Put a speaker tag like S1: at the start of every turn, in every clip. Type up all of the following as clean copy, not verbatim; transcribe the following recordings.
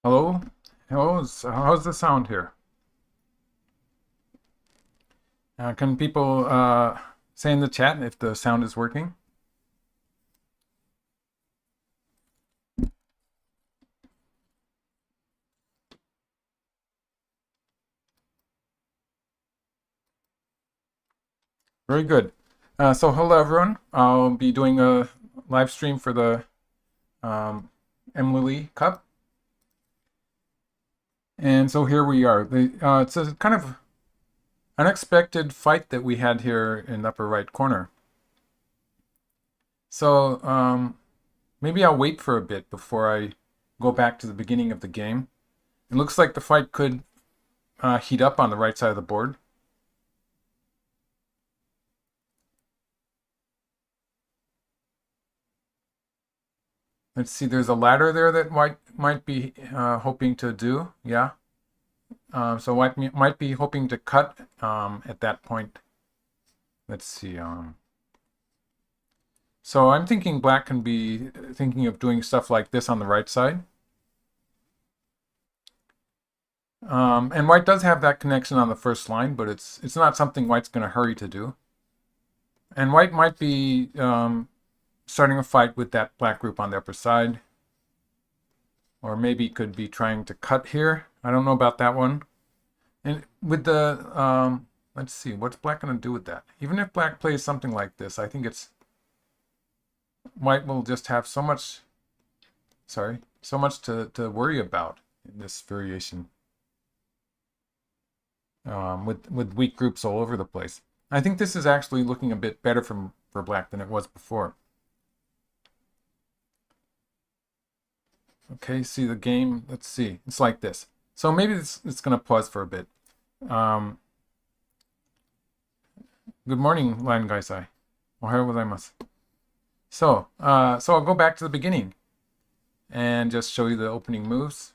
S1: Hello? How's the sound here? Can people say in the chat if the sound is working? Very good. So hello everyone. I'll be doing a live stream for the um, Mlily Cup. And so here we are. It's a kind of unexpected fight that we had here in the upper right corner. So maybe I'll wait for a bit before I go back to the beginning of the game. It looks like the fight could heat up on the right side of the board. Let's see, there's a ladder there that White might be hoping to do. Yeah. So White might be hoping to cut at that point. Let's see. So I'm thinking Black can be thinking of doing stuff like this on the right side. And White does have that connection on the first line, but it's not something White's going to hurry to do. And White might be starting a fight with that Black group on the upper side. Or maybe could be trying to cut here. I don't know about that one. And with the, let's see, what's Black going to do with that? Even if Black plays something like this, I think White will just have so much, so much to worry about in this variation. With weak groups all over the place. I think this is actually looking a bit better for Black than it was before. Okay, see the game. Let's see. It's like this. So maybe it's going to pause for a bit. Good morning, Lion Gaisai. Ohayo gozaimasu. So I'll go back to the beginning and just show you the opening moves.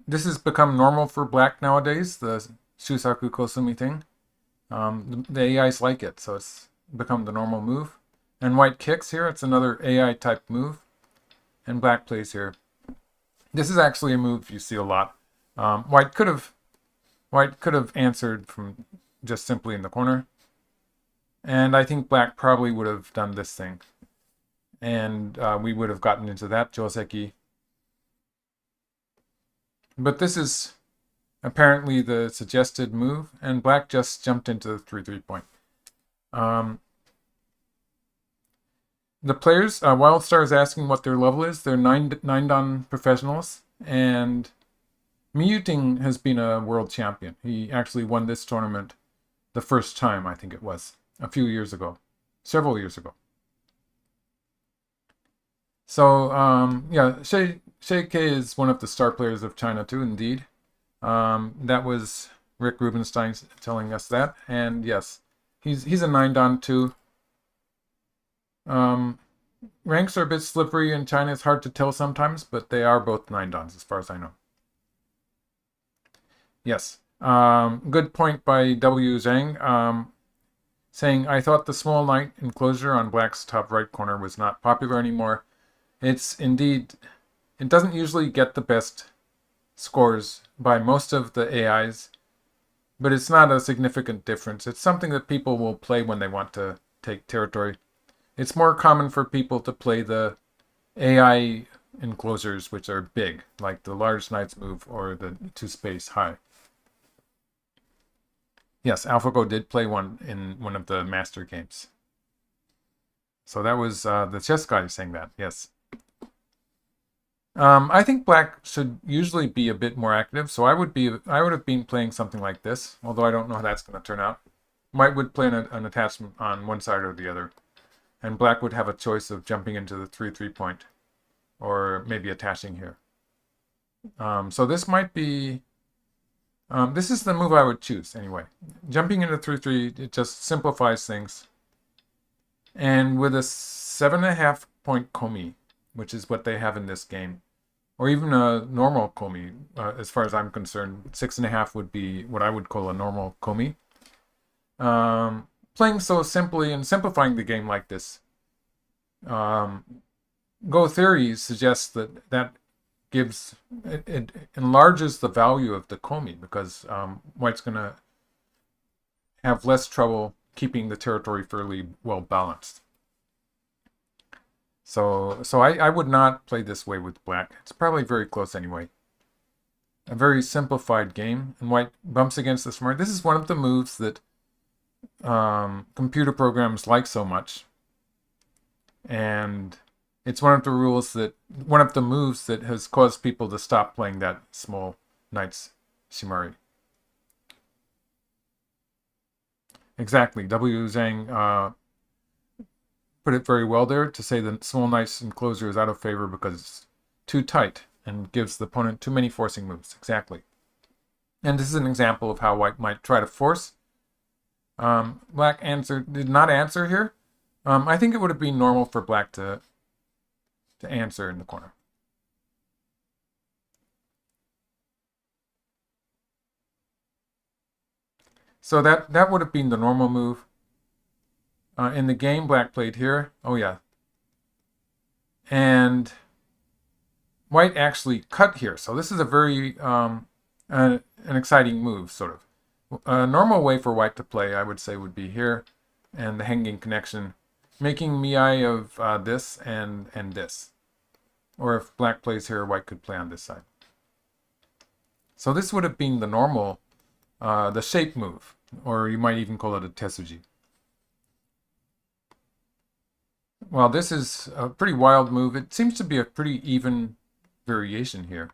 S1: This has become normal for Black nowadays, the Shusaku Kosumi thing. The AIs like it, so it's become the normal move. And White kicks here, it's another AI type move. And Black plays here. This is actually a move you see a lot. White could have answered from just simply in the corner. And I think Black probably would have done this thing. And we would have gotten into that Joseki. But this is apparently the suggested move, and Black just jumped into the 3-3 point. The players, Wildstar is asking what their level is. They're 9-dan professionals, and Yuting has been a world champion. He actually won this tournament the first time, I think it was, a few years ago, several years ago. So, yeah, Xie Ke is one of the star players of China too, indeed. That was Rick Rubenstein telling us that. And yes, he's a 9-dan too. Ranks are a bit slippery in China. It's hard to tell sometimes, but they are both 9-dans as far as I know. Yes. Good point by W. Zhang. Saying, I thought the small knight enclosure on Black's top right corner was not popular anymore. It's indeed, it doesn't usually get the best scores by most of the AIs, but it's not a significant difference. It's something that people will play when they want to take territory. It's more common for people to play the AI enclosures, which are big, like the large knight's move or the 2-space high. Yes, AlphaGo did play one in one of the master games. So that was the chess guy saying that, yes. I think Black should usually be a bit more active, so I would have been playing something like this, although I don't know how that's going to turn out. White would play an attachment on one side or the other, and Black would have a choice of jumping into the 3-3 point, or maybe attaching here. So this might be, this is the move I would choose anyway. Jumping into 3-3, it just simplifies things. And with a 7.5 point komi, which is what they have in this game, or even a normal komi. As far as I'm concerned, 6.5 would be what I would call a normal komi. Playing so simply and simplifying the game like this, Go theory suggests that gives it enlarges the value of the komi because white's going to have less trouble keeping the territory fairly well balanced. So I would not play this way with black. It's probably very close anyway. A very simplified game, and white bumps against the smart. This is one of the moves that computer programs like so much, and it's one of the moves that has caused people to stop playing that small knight's shimari. Exactly, W. Zhang put it very well there to say that small knight's enclosure is out of favor because it's too tight and gives the opponent too many forcing moves. Exactly. And this is an example of how white might try to force. Black did not answer here. I think it would have been normal for black to answer in the corner. So that would have been the normal move. In the game, black played here. Oh yeah. And white actually cut here. So this is a very an exciting move, sort of. A normal way for white to play, I would say, would be here, and the hanging connection, making miai of this and this. Or if black plays here, white could play on this side. So this would have been the normal, the shape move, or you might even call it a tesuji. Well, this is a pretty wild move. It seems to be a pretty even variation here,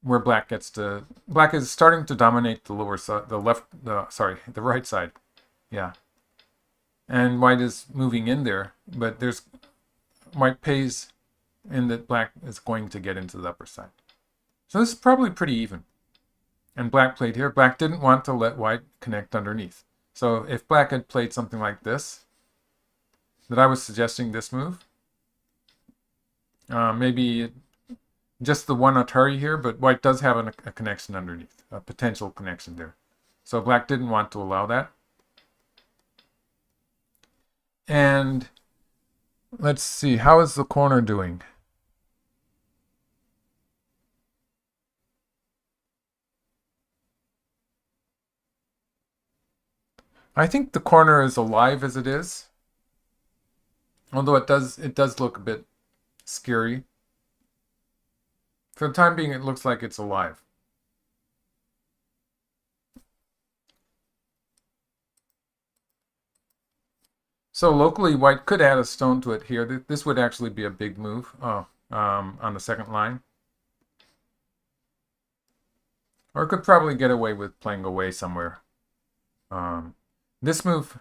S1: where black is starting to dominate the lower side, the right side. Yeah. And white is moving in there, but white pays in that black is going to get into the upper side. So this is probably pretty even. And black played here. Black didn't want to let white connect underneath. So if black had played something like this, that I was suggesting this move, maybe just the one Atari here, but white does have a connection underneath, a potential connection there. So black didn't want to allow that. And let's see, how is the corner doing? I think the corner is alive as it is, although it does look a bit scary. For the time being, it looks like it's alive. So locally, white could add a stone to it here. This would actually be a big move on the second line. Or could probably get away with playing away somewhere. This move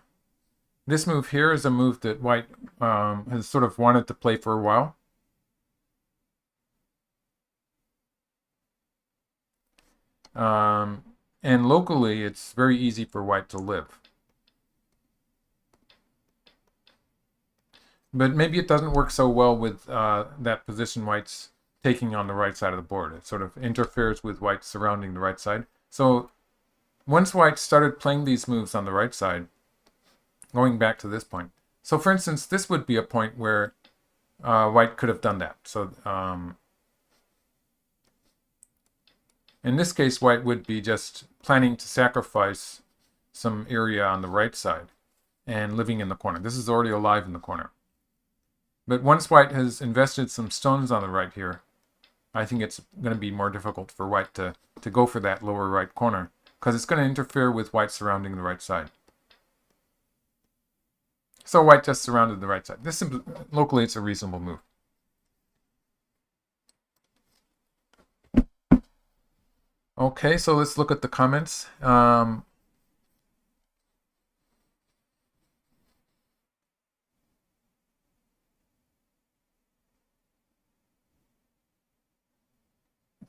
S1: here is a move that white has sort of wanted to play for a while. And locally, it's very easy for white to live. But maybe it doesn't work so well with that position white's taking on the right side of the board. It sort of interferes with white surrounding the right side. So once white started playing these moves on the right side, going back to this point. So for instance, this would be a point where white could have done that. So in this case, white would be just planning to sacrifice some area on the right side and living in the corner. This is already alive in the corner. But once white has invested some stones on the right here, I think it's going to be more difficult for white to go for that lower right corner, because it's going to interfere with white surrounding the right side. So white just surrounded the right side. Locally, it's a reasonable move. Okay, so let's look at the comments.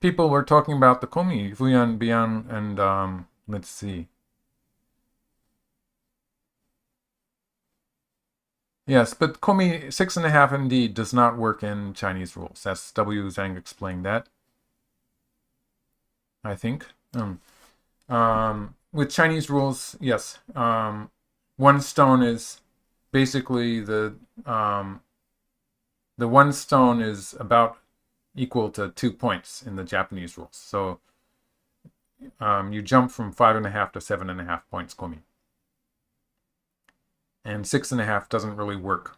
S1: People were talking about the komi, Fuyan, Bian, and let's see. Yes, but Komi 6.5 indeed does not work in Chinese rules. That's W. Zhang explained that, I think. With Chinese rules, yes. One stone is basically the one stone is about equal to 2 points in the Japanese rules. So you jump from 5.5 to 7.5 points, Komi. And 6.5 doesn't really work.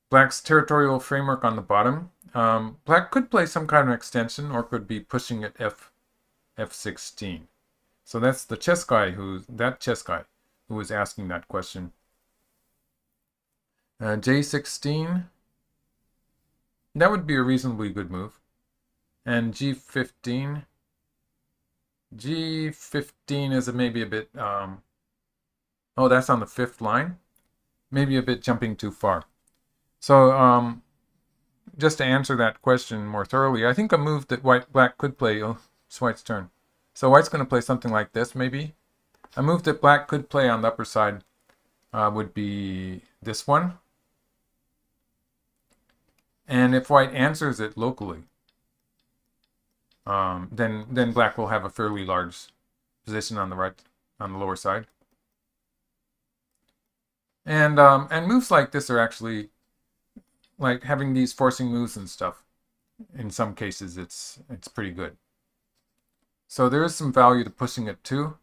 S1: Black's territorial framework on the bottom. Black could play some kind of extension or could be pushing at F16. So that's the chess guy who was asking that question. J16. That would be a reasonably good move. And G15. G15 is maybe a bit... oh, that's on the 5th line. Maybe a bit jumping too far. So, just to answer that question more thoroughly, I think a move that Black could play... Oh, it's White's turn. So White's going to play something like this, maybe. A move that Black could play on the upper side would be this one. And if White answers it locally, then Black will have a fairly large position on the lower side. And moves like this are actually like having these forcing moves and stuff. In some cases, it's pretty good. So there is some value to pushing it too.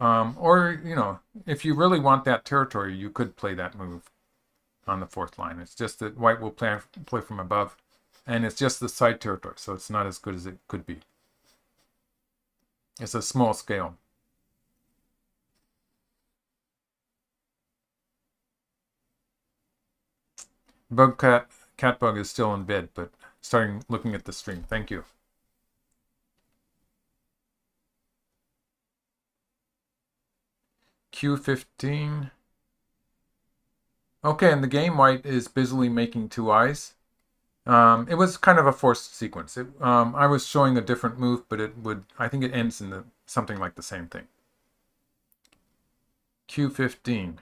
S1: Or, you know, if you really want that territory, you could play that move on the 4th line. It's just that White will play from above, and it's just the side territory, so it's not as good as it could be. It's a small scale. Catbug is still in bed, but looking at the stream. Thank you. Q15. Okay, and the game White is busily making 2 eyes. It was kind of a forced sequence. I was showing a different move, but I think it ends in something like the same thing. Q15.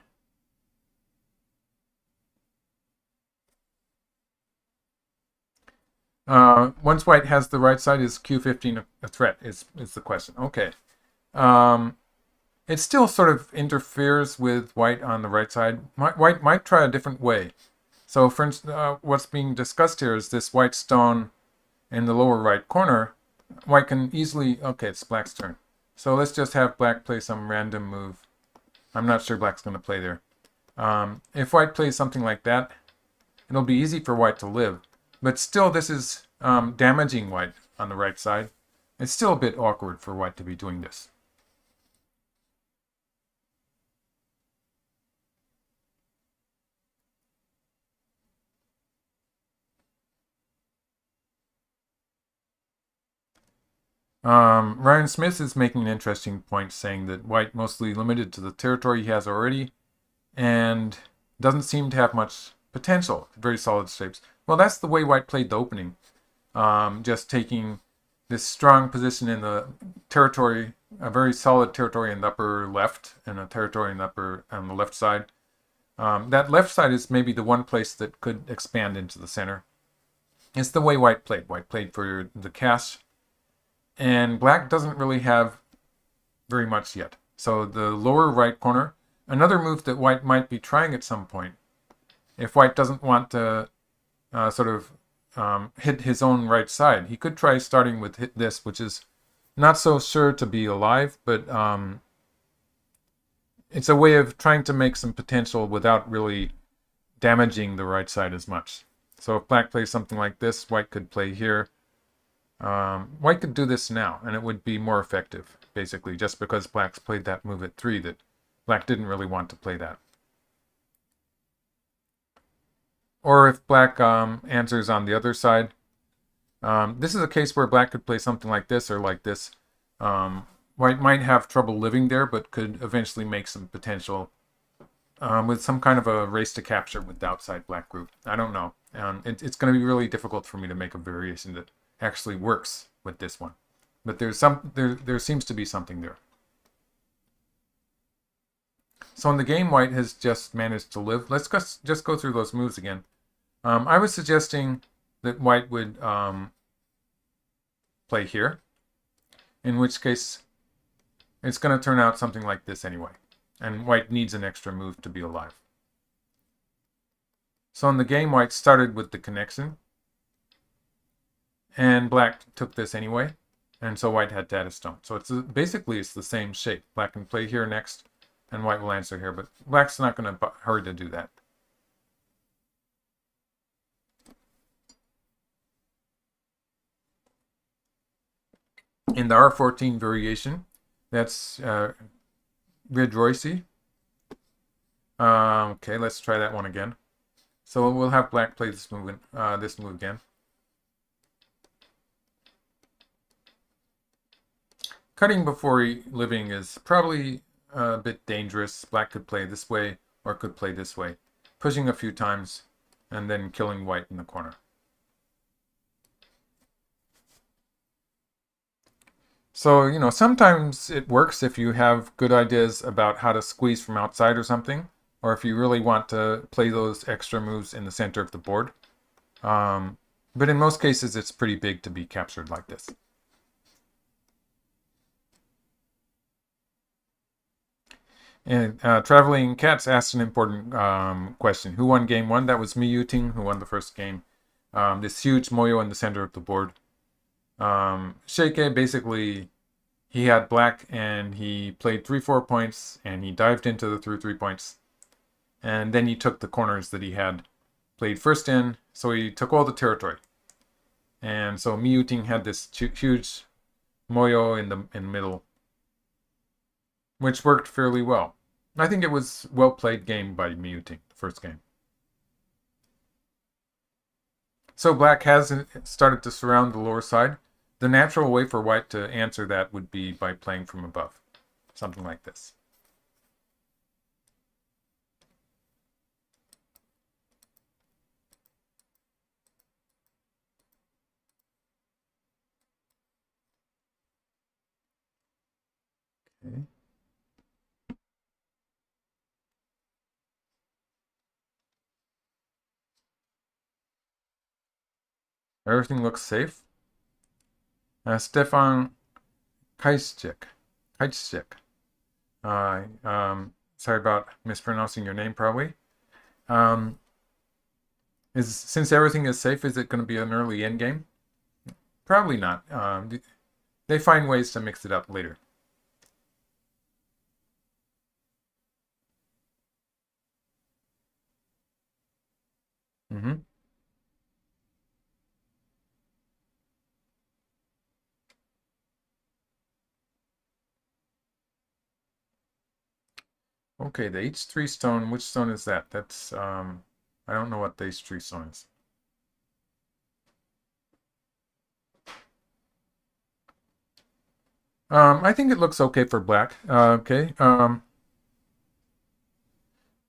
S1: Once White has the right side, is Q15 a threat? Is the question. Okay. It still sort of interferes with White on the right side. White might try a different way. So, for instance, what's being discussed here is this white stone in the lower right corner. White can easily... Okay, it's Black's turn. So let's just have Black play some random move. I'm not sure Black's going to play there. If White plays something like that, it'll be easy for White to live. But still, this is damaging White on the right side. It's still a bit awkward for White to be doing this. Ryan Smith is making an interesting point, saying that White mostly limited to the territory he has already and doesn't seem to have much potential. Very solid shapes. Well, that's the way White played the opening. Just taking this strong position in the territory, a very solid territory in the upper left, and a territory in on the left side. That left side is maybe the one place that could expand into the center. It's the way White played. White played for the cash. And Black doesn't really have very much yet. So the lower right corner, another move that White might be trying at some point, if White doesn't want to hit his own right side, he could try starting with this, which is not so sure to be alive, but it's a way of trying to make some potential without really damaging the right side as much. So if Black plays something like this, White could play here. White could do this now, and it would be more effective, basically, just because Black's played that move at 3 that Black didn't really want to play that. Or if Black answers on the other side, this is a case where Black could play something like this or like this. White might have trouble living there, but could eventually make some potential with some kind of a race to capture with the outside Black group. I don't know. It's going to be really difficult for me to make a variation that actually works with this one. But there seems to be something there. So in the game, white has just managed to live. Let's just go through those moves again. I was suggesting that white would play here, in which case it's going to turn out something like this anyway. And white needs an extra move to be alive. So in the game, white started with the connection, and black took this anyway, and so white had to add a stone. So it's basically it's the same shape. Black can play here next, and white will answer here, but black's not going to hurry to do that. In the R14 variation, that's Rid Royce. Okay, let's try that one again. So we'll have black play this move again. Cutting before living is probably a bit dangerous. Black could play this way or could play this way, pushing a few times and then killing white in the corner. So, you know, sometimes it works if you have good ideas about how to squeeze from outside or something, or if you really want to play those extra moves in the center of the board. But in most cases, it's pretty big to be captured like this. And Traveling Cats asked an important question. Who won game one? That was me, Yuting, who won the first game. This huge moyo in the center of the board. Xie Ke basically, he had black and he played 3-4 points and he dived into the 3 points. And then he took the corners that he had played first in, so he took all the territory. And so Mi Yuting had this huge moyo in the middle, which worked fairly well. I think it was well played game by Mi Yuting, the first game. So black has started to surround the lower side. The natural way for white to answer that would be by playing from above, something like this. Okay. Everything looks safe. Stefan Kajcik. Sorry about mispronouncing your name, probably. Since everything is safe, is it going to be an early end game? Probably not. They find ways to mix it up later. Mm-hmm. Okay, the H3 stone. Which stone is that? That's I don't know what the H3 stone is. I think it looks okay for black. Okay.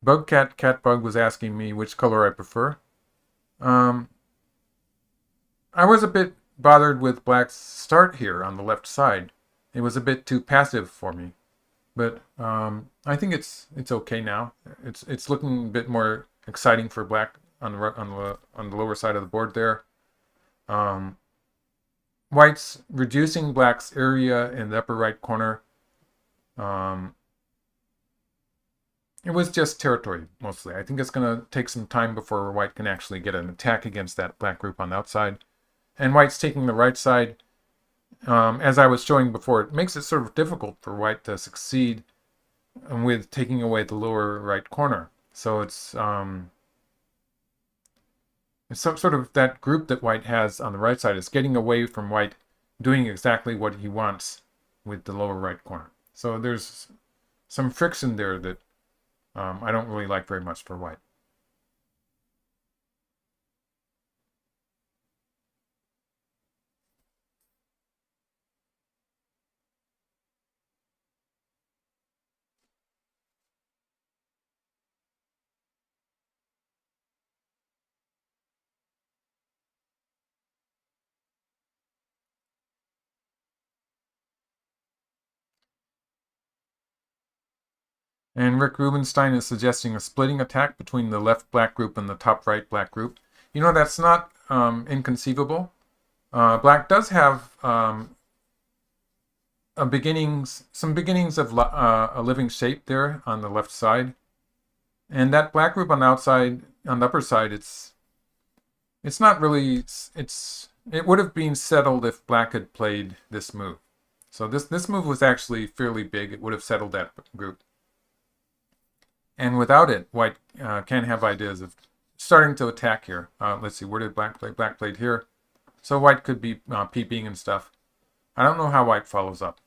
S1: Catbug was asking me which color I prefer. Um, I was a bit bothered with black's start here on the left side. It was a bit too passive for me, but I think it's okay now. It's looking a bit more exciting for black on the lower side of the board there. White's reducing black's area in the upper right corner. It was just territory, mostly. I think it's going to take some time before white can actually get an attack against that black group on the outside. And white's taking the right side. As I was showing before, it makes it sort of difficult for white to succeed with taking away the lower right corner. So it's sort of that group that white has on the right side is getting away from white doing exactly what he wants with the lower right corner. So there's some friction there that I don't really like very much for white. And Rick Rubenstein is suggesting a splitting attack between the left black group and the top right black group. You know, that's not inconceivable. Black does have some beginnings of a living shape there on the left side. And that black group on the outside, on the upper side, it's not really, it would have been settled if black had played this move. So this move was actually fairly big. It would have settled that group. And without it, white can have ideas of starting to attack here. Let's see, where did black play? Black played here. So white could be peeping and stuff. I don't know how white follows up.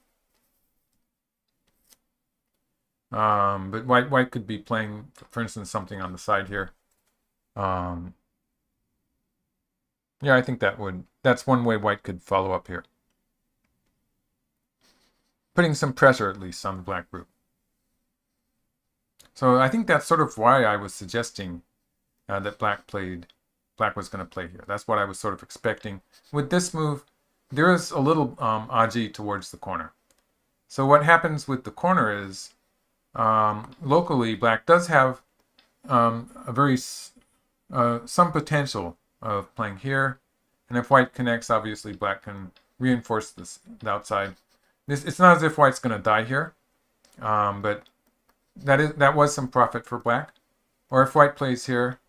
S1: But white could be playing, for instance, something on the side here. Yeah, I think that's one way white could follow up here. Putting some pressure, at least, on the black group. So I think that's sort of why I was suggesting that black was going to play here. That's what I was sort of expecting. With this move, there is a little aji towards the corner. So what happens with the corner is, locally, black does have some potential of playing here. And if white connects, obviously black can reinforce the outside. It's not as if white's going to die here, but that was some profit for black. Or if white plays here.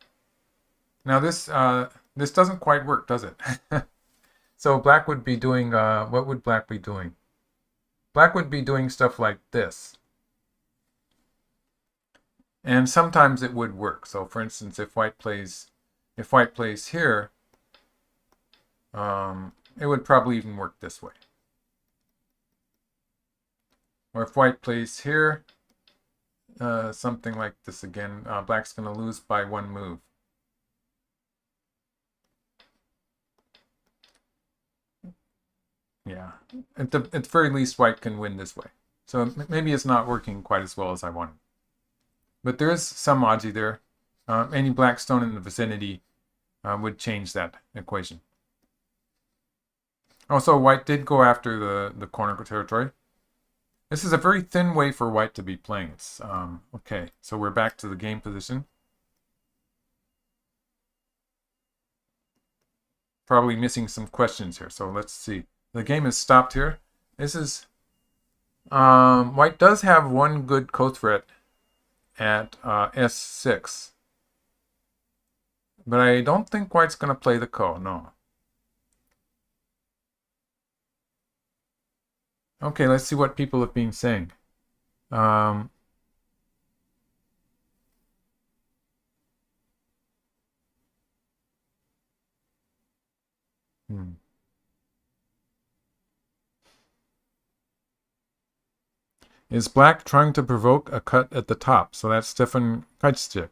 S1: Now this doesn't quite work, does it? So black would be doing, what would black be doing? Black would be doing stuff like this. And sometimes it would work. So for instance, if white plays here, it would probably even work this way. Or if white plays here, something like this again, black's going to lose by one move. Yeah, at the very least, white can win this way. So maybe it's not working quite as well as I wanted. But there is some aji there. Any black stone in the vicinity would change that equation. Also, white did go after the corner territory. This is a very thin way for white to be playing. It's okay, so we're back to the game position. Probably missing some questions here, so let's see. The game is stopped here. This is white does have one good co-threat at S6, but I don't think white's going to play the ko. No. Okay, let's see what people have been saying. Is black trying to provoke a cut at the top? So that's Stefan Keitzstick.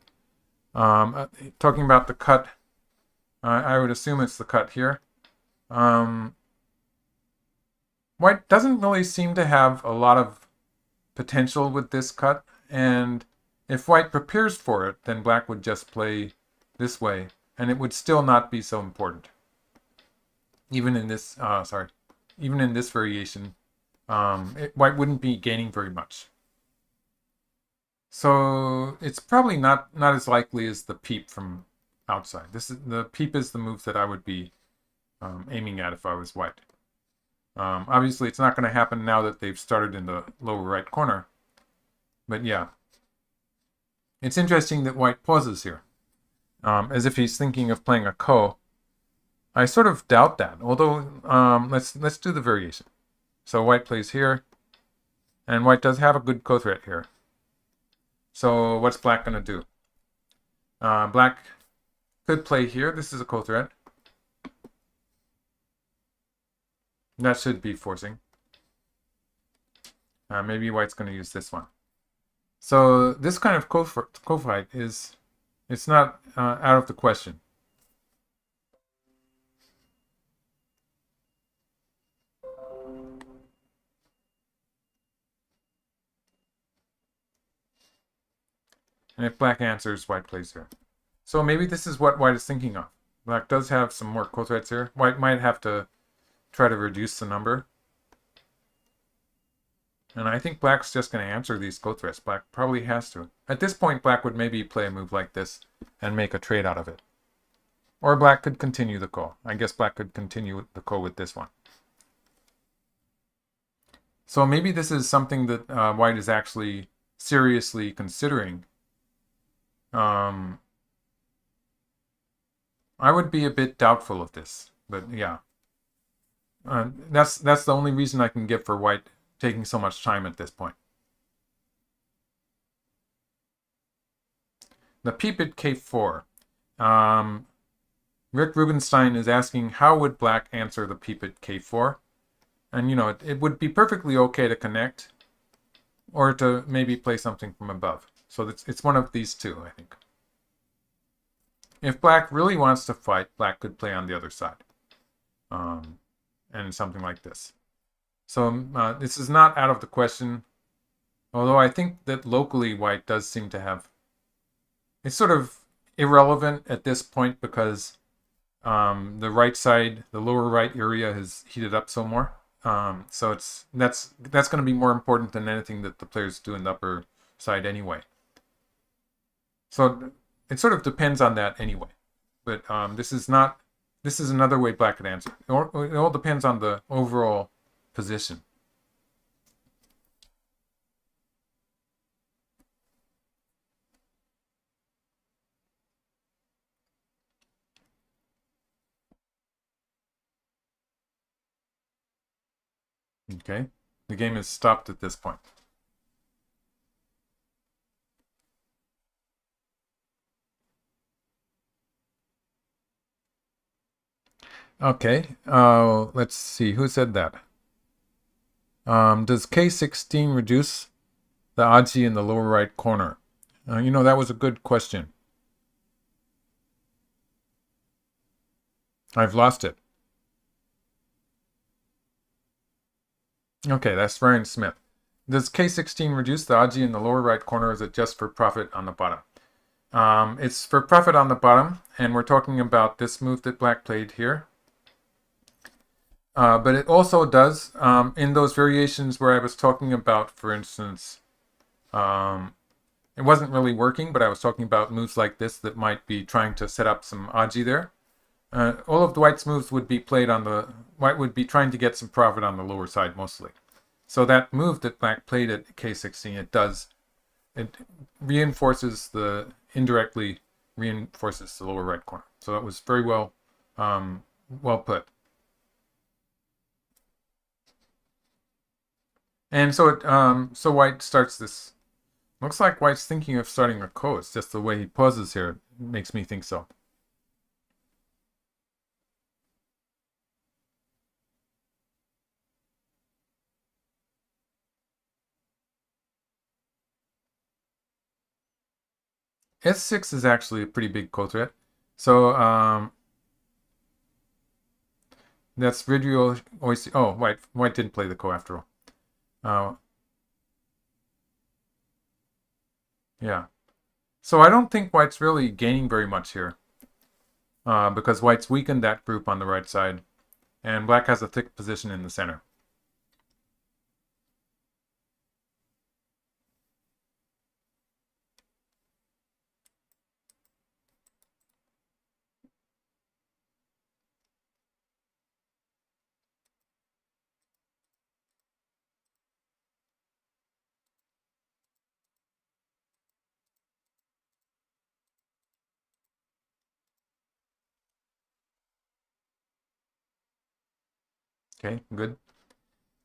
S1: Talking about the cut, I would assume it's the cut here. White doesn't really seem to have a lot of potential with this cut, and if white prepares for it, then black would just play this way, and it would still not be so important. Even in this, even in this variation, white wouldn't be gaining very much. So it's probably not as likely as the peep from outside. The peep is the move that I would be aiming at if I was white. Obviously, it's not going to happen now that they've started in the lower right corner. But yeah. It's interesting that white pauses here. As if he's thinking of playing a ko. I sort of doubt that. Although, let's do the variation. So white plays here. And white does have a good co-threat here. So what's black going to do? Black could play here. This is a co-threat. That should be forcing. Maybe white's going to use this one. So this kind of co-fight it's not out of the question. And if black answers, white plays here. So maybe this is what white is thinking of. Black does have some more co-threats here. White might have to try to reduce the number. And I think black's just going to answer these go threats. Black probably has to. At this point, black would maybe play a move like this and make a trade out of it. Or black could continue the call. I guess black could continue the call with this one. So maybe this is something that white is actually seriously considering. I would be a bit doubtful of this, but yeah. That's the only reason I can give for white taking so much time at this point. The peep at k4. Rick Rubenstein is asking, how would black answer the peep at k4? And, you know, it would be perfectly okay to connect or to maybe play something from above. So it's one of these two, I think. If black really wants to fight, black could play on the other side. And something like this. So this is not out of the question. Although I think that locally white does seem to have... It's sort of irrelevant at this point because the right side, the lower right area has heated up so more. So that's going to be more important than anything that the players do in the upper side anyway. So it sort of depends on that anyway. But this is another way black could answer. It all depends on the overall position. Okay, the game is stopped at this point. Okay, let's see, who said that? Does K16 reduce the Aji in the lower right corner? You know, that was a good question. I've lost it. Okay, that's Ryan Smith. Does K16 reduce the Aji in the lower right corner, or is it just for profit on the bottom? It's for profit on the bottom, and we're talking about this move that black played here. But it also does, in those variations where I was talking about, for instance, it wasn't really working, but I was talking about moves like this that might be trying to set up some Aji there. All of the white's moves would be played on the... White would be trying to get some profit on the lower side mostly. So that move that black played at K16, it reinforces indirectly reinforces the lower right corner. So that was very well put. And so so white starts this... Looks like white's thinking of starting a ko. It's just the way he pauses here makes me think so. S6 is actually a pretty big ko threat. So that's Ridrio Oisi. Oh, white didn't play the ko after all. Yeah. So I don't think white's really gaining very much here. Because white's weakened that group on the right side. And black has a thick position in the center. Okay, good.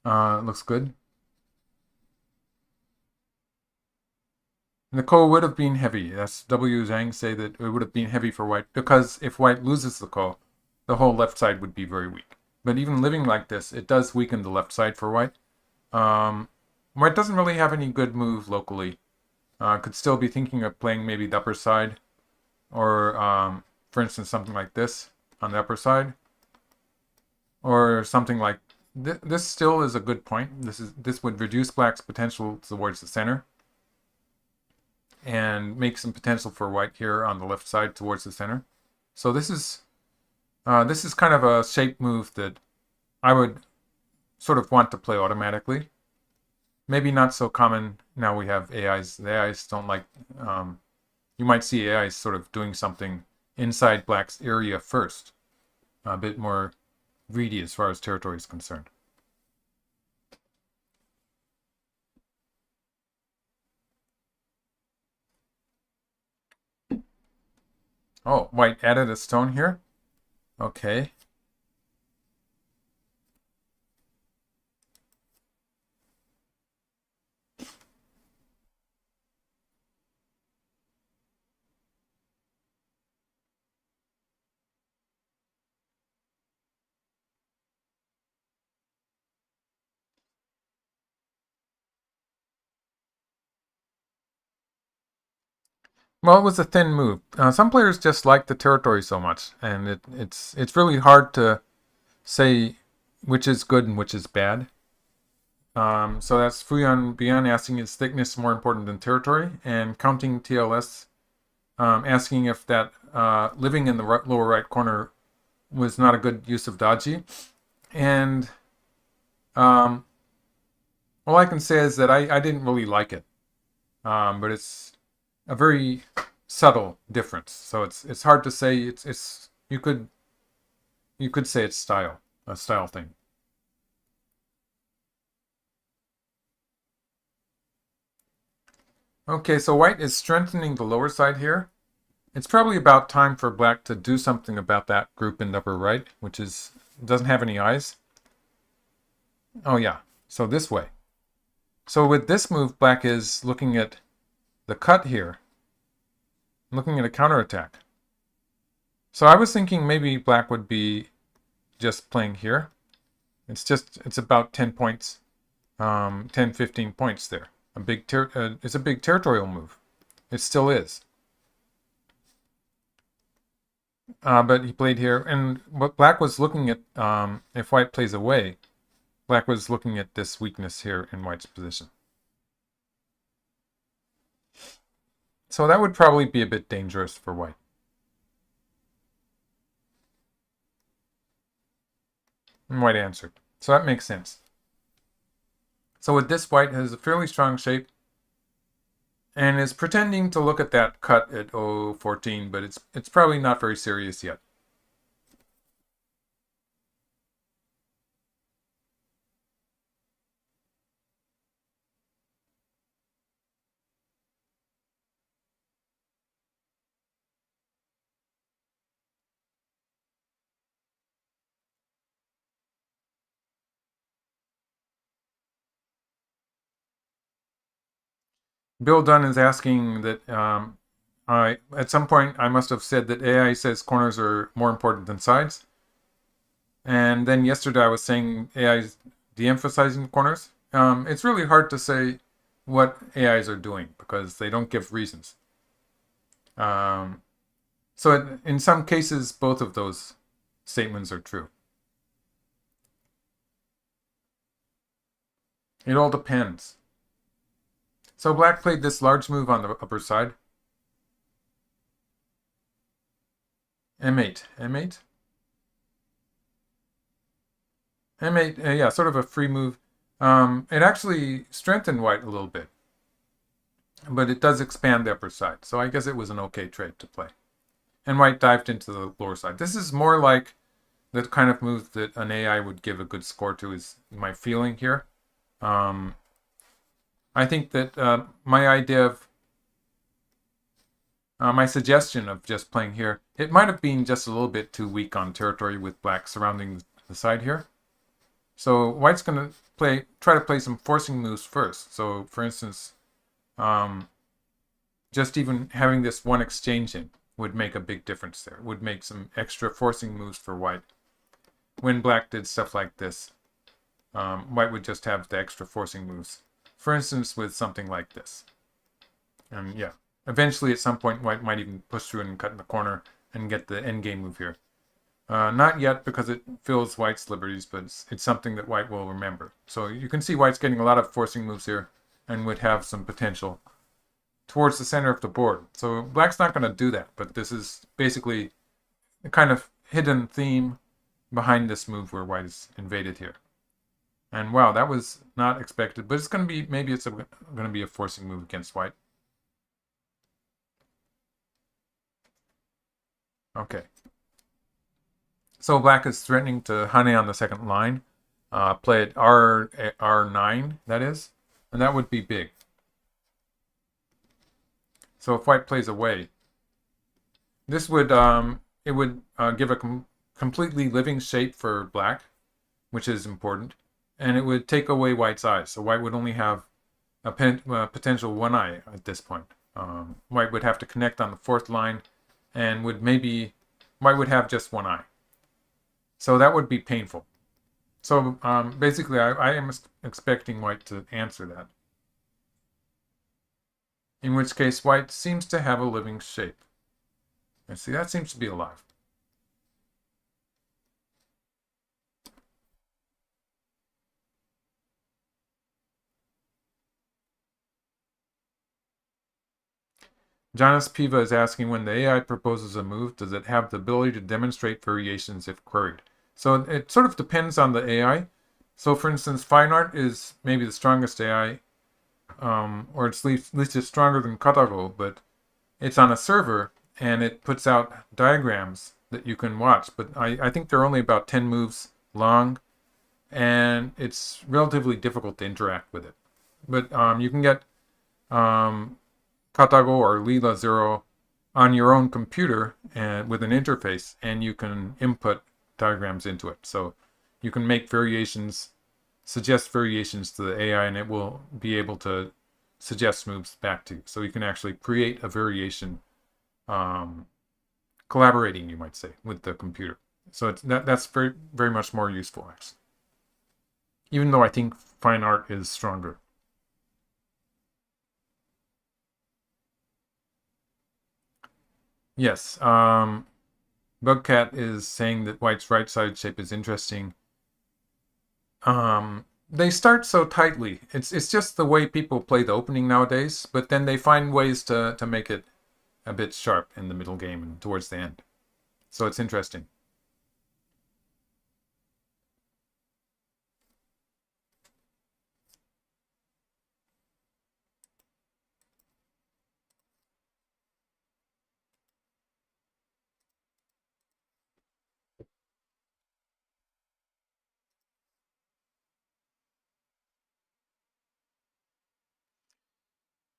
S1: Looks good. The ko would have been heavy. That's W. Zhang say that it would have been heavy for white, because if white loses the ko, the whole left side would be very weak. But even living like this, it does weaken the left side for white. White doesn't really have any good move locally. Could still be thinking of playing maybe the upper side, or for instance something like this on the upper side, or something like this. Still is a good point. This would reduce black's potential towards the center, and make some potential for white here on the left side towards the center. So this is kind of a shape move that I would sort of want to play automatically. Maybe not so common now we have AIs. The AIs don't like, you might see AIs sort of doing something inside black's area first, a bit more greedy as far as territory is concerned. Oh, white added a stone here? Okay. Well, it was a thin move. Some players just like the territory so much, and it's really hard to say which is good and which is bad. So that's Fuyan Bian asking, is thickness more important than territory? And counting TLS asking if that living in the lower right corner was not a good use of dodgy. And all I can say is that I didn't really like it, but it's a very subtle difference. So it's hard to say. It's you could say it's a style thing. Okay, so white is strengthening the lower side here. It's probably about time for black to do something about that group in the upper right, which doesn't have any eyes. Oh yeah, so this way. So with this move, black is looking at the cut here, looking at a counterattack. So I was thinking maybe black would be just playing here. It's about 10 points, 10, 15 points there. It's a big territorial move. It still is. But he played here, and what black was looking at, if white plays away, black was looking at this weakness here in white's position. So that would probably be a bit dangerous for white. And white answered. So that makes sense. So with this, white has a fairly strong shape and is pretending to look at that cut at 014, but it's probably not very serious yet. Bill Dunn is asking that at some point I must have said that AI says corners are more important than sides. And then yesterday I was saying AI is de-emphasizing corners. It's really hard to say what AIs are doing because they don't give reasons. So in some cases, both of those statements are true. It all depends. So black played this large move on the upper side. M8, M8? M8, yeah, sort of a free move. It actually strengthened white a little bit, but it does expand the upper side. So I guess it was an okay trade to play. And white dived into the lower side. This is more like the kind of move that an AI would give a good score to, is my feeling here. I think that my idea of my suggestion of just playing here, it might have been just a little bit too weak on territory with black surrounding the side here. So white's going to try to play some forcing moves first. So for instance, just even having this one exchange in would make a big difference there. It would make some extra forcing moves for white. When black did stuff like this, white would just have the extra forcing moves. For instance, with something like this. And yeah, eventually at some point white might even push through and cut in the corner and get the endgame move here. Not yet because it fills white's liberties, but it's something that white will remember. So you can see white's getting a lot of forcing moves here and would have some potential towards the center of the board. So black's not going to do that, but this is basically a kind of hidden theme behind this move where white is invaded here. And wow, that was not expected, but it's going to be, maybe it's going to be a forcing move against white. Okay. So black is threatening to honey on the second line. Play at R9, that is. And that would be big. So if white plays away, this would, it would give a completely living shape for black, which is important. And it would take away white's eyes. So white would only have a potential one eye at this point. White would have to connect on the fourth line, and white would have just one eye. So that would be painful. So basically, I am expecting white to answer that. In which case, white seems to have a living shape. And see, that seems to be alive. Jonas Piva is asking, when the AI proposes a move, does it have the ability to demonstrate variations if queried? So it sort of depends on the AI. So for instance, Fine Art is maybe the strongest AI, or at least it's stronger than Katago, but it's on a server and it puts out diagrams that you can watch. But I think they're only about 10 moves long, and it's relatively difficult to interact with it. But you can get Katago or Lila Zero on your own computer and with an interface, and you can input diagrams into it. So you can make variations, suggest variations to the AI, and it will be able to suggest moves back to you. So you can actually create a variation, collaborating, you might say, with the computer. So that's very, very much more useful, actually. Even though I think Fine Art is stronger. Yes, Bugcat is saying that white's right side shape is interesting. They start so tightly. It's just the way people play the opening nowadays, but then they find ways to make it a bit sharp in the middle game and towards the end. So it's interesting.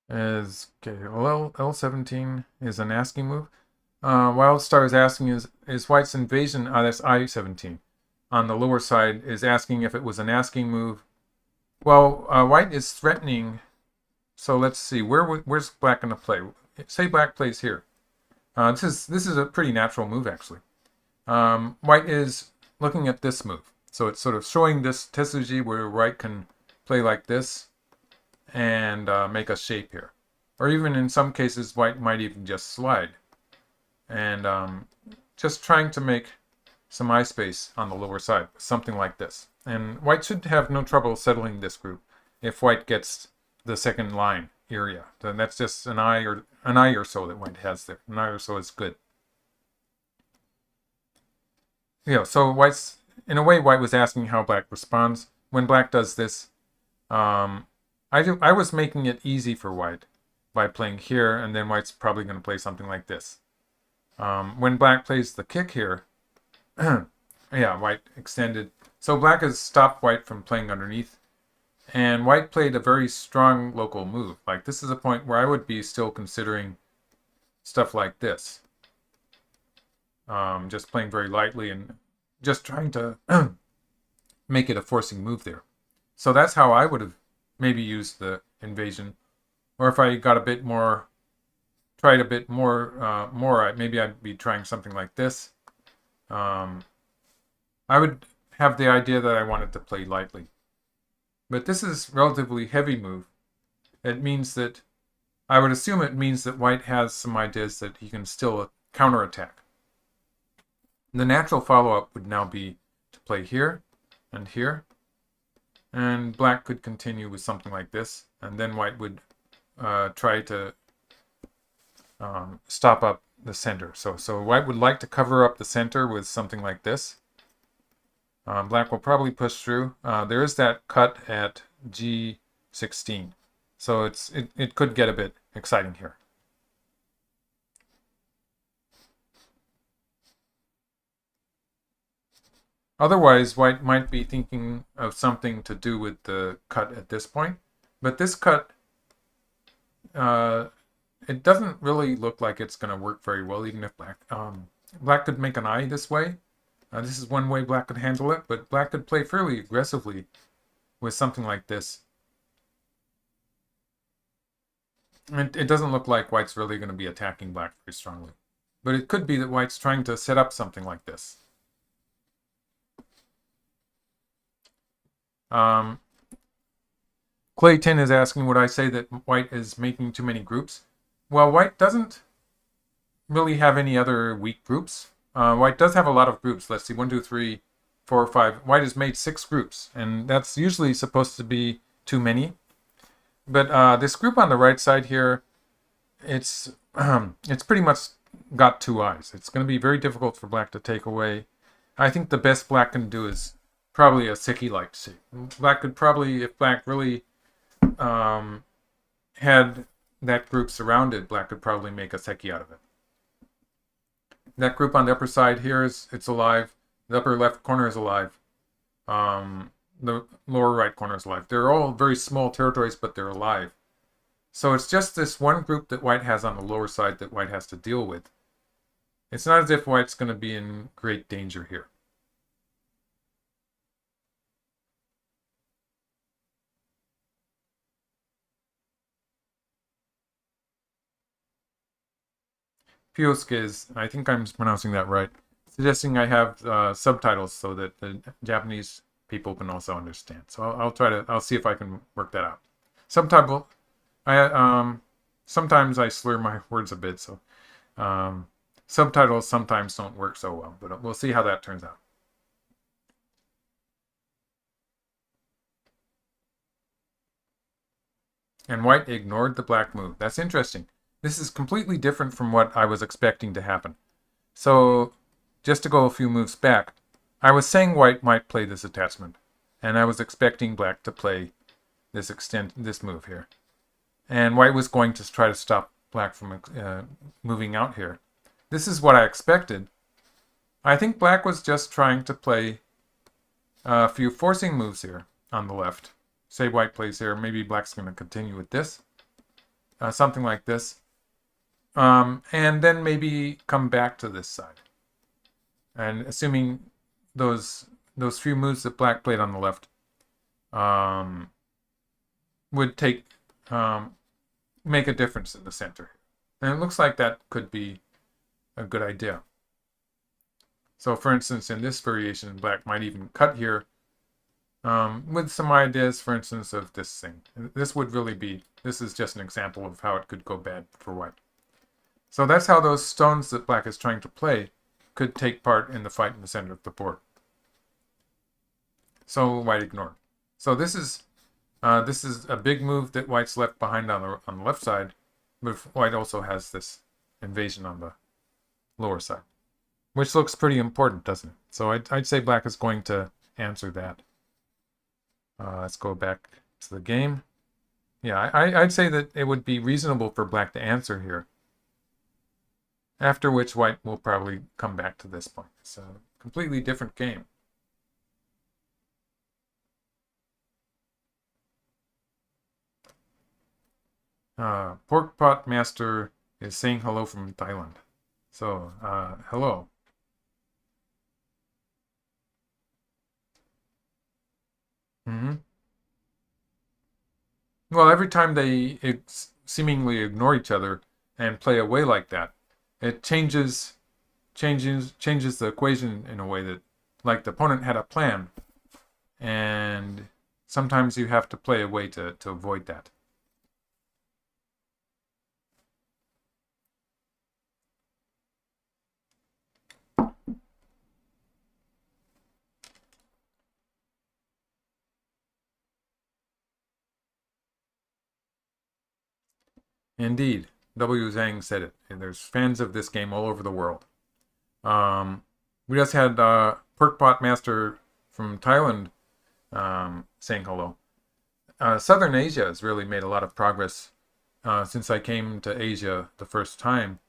S1: Well, L17 is an asking move. Wildstar is asking, is white's invasion, that's I-17 on the lower side, is asking if it was an asking move. Well, white is threatening. So let's see, where's black going to play? Say black plays here. This is a pretty natural move, actually. White is looking at this move. So it's sort of showing this Tetsuji where white can play like this and make a shape here. Or even in some cases, white might even just slide. And just trying to make some eye space on the lower side, something like this. And white should have no trouble settling this group if white gets the second line area. Then that's just an eye or so that white has there. An eye or so is good. So white's, in a way, white was asking how black responds. When black does this, I was making it easy for white by playing here, and then white's probably going to play something like this. When black plays the kick here, white extended. So black has stopped white from playing underneath, and white played a very strong local move. Like, this is a point where I would be still considering stuff like this. Just playing very lightly and just trying to make it a forcing move there. So that's how I would have maybe used the invasion. Or if I got a bit more, tried a bit more, maybe I'd be trying something like this. I would have the idea that I wanted to play lightly. But this is relatively heavy move. It means that, I would assume it means that white has some ideas that he can still counterattack. The natural follow-up would now be to play here and here. And black could continue with something like this. And then white would try to stop up the center. So white would like to cover up the center with something like this. Black will probably push through. There is that cut at G16. So it could get a bit exciting here. Otherwise, white might be thinking of something to do with the cut at this point. But this cut, it doesn't really look like it's going to work very well, even if black could make an eye this way. This is one way black could handle it, but black could play fairly aggressively with something like this. It doesn't look like white's really going to be attacking black very strongly. But it could be that white's trying to set up something like this. Clayton is asking, would I say that white is making too many groups? Well, white doesn't really have any other weak groups. White does have a lot of groups. Let's see, 1, 2, 3, 4, 5. White has made 6 groups, and that's usually supposed to be too many. But this group on the right side here, it's pretty much got 2 eyes. It's going to be very difficult for black to take away. I think the best black can do is probably a Xie Ke-like shape. Black could probably, if black really had that group surrounded, black could probably make a Xie Ke out of it. That group on the upper side here it's alive. The upper left corner is alive. The lower right corner is alive. They're all very small territories, but they're alive. So it's just this one group that white has on the lower side that white has to deal with. It's not as if white's going to be in great danger here. Piosk is, I think I'm pronouncing that right, suggesting I have subtitles so that the Japanese people can also understand. So I'll see if I can work that out. Subtitle, sometimes I slur my words a bit, so subtitles sometimes don't work so well, but we'll see how that turns out. And white ignored the black move. That's interesting. This is completely different from what I was expecting to happen. So, just to go a few moves back, I was saying white might play this attachment, and I was expecting black to play this move here. And white was going to try to stop black from moving out here. This is what I expected. I think black was just trying to play a few forcing moves here on the left. Say white plays here, maybe black's going to continue with this. Something like this. And then maybe come back to this side. And assuming those few moves that black played on the left would make a difference in the center. And it looks like that could be a good idea. So for instance, in this variation, black might even cut here with some ideas, for instance, of this thing. This is just an example of how it could go bad for white. So that's how those stones that black is trying to play could take part in the fight in the center of the board. So white ignored. So this is a big move that white's left behind on the left side, but white also has this invasion on the lower side, which looks pretty important, doesn't it? So I'd say black is going to answer that. Let's go back to the game. Yeah, I'd say that it would be reasonable for black to answer here. After which white will probably come back to this point. It's a completely different game. Pork Pot Master is saying hello from Thailand. So, hello. Well, every time they seemingly ignore each other and play away like that, it changes the equation in a way that, like, the opponent had a plan, and sometimes you have to play a way to avoid that. Indeed, W. Zhang said it, and there's fans of this game all over the world. We just had Pork Pot Master from Thailand saying hello. Southern Asia has really made a lot of progress since I came to Asia the first time.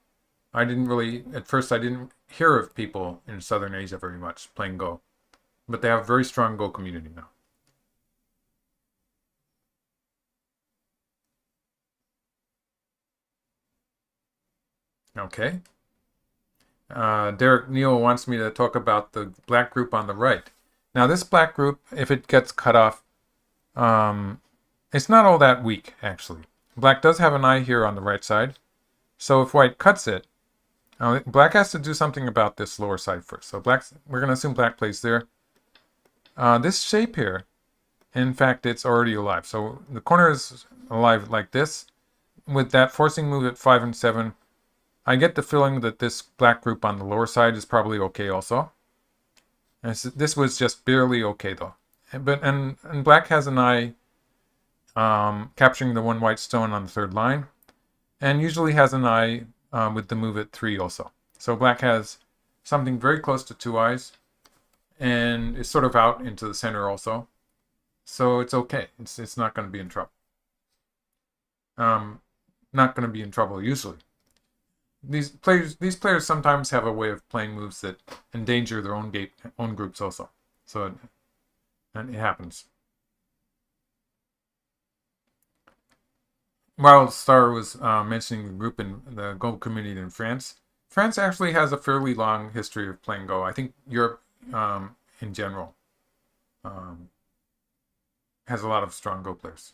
S1: At first, I didn't hear of people in Southern Asia very much playing Go, but they have a very strong Go community now. Okay. Derek Neal wants me to talk about the black group on the right. Now, this black group, if it gets cut off, um, it's not all that weak, actually. Black does have an eye here on the right side, so if white cuts it, black has to do something about this lower side first. So we're going to assume black plays there. This shape here, in fact, it's already alive. So the corner is alive like this. With that forcing move at 5 and 7, I get the feeling that this black group on the lower side is probably okay also. And this was just barely okay though. And black has an eye capturing the one white stone on the third line, and usually has an eye with the move at 3 also. So black has something very close to 2 eyes, and is sort of out into the center also. So it's okay. It's not going to be in trouble. Not going to be in trouble usually. These players sometimes have a way of playing moves that endanger their own groups also. So it happens. While Star was mentioning the group in the Go community in France, France actually has a fairly long history of playing Go. I think Europe in general um, has a lot of strong Go players.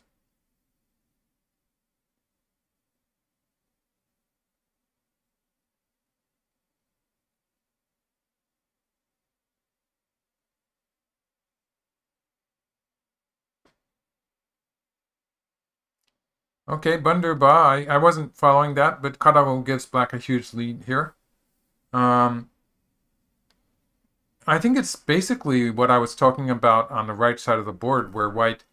S1: Okay, Bunderba, I wasn't following that, but Karawo gives black a huge lead here. Um, I think it's basically what I was talking about on the right side of the board, where white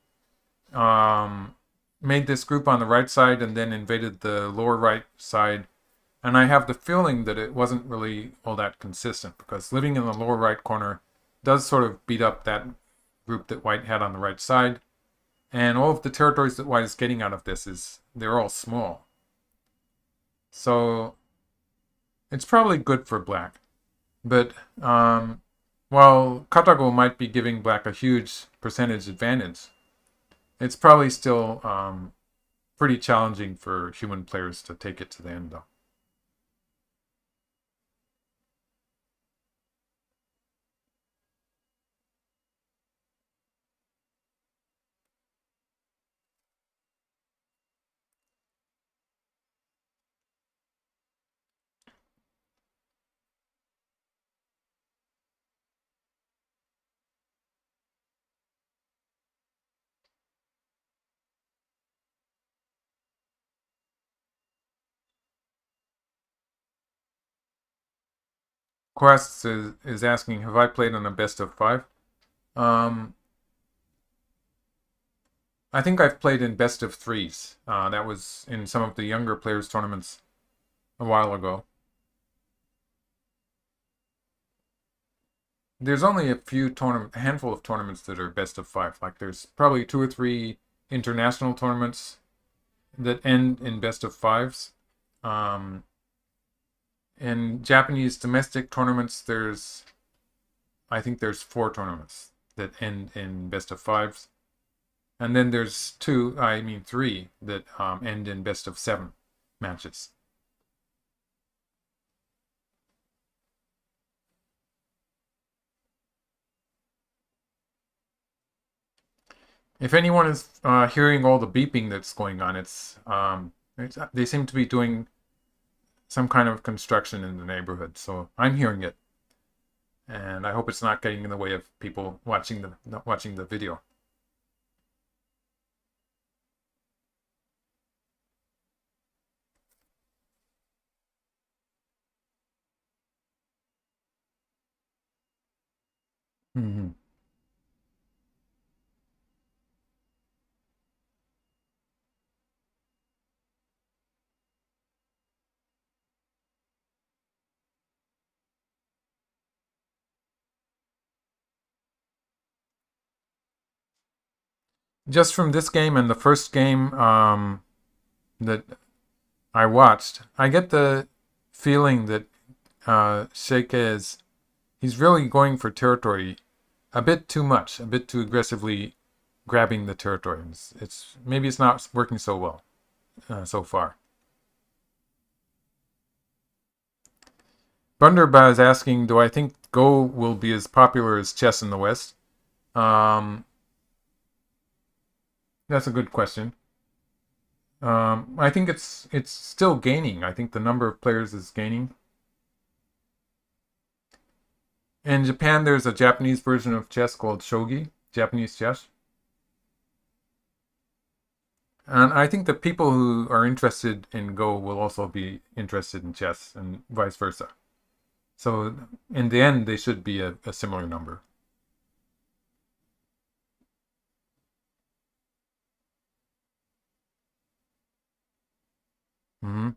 S1: made this group on the right side and then invaded the lower right side. And I have the feeling that it wasn't really all that consistent, because living in the lower right corner does sort of beat up that group that white had on the right side. And all of the territories that white is getting out of this they're all small. So it's probably good for black. But while Katago might be giving black a huge percentage advantage, it's probably still pretty challenging for human players to take it to the end, though. Quest is asking, have I played on a best of 5? Um, I think I've played in best of 3s. That was in some of the younger players' tournaments a while ago. There's only a handful of tournaments that are best of 5. Like there's probably 2 or 3 international tournaments that end in best of 5s. Um, in Japanese domestic tournaments, I think there's 4 tournaments that end in best of 5s. And then there's 3 that end in best of 7 matches. If anyone is hearing all the beeping that's going on, they seem to be doing some kind of construction in the neighborhood. So I'm hearing it, and I hope it's not getting in the way of people watching the video. Mm-hmm. just from this game and the first game that I watched, I get the feeling that Xie Ke he's really going for territory a bit too much, a bit too aggressively grabbing the territory. Maybe it's not working so well so far. Bunderba is asking, do I think Go will be as popular as chess in the West? Um, that's a good question. I think it's still gaining. I think the number of players is gaining. In Japan, there's a Japanese version of chess called shogi, Japanese chess. And I think the people who are interested in Go will also be interested in chess and vice versa. So in the end, they should be a similar number. Mm-hmm.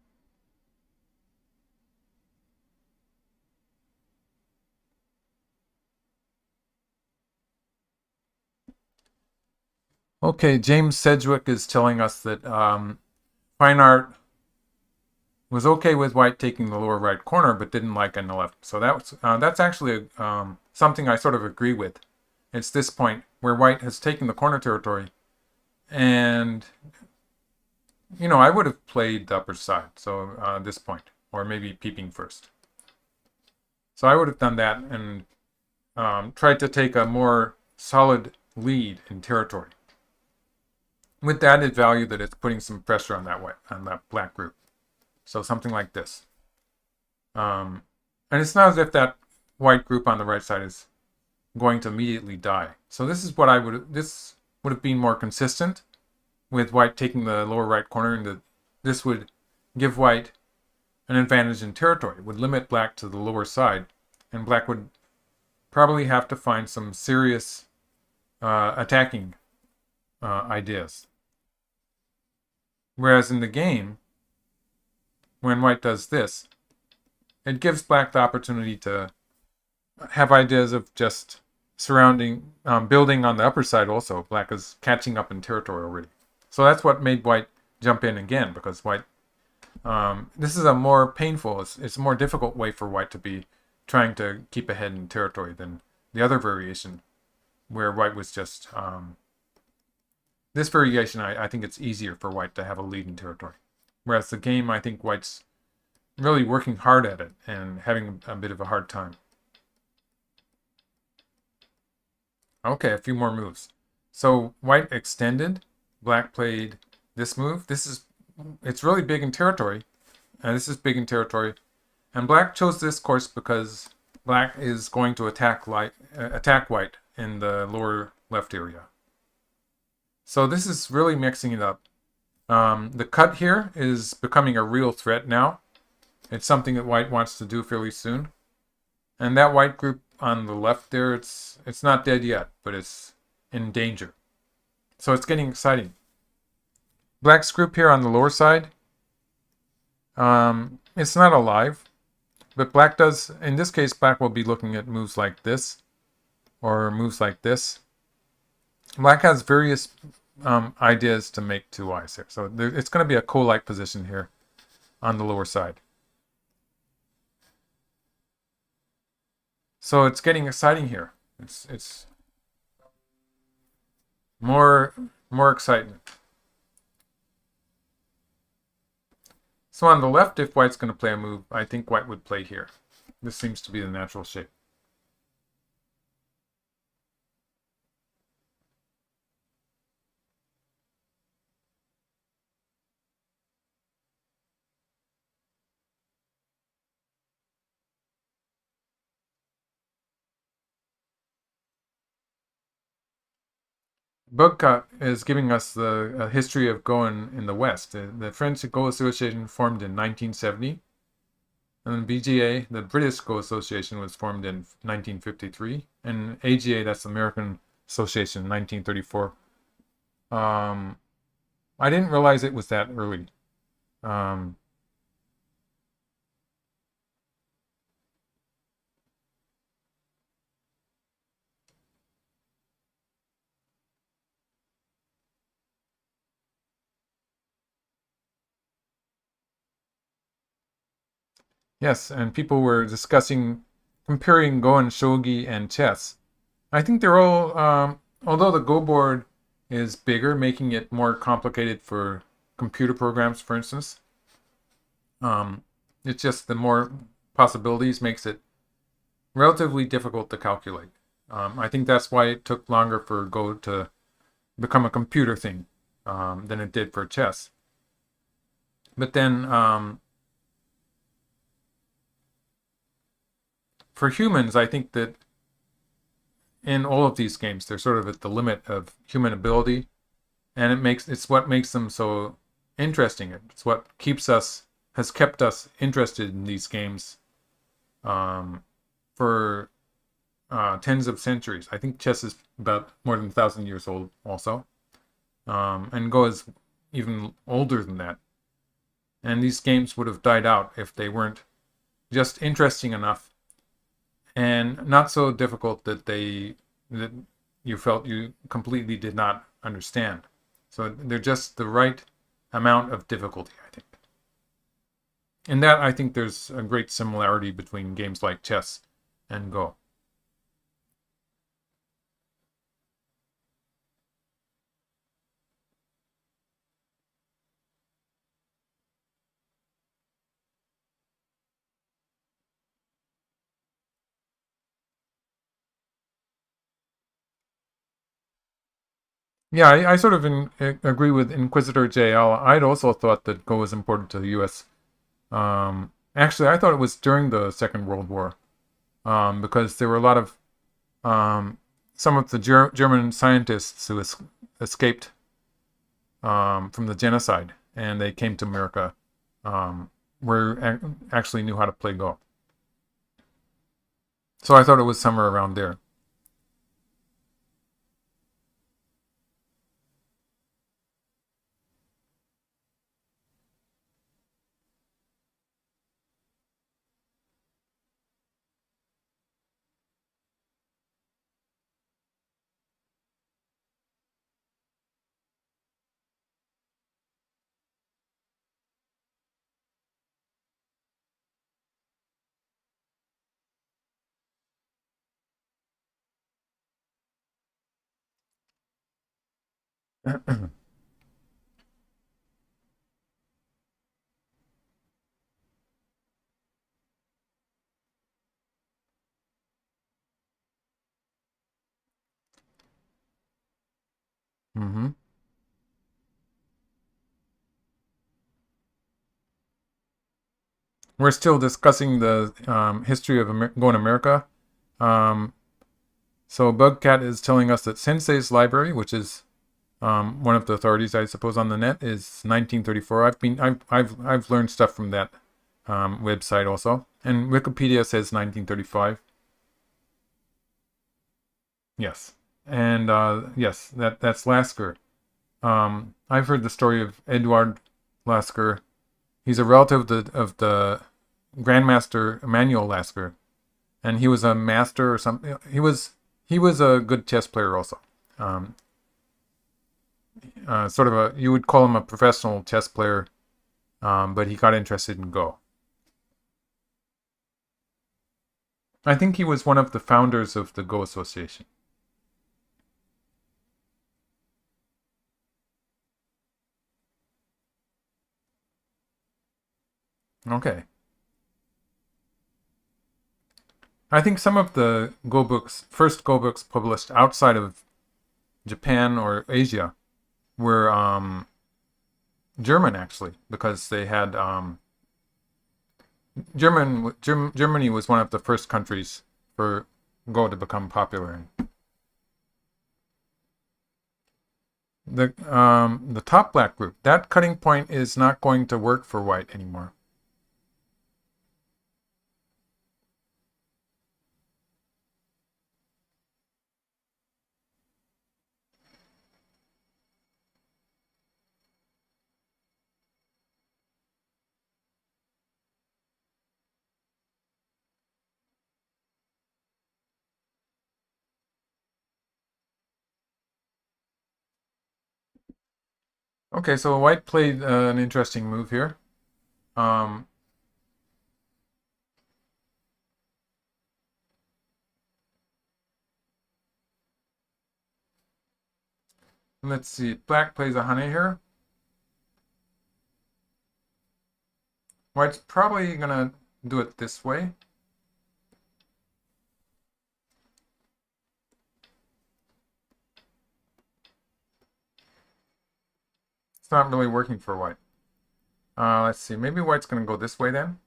S1: Okay, James Sedgwick is telling us that fine art was okay with white taking the lower right corner, but didn't like on the left. So that's actually something I sort of agree with. It's this point where white has taken the corner territory, and I would have played the upper side. So this point, or maybe peeping first. So I would have done that and tried to take a more solid lead in territory, with the added value that it's putting some pressure on that black group. So something like this. And it's not as if that white group on the right side is going to immediately die. So this would have been more consistent with white taking the lower right corner, and this would give white an advantage in territory. It would limit black to the lower side, and black would probably have to find some serious attacking ideas. Whereas in the game, when white does this, it gives black the opportunity to have ideas of just building on the upper side also. Black is catching up in territory already. So that's what made white jump in again, because white, this is a more painful, it's a more difficult way for white to be trying to keep ahead in territory than the other variation, where white was just, this variation, I think it's easier for white to have a lead in territory. Whereas the game, I think white's really working hard at it and having a bit of a hard time. Okay, a few more moves. So white extended, black played this move. It's really big in territory, and this is big in territory. And black chose this course because black is going to attack white in the lower left area. So this is really mixing it up. The cut here is becoming a real threat now. It's something that white wants to do fairly soon. And that white group on the left there, it's not dead yet, but it's in danger. So it's getting exciting. Black's group here on the lower side, it's not alive, but black does, in this case, black will be looking at moves like this, or moves like this. Black has various ideas to make two eyes here. So it's going to be a co-like position here on the lower side. So it's getting exciting here. It's more excitement. So on the left, if white's going to play a move, I think white would play here. This seems to be the natural shape. Bugka is giving us the history of Go in the West. The French Go Association formed in 1970, and then BGA, the British Go Association, was formed in 1953, and AGA, that's the American Association, 1934. I didn't realize it was that early. Um, Yes, and people were discussing comparing Go and Shogi and chess. I think they're all, although the Go board is bigger, making it more complicated for computer programs, for instance. Um, it's just the more possibilities makes it relatively difficult to calculate. I think that's why it took longer for Go to become a computer thing than it did for chess. But then for humans, I think that in all of these games, they're sort of at the limit of human ability, and it's what makes them so interesting. It's what has kept us interested in these games for tens of centuries. I think chess is about more than 1,000 years old, also, and Go is even older than that. And these games would have died out if they weren't just interesting enough and not so difficult that you felt you completely did not understand. So they're just the right amount of difficulty, I think. In that, I think there's a great similarity between games like chess and Go. Yeah, I sort of agree with Inquisitor JL. I'd also thought that Go was important to the U.S. Actually, I thought it was during the Second World War because there were a lot of some of the German scientists who escaped from the genocide and they came to America, where actually knew how to play Go. So I thought it was somewhere around there. hmm We're still discussing the history of Go in America. Um, so Bugcat is telling us that Sensei's library, which is one of the authorities, I suppose, on the net, is 1934. I've learned stuff from that website also, and Wikipedia says 1935. Yes, and yes, that's Lasker. I've heard the story of Edward Lasker. He's a relative of the Grandmaster Emmanuel Lasker, and he was a master or something. He was a good chess player also. Um, sort of a you would call him a professional chess player, but he got interested in Go. I think he was one of the founders of the Go Association. Okay. I think some of the Go books, first Go books published outside of Japan or Asia, were German actually, because they had Germany was one of the first countries for Go to become popular. The top black group, that cutting point is not going to work for white anymore. Okay, so white played an interesting move here. Um, Let's see. Black plays a honey here. White's probably gonna do it this way. It's not really working for white. Let's see. Maybe white's gonna go this way then.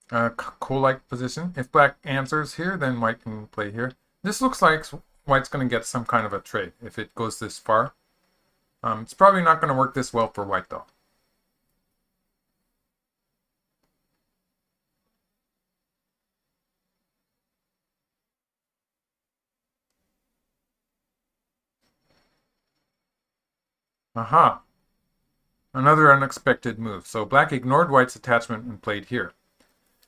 S1: Coal-like position. If black answers here, then white can play here. This looks like white's going to get some kind of a trade if it goes this far. It's probably not going to work this well for white, though. Aha! Another unexpected move. So black ignored white's attachment and played here.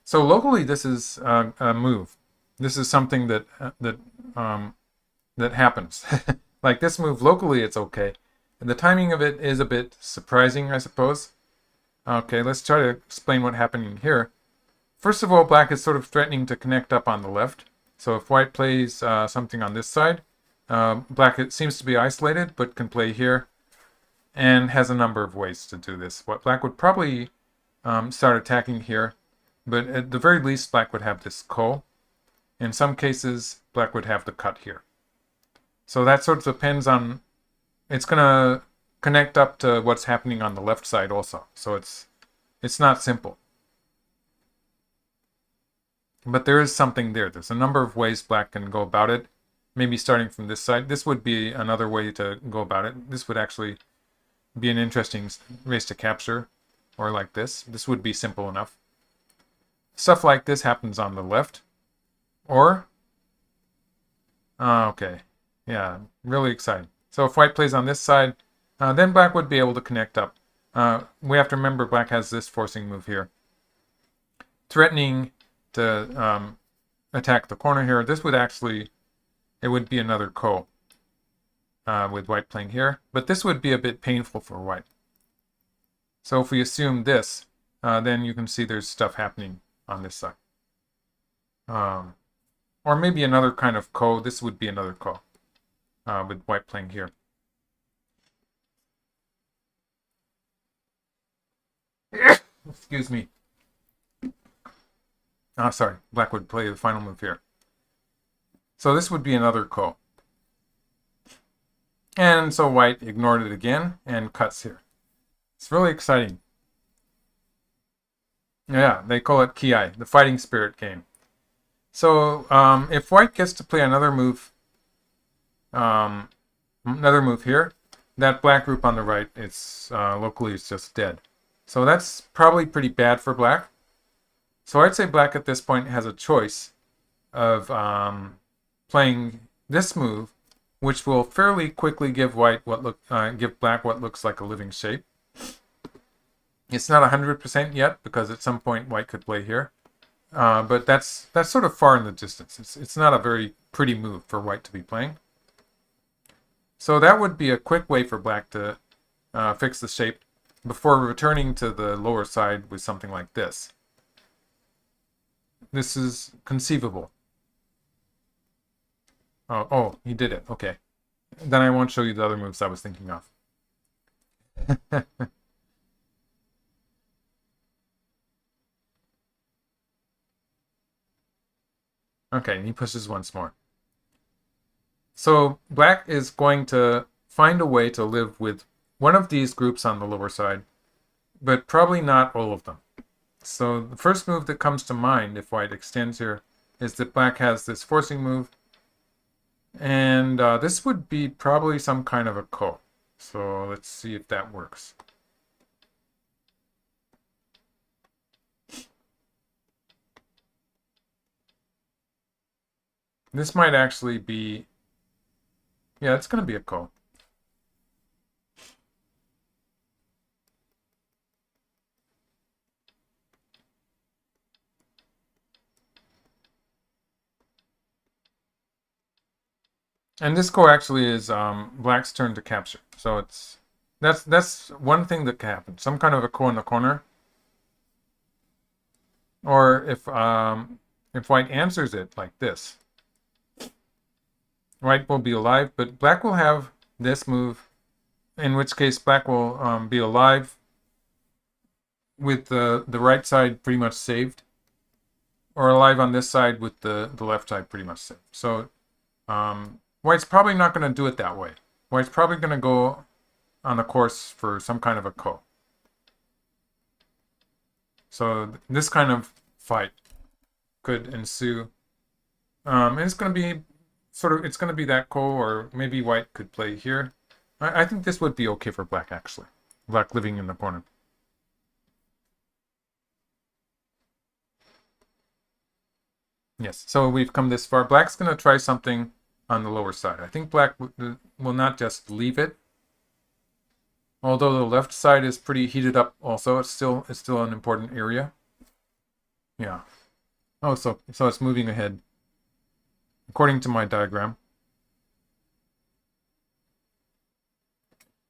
S1: So locally, this is a move. This is something that that happens. Like this move locally, it's okay. And the timing of it is a bit surprising, I suppose. Okay, let's try to explain what happened here. First of all, black is sort of threatening to connect up on the left. So if white plays something on this side, black it seems to be isolated, but can play here, and has a number of ways to do this. What black would probably start attacking here, but at the very least, black would have this ko. In some cases, black would have the cut here. So that sort of depends on, it's going to connect up to what's happening on the left side also. So it's not simple. But there is something there. There's a number of ways black can go about it. Maybe starting from this side. This would be another way to go about it. This would actually be an interesting race to capture. Or like this. This would be simple enough. Stuff like this happens on the left. Or, okay, yeah, really exciting. So if white plays on this side, then black would be able to connect up. We have to remember black has this forcing move here. Threatening to attack the corner here. This would actually, it would be another ko with white playing here. But this would be a bit painful for white. So if we assume this, then you can see there's stuff happening on this side. Or maybe another kind of ko. This would be another ko with white playing here. Excuse me. Oh, sorry. Black would play the final move here. So this would be another ko. And so white ignored it again and cuts here. It's really exciting. Yeah, they call it Ki, the fighting spirit game. So if white gets to play another move here, that black group on the right, it's locally it's just dead. So that's probably pretty bad for black. So I'd say black at this point has a choice of playing this move, which will fairly quickly give black what looks like a living shape. It's not 100% yet because at some point white could play here. But that's sort of far in the distance. It's not a very pretty move for white to be playing. So that would be a quick way for black to fix the shape before returning to the lower side with something like this. This is conceivable. Oh, he did it. Okay. Then I won't show you the other moves I was thinking of. Okay, he pushes once more. So black is going to find a way to live with one of these groups on the lower side, but probably not all of them. So the first move that comes to mind if white extends here is that black has this forcing move, and this would be probably some kind of a ko. So let's see if that works. This might actually be, yeah, it's going to be a ko. And this ko actually is black's turn to capture. So that's one thing that can happen. Some kind of a ko in the corner. Or if white answers it like this, white will be alive, but black will have this move, in which case black will be alive with the right side pretty much saved, or alive on this side with the left side pretty much saved. So white's probably not going to do it that way. White's probably going to go on the course for some kind of a ko. So this kind of fight could ensue. And it's going to be it's going to be that ko, or maybe white could play here. I think this would be okay for black, actually. Black living in the corner. Yes, so we've come this far. Black's going to try something on the lower side. I think black will not just leave it. Although the left side is pretty heated up also, it's still an important area. Yeah. Oh, so it's moving ahead according to my diagram.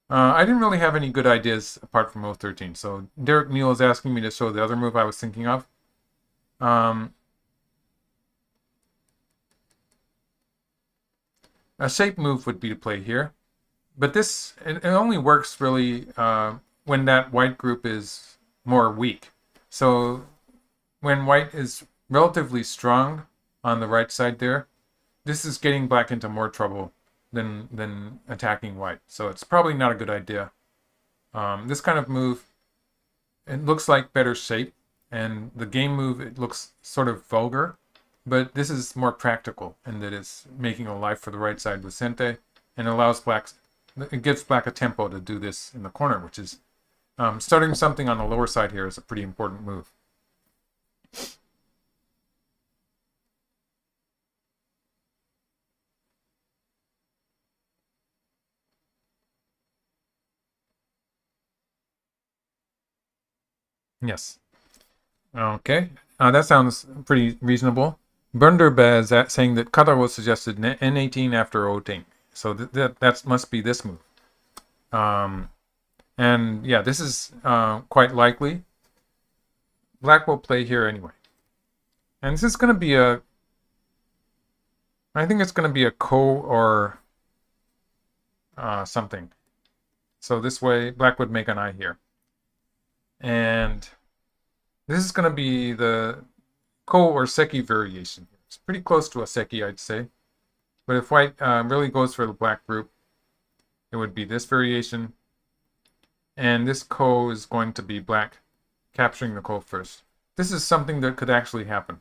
S1: I didn't really have any good ideas apart from O13. So Derek Neal is asking me to show the other move I was thinking of. A shape move would be to play here. But this, it only works really when that white group is more weak. So when white is relatively strong on the right side there, this is getting black into more trouble than attacking white. So it's probably not a good idea. This kind of move, it looks like better shape, and the game move, it looks sort of vulgar, but this is more practical in that it's making a life for the right side with Sente, and allows black, it gives black a tempo to do this in the corner, which is starting something on the lower side here is a pretty important move. Yes. Okay. That sounds pretty reasonable. Bunderbe is saying that Kataro suggested N18 after O18. So that must be this move. And yeah, this is quite likely. Black will play here anyway. And this is going to be a... I think it's going to be a ko or something. So this way, black would make an I here. And this is going to be the ko or seki variation. It's pretty close to a seki, I'd say. But if white really goes for the black group, it would be this variation. And this ko is going to be black capturing the ko first. This is something that could actually happen.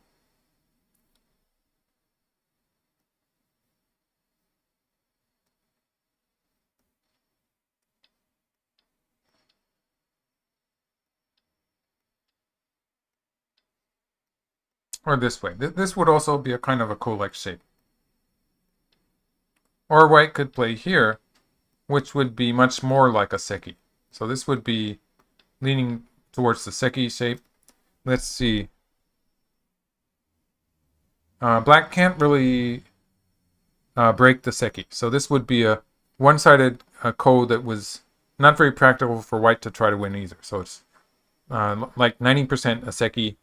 S1: Or this way. This would also be a kind of a ko-like shape. Or white could play here, which would be much more like a seki. So this would be leaning towards the seki shape. Let's see. Black can't really break the seki. So this would be a one-sided ko that was not very practical for white to try to win either. So it's like 90% a seki.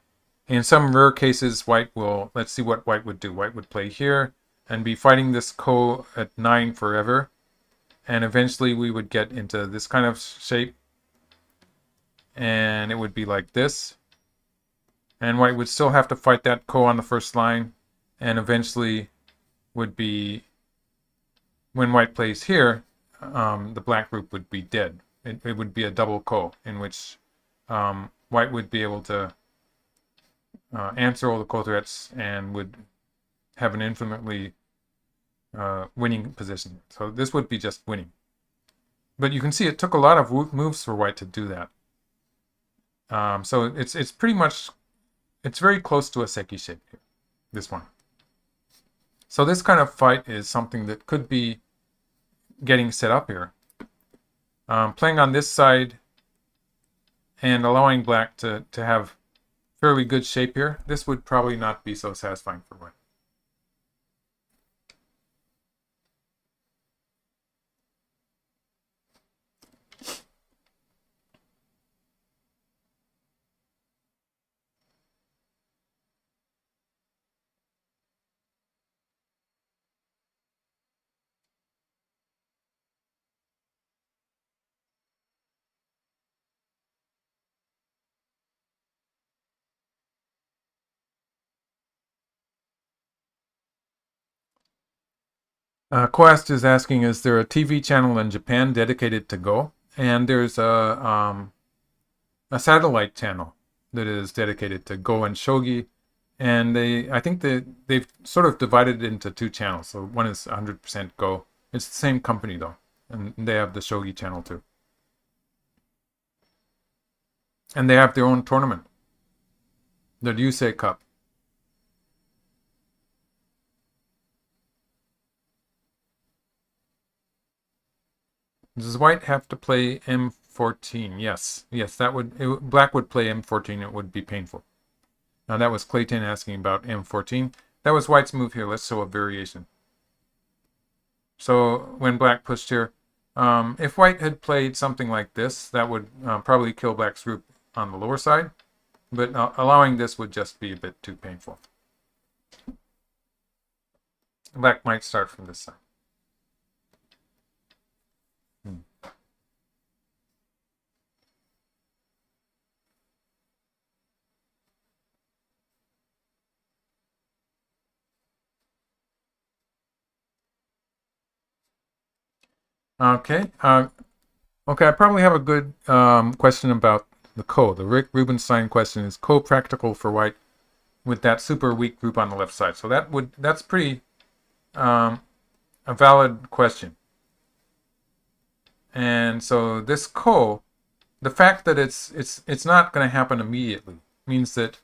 S1: In some rare cases, white will... Let's see what white would do. White would play here and be fighting this ko at 9 forever. And eventually we would get into this kind of shape. And it would be like this. And white would still have to fight that ko on the first line. And eventually would be... When white plays here, the black group would be dead. It would be a double ko, in which white would be able to answer all the ko threats and would have an infinitely winning position. So this would be just winning. But you can see it took a lot of moves for white to do that. So it's pretty much, it's very close to a seki shape here, this one. So this kind of fight is something that could be getting set up here. Playing on this side and allowing black to have fairly good shape here, this would probably not be so satisfying for white. Quest is asking, is there a TV channel in Japan dedicated to Go? And there's a satellite channel that is dedicated to Go and Shogi. And I think they've sort of divided it into two channels. So one is 100% Go. It's the same company though. And they have the Shogi channel too. And they have their own tournament, the Ryusei Cup. Does white have to play M14? Yes. Yes, black would play M14. It would be painful. Now that was Clayton asking about M14. That was white's move here. Let's show a variation. So when black pushed here, if white had played something like this, that would probably kill black's group on the lower side. But allowing this would just be a bit too painful. Black might start from this side. Okay. Okay, I probably have a good question about the Ko. The Rick Rubenstein question is Ko practical for white with that super weak group on the left side? So that's pretty a valid question. And so this Ko, the fact that it's not going to happen immediately means that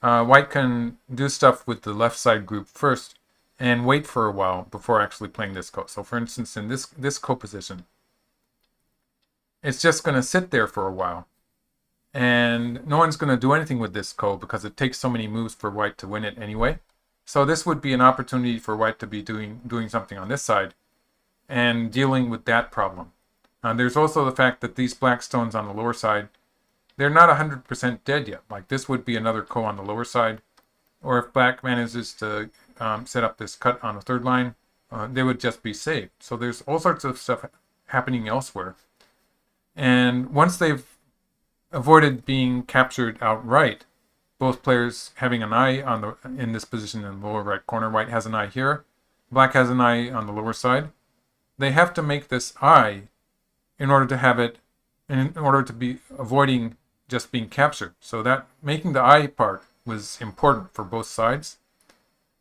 S1: white can do stuff with the left side group first and wait for a while before actually playing this Ko. So for instance, in this Ko position, it's just going to sit there for a while. And no one's going to do anything with this Ko because it takes so many moves for white to win it anyway. So this would be an opportunity for white to be doing something on this side and dealing with that problem. There's also the fact that these black stones on the lower side, they're not 100% dead yet. Like this would be another Ko on the lower side. Or if black manages to set up this cut on the third line, they would just be saved. So there's all sorts of stuff happening elsewhere. And once they've avoided being captured outright, both players having an eye in this position in the lower right corner, white has an eye here, black has an eye on the lower side, they have to make this eye in order to have it, in order to be avoiding just being captured. So that making the eye part was important for both sides.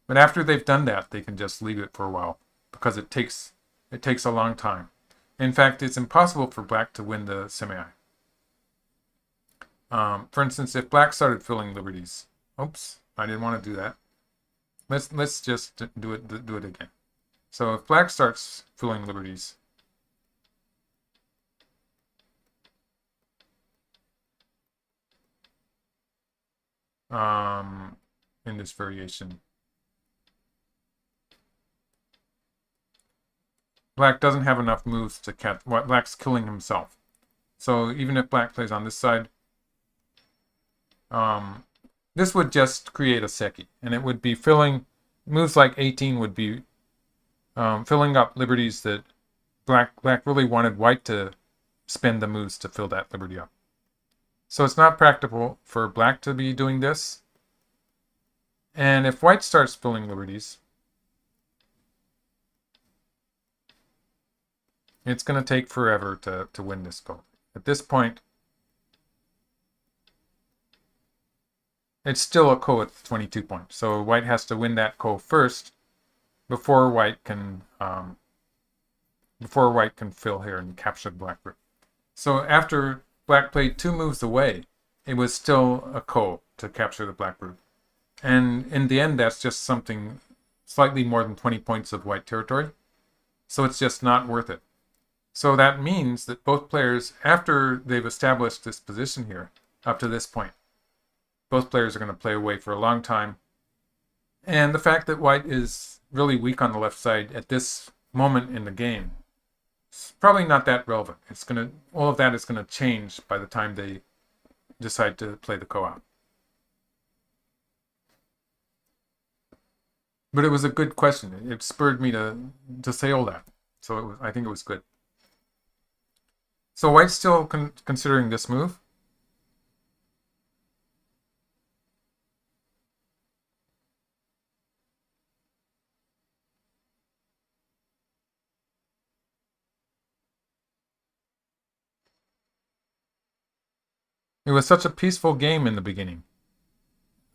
S1: But after they've done that, they can just leave it for a while because it takes a long time. In fact, it's impossible for black to win the semi-eye. For instance, if black started filling liberties, oops, I didn't want to do that. Let's just do it again. So if black starts filling liberties, in this variation, black doesn't have enough moves to catch. Black's killing himself. So even if black plays on this side, this would just create a Xie Ke, and it would be filling moves like 18 would be filling up liberties that black really wanted white to spend the moves to fill that liberty up. So it's not practical for black to be doing this. And if white starts filling liberties, it's going to take forever to win this Ko. At this point, it's still a Ko at 22 points. So white has to win that Ko first before white can fill here and capture the black group. So after black played 2 moves away, it was still a Ko to capture the black group. And in the end, that's just something slightly more than 20 points of white territory. So it's just not worth it. So that means that both players, after they've established this position here, up to this point, both players are going to play away for a long time. And the fact that white is really weak on the left side at this moment in the game, it's probably not that relevant. All of that is going to change by the time they decide to play the Ko out. But it was a good question. It spurred me to say all that. So I think it was good. So white's still considering this move. It was such a peaceful game in the beginning,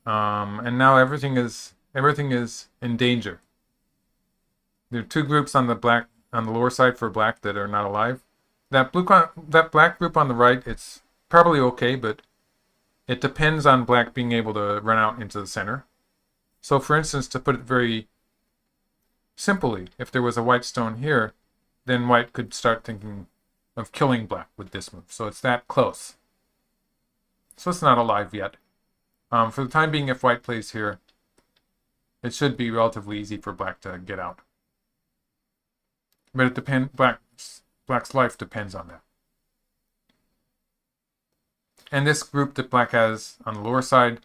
S1: and now everything is in danger. There are two groups on the lower side for black that are not alive. That black group on the right, it's probably okay, but it depends on black being able to run out into the center. So, for instance, to put it very simply, if there was a white stone here, then white could start thinking of killing black with this move. So it's that close. So it's not alive yet. For the time being, if white plays here, it should be relatively easy for black to get out. But black's life depends on that. And this group that black has on the lower side,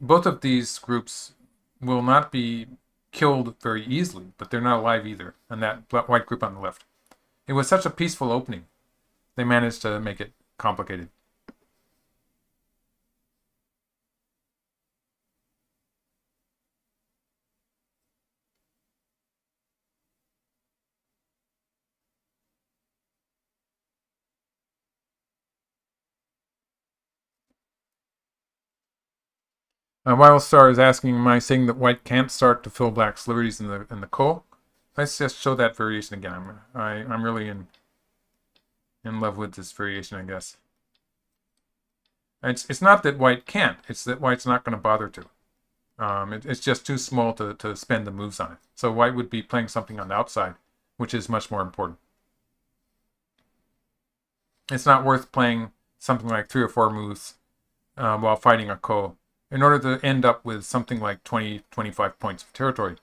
S1: both of these groups will not be killed very easily, but they're not alive either. And that white group on the left. It was such a peaceful opening. They managed to make it complicated. Wildstar is asking, am I saying that white can't start to fill black's liberties in the coal? Let's just show that variation again. I'm really in love with this variation, I guess. It's not that white can't. It's that white's not going to bother to. It's just too small to spend the moves on it. So white would be playing something on the outside, which is much more important. It's not worth playing something like 3 or 4 moves while fighting a ko in order to end up with something like 20, 25 points of territory.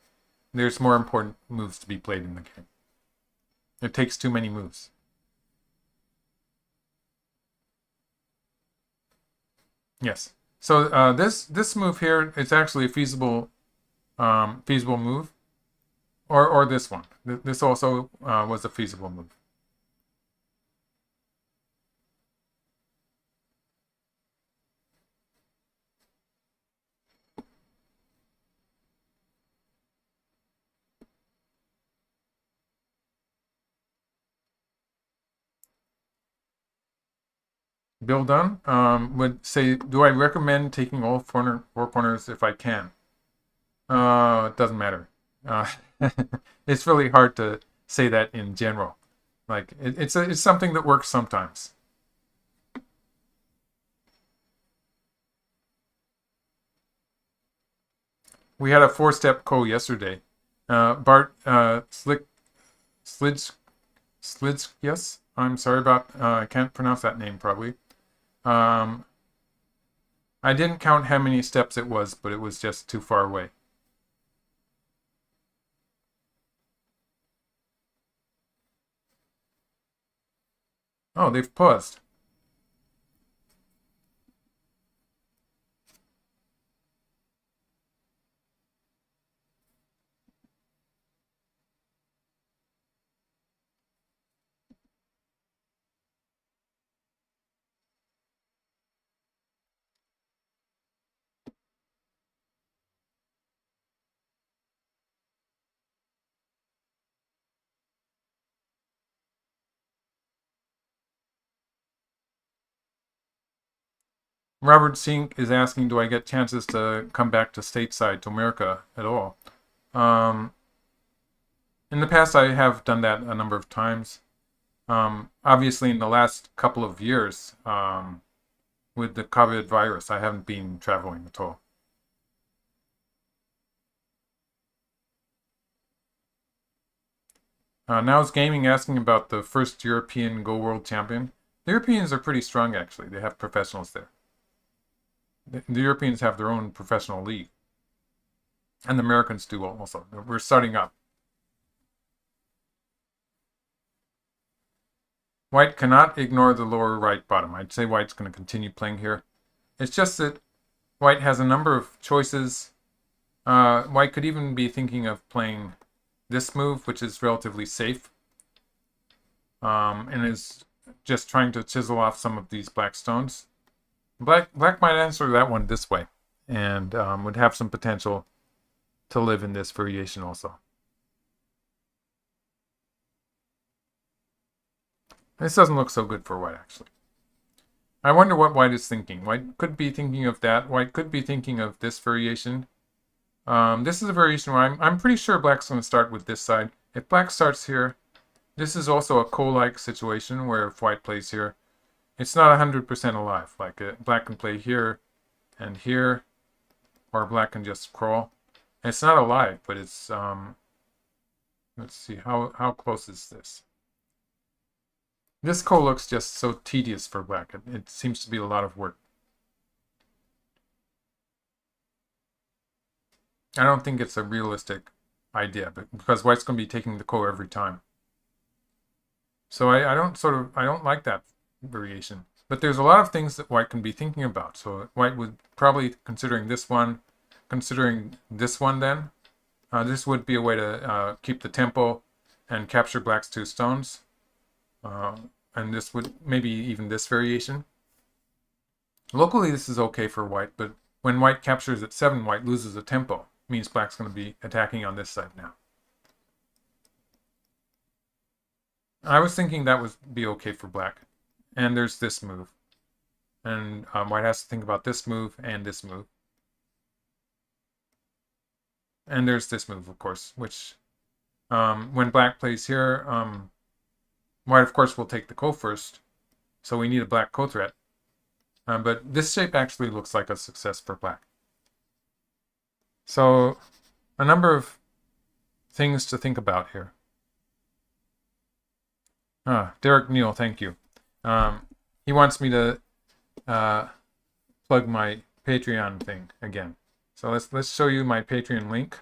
S1: There's more important moves to be played in the game. It takes too many moves. Yes. So this move here, it's actually a feasible move, or this one. This also was a feasible move. Bill Dunn would say, do I recommend taking all four corners if I can? It doesn't matter. It's really hard to say that in general. Like it's something that works sometimes. We had a 4-step ko yesterday. Bart Slidz, yes. I'm sorry about. I can't pronounce that name probably. I didn't count how many steps it was, but it was just too far away. Oh, they've paused. Robert Sink is asking, do I get chances to come back to stateside, to America at all? In the past, I have done that a number of times. Obviously, in the last couple of years, with the COVID virus, I haven't been traveling at all. Now's Gaming asking about the first European Go World Champion. The Europeans are pretty strong, actually. They have professionals there. The Europeans have their own professional league. And the Americans do also. We're starting up. White cannot ignore the lower right bottom. I'd say white's going to continue playing here. It's just that white has a number of choices. White could even be thinking of playing this move, which is relatively safe. And is just trying to chisel off some of these black stones. Black might answer that one this way, and would have some potential to live in this variation also. This doesn't look so good for white, actually. I wonder what white is thinking. White could be thinking of that. White could be thinking of this variation. This is a variation where I'm pretty sure black's going to start with this side. If black starts here, this is also a Ko-like situation where if white plays here, it's not 100% alive. Like black can play here and here, or black can just crawl. It's not alive, but it's let's see how close is this. This Ko looks just so tedious for black. It seems to be a lot of work. I don't think it's a realistic idea, but because white's going to be taking the Ko every time. So I don't like that variation. But there's a lot of things that white can be thinking about. So white would probably considering this one, considering this one then. This would be a way to keep the tempo and capture black's two stones. And this would maybe even this variation. Locally this is okay for white, but when white captures at 7, white loses a tempo. It means black's going to be attacking on this side now. I was thinking that would be okay for black. And there's this move. And white has to think about this move and this move. And there's this move, of course, which when black plays here, white, of course, will take the Ko first. So we need a black Ko threat. But this shape actually looks like a success for black. So a number of things to think about here. Derek Neal, thank you. He wants me to plug my Patreon thing again. So let's show you my Patreon link.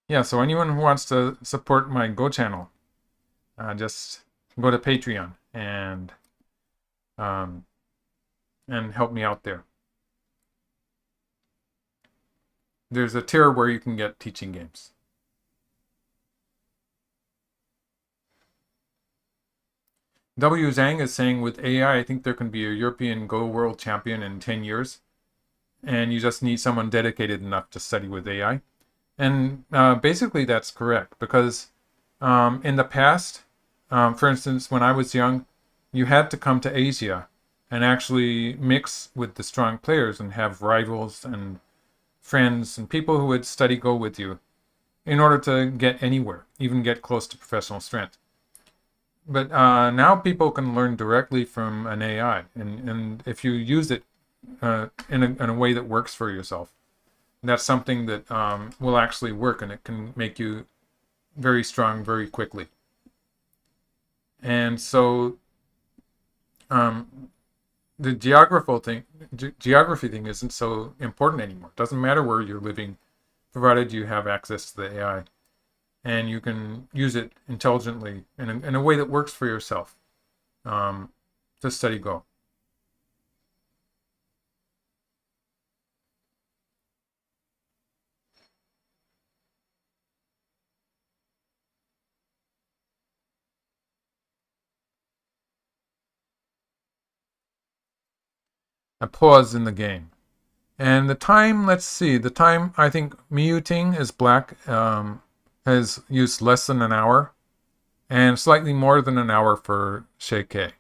S1: Yeah, so anyone who wants to support my Go channel, just go to Patreon and help me out there. There's a tier where you can get teaching games. W. Zhang is saying with AI, I think there can be a European Go world champion in 10 years. And you just need someone dedicated enough to study with AI. And basically that's correct because in the past, for instance, when I was young, you had to come to Asia and actually mix with the strong players and have rivals and friends and people who would study Go with you in order to get anywhere, even get close to professional strength. But now people can learn directly from an AI, and if you use it in a way that works for yourself, that's something that will actually work, and it can make you very strong very quickly. And so the geography thing isn't so important anymore. It doesn't matter where you're living, provided you have access to the AI, and you can use it intelligently in a way that works for yourself to study Go. A pause in the game. And the time, let's see, the time, I think Yuting is black, has used less than an hour, and slightly more than an hour for Xie Ke.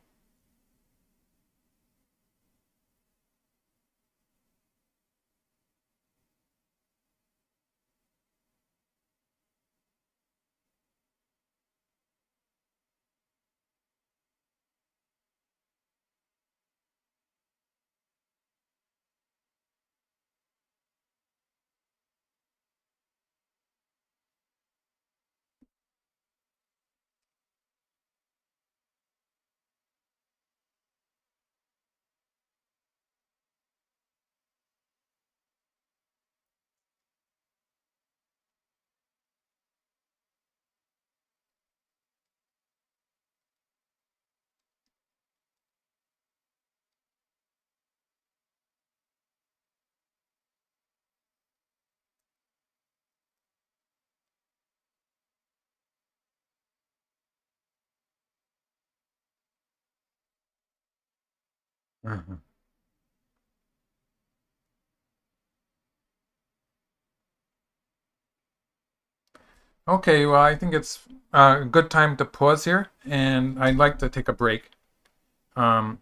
S1: Mhm. Okay, well, I think it's a good time to pause here, and I'd like to take a break. Um,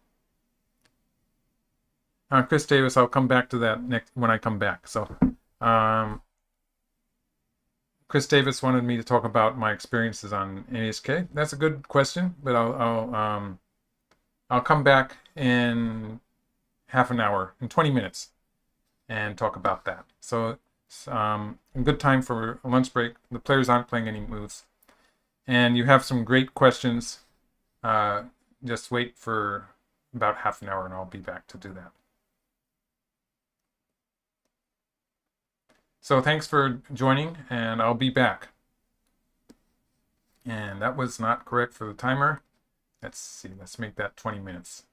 S1: Chris Davis, I'll come back to that next when I come back. So, um, Chris Davis wanted me to talk about my experiences on NHK. That's a good question, but I'll come back in half an hour, in 20 minutes, and talk about that. So it's a good time for a lunch break. The players aren't playing any moves, and you have some great questions. Uh, just wait for about half an hour, and I'll be back to do that. So thanks for joining, and I'll be back. And that was not correct for the timer. Let's see, let's make that 20 minutes.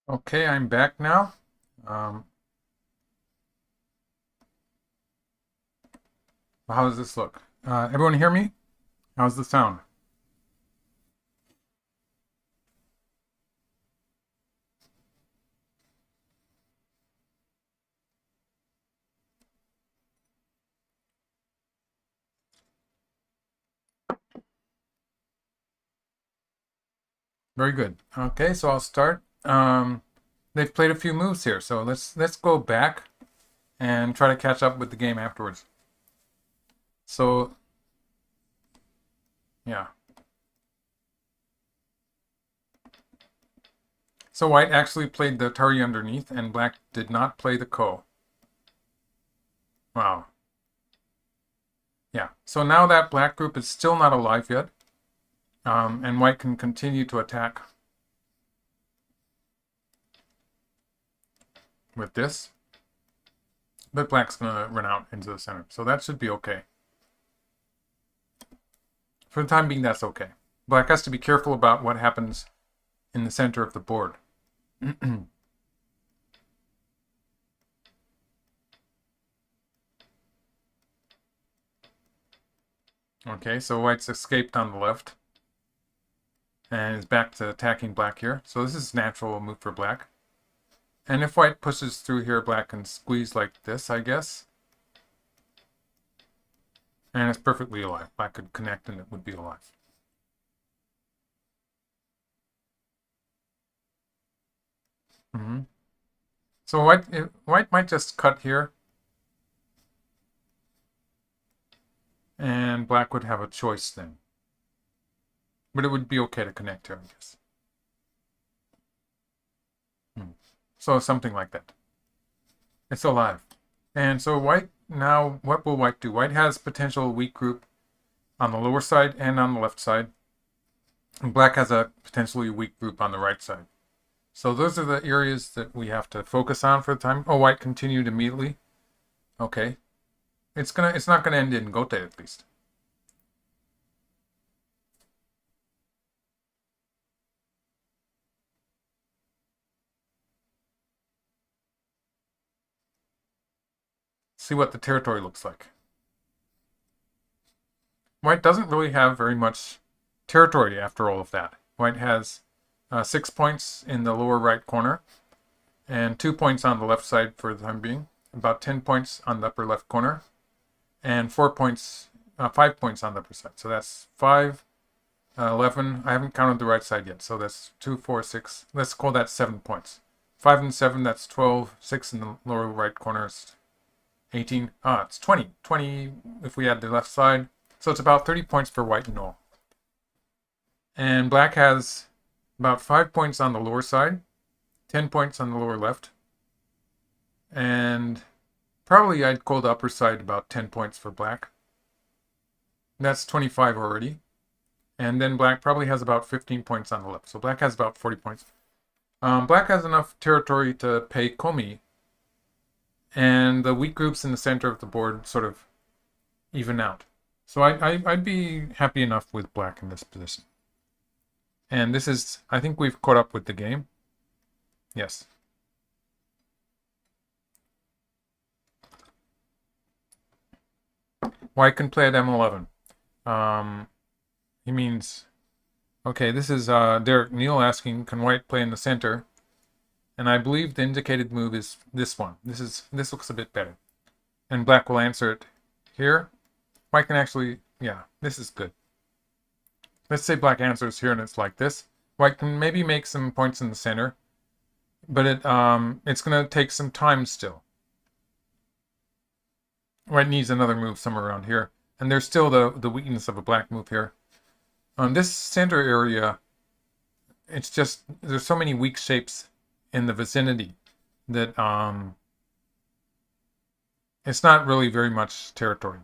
S1: Okay, I'm back now. Um, how does this look? Everyone hear me? How's the sound? Very good. Okay, so I'll start. They've played a few moves here, so let's go back and try to catch up with the game afterwards. So yeah. So white actually played the Tari underneath, and black did not play the Ko. Wow. Yeah. So now that black group is still not alive yet, and white can continue to attack with this. But black's going to run out into the center. So that should be okay. For the time being, that's okay. Black has to be careful about what happens in the center of the board. Okay, so white's escaped on the left. And is back to attacking black here. So this is natural move for black. And if white pushes through here, black can squeeze like this, I guess. And it's perfectly alive. Black could connect and it would be alive. So white might just cut here. And black would have a choice then. But it would be okay to connect here, I guess. So something like that. It's alive. And so white, now what will white do? White has potential weak group on the lower side and on the left side. And black has a potentially weak group on the right side. So those are the areas that we have to focus on for the time. Oh, white continued immediately. Okay. It's not gonna end in Gote at least. See what the territory looks like. White doesn't really have very much territory after all of that. White has 6 points in the lower right corner and 2 points on the left side for the time being, about 10 points on the upper left corner, and 5 points on the upper side. So that's 5, 11. I haven't counted the right side yet. So that's 2, 4, 6. Let's call that 7 points. 5 and 7, that's 12. 6 in the lower right corner is 18. It's 20. 20 if we add the left side. So it's about 30 points for white in all. And black has about 5 points on the lower side, 10 points on the lower left, and probably I'd call the upper side about 10 points for black. That's 25 already. And then black probably has about 15 points on the left. So black has about 40 points. Black has enough territory to pay Komi, and the weak groups in the center of the board sort of even out. So I'd be happy enough with black in this position. And this is, I think we've caught up with the game. Yes. White can play at M11. He means, okay, this is Derek Neal asking, can white play in the center? And I believe the indicated move is this one. This looks a bit better. And black will answer it here. White can actually, yeah, this is good. Let's say black answers here and it's like this. White can maybe make some points in the center, but it's going to take some time still. White needs another move somewhere around here. And there's still the weakness of a black move here. On this center area, it's just, there's so many weak shapes in the vicinity that it's not really very much territory.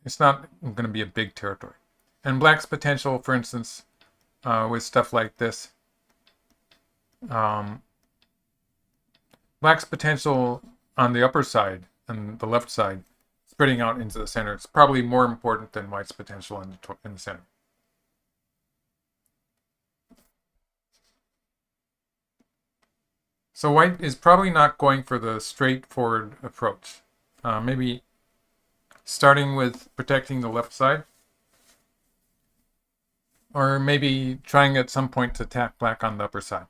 S1: It's not going to be a big territory. And black's potential, for instance, with stuff like this, black's potential on the upper side and the left side, spreading out into the center, it's probably more important than white's potential in the center. So white is probably not going for the straightforward approach. Maybe starting with protecting the left side, or maybe trying at some point to attack black on the upper side.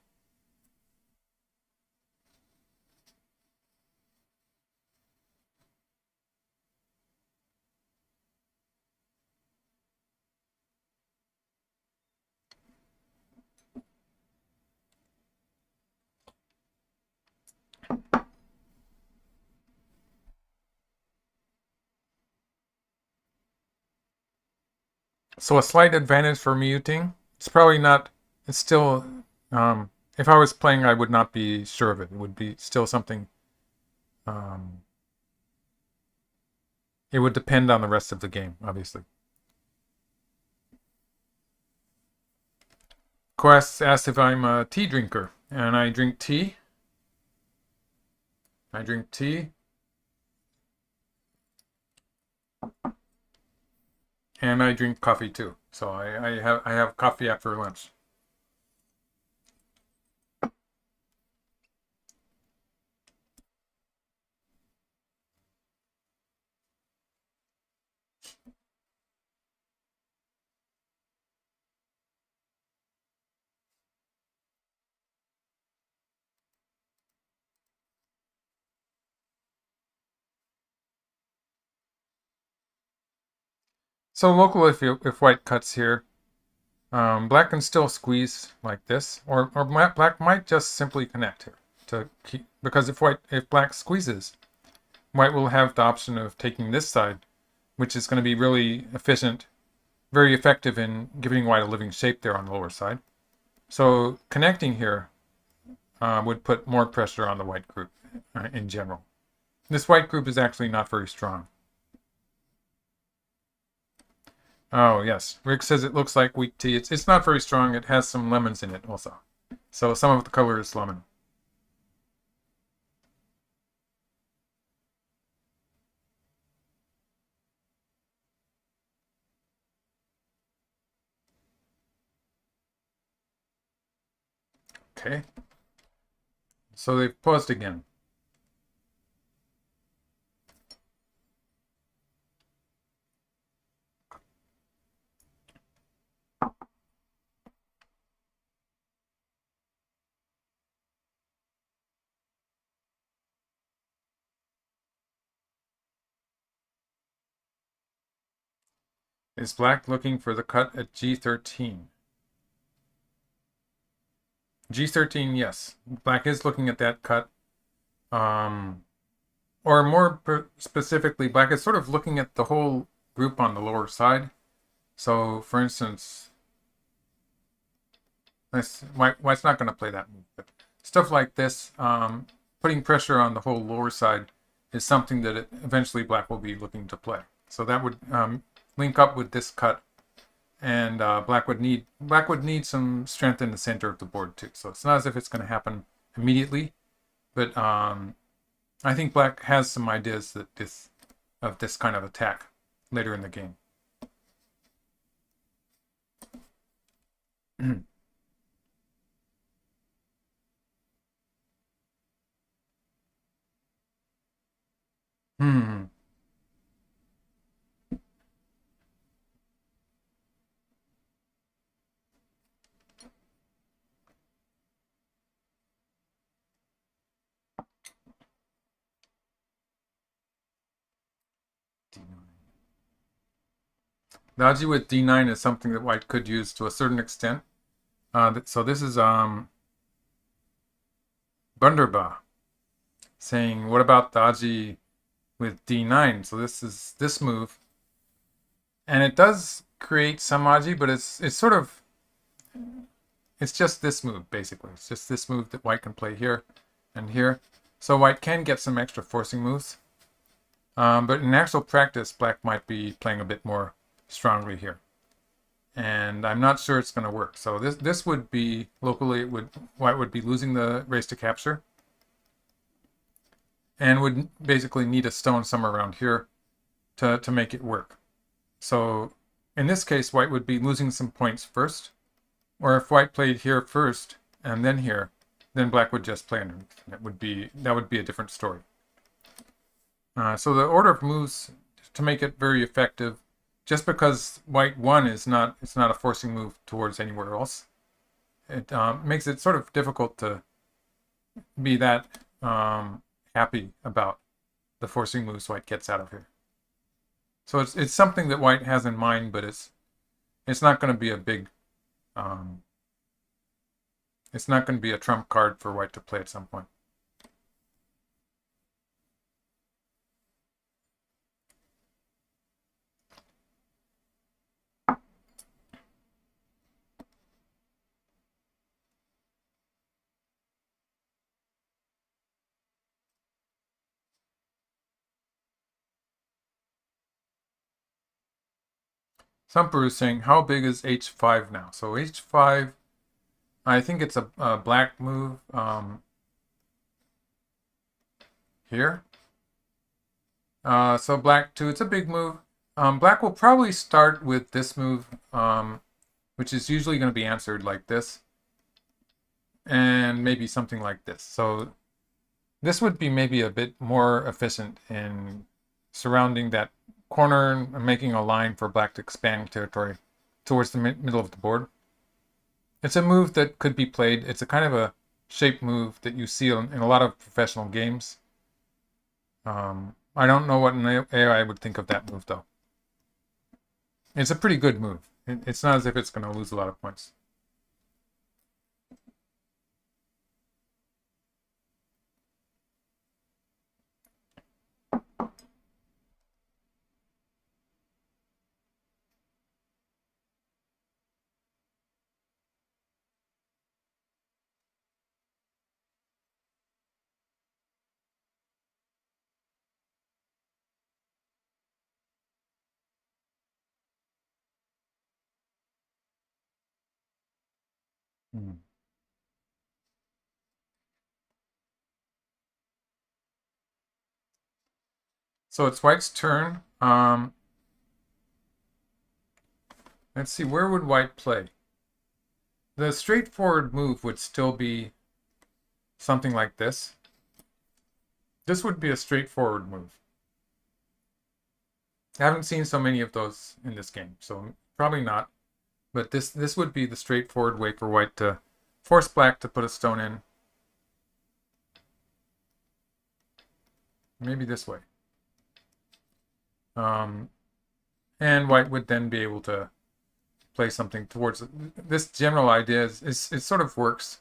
S1: So a slight advantage for Yuting. It's probably not. It's still. If I was playing, I would not be sure of it. It would be still something. Um, it would depend on the rest of the game, obviously. Quest asked if I'm a tea drinker, and I drink tea. I drink tea. And I drink coffee too. So I have coffee after lunch. So local, if white cuts here, black can still squeeze like this, or black might just simply connect here to keep, because if black squeezes, white will have the option of taking this side, which is going to be really efficient, very effective in giving white a living shape there on the lower side. So connecting here would put more pressure on the white group in general. This white group is actually not very strong. Oh, yes. Rick says it looks like weak tea. It's not very strong. It has some lemons in it also. So some of the color is lemon. Okay. So they've paused again. Is black looking for the cut at G13? G13, yes. Black is looking at that cut. Or more specifically, black is sort of looking at the whole group on the lower side. So, for instance, white's not going to play that move. But stuff like this, putting pressure on the whole lower side is something that eventually black will be looking to play. So that would link up with this cut, and black would need some strength in the center of the board too. So it's not as if it's going to happen immediately, but I think black has some ideas that of this kind of attack later in the game. Hmm. The Aji with D9 is something that white could use to a certain extent. So this is Bunderba saying, what about the Aji with D9? So this is this move. And it does create some Aji, but it's sort of, it's just this move, basically. It's just this move that white can play here and here. So white can get some extra forcing moves. But in actual practice, black might be playing a bit more strongly here. And I'm not sure it's going to work. So this would be, locally, white would be losing the race to capture. And would basically need a stone somewhere around here to make it work. So in this case, white would be losing some points first. Or if white played here first and then here, then black would just play underneath. That would be a different story. So the order of moves, to make it very effective, just because white won it's not a forcing move towards anywhere else. It makes it sort of difficult to be that happy about the forcing moves white gets out of here. So it's something that white has in mind, but it's not going to be a big it's not going to be a trump card for white to play at some point. Thumper is saying, how big is h5 now? So h5, I think it's a black move here. So black 2, it's a big move. Black will probably start with this move, which is usually going to be answered like this. And maybe something like this. So this would be maybe a bit more efficient in surrounding that corner and making a line for black to expand territory towards the middle of the board. It's a move that could be played. It's a kind of a shape move that you see in a lot of professional games. I don't know what an AI would think of that move, though. It's a pretty good move. It's not as if it's going to lose a lot of points. So it's white's turn. Let's see, where would white play? The straightforward move would still be something like this. This would be a straightforward move. I haven't seen so many of those in this game, so probably not. But this would be the straightforward way for white to force black to put a stone in. Maybe this way. And white would then be able to play something towards it. This general idea it sort of works.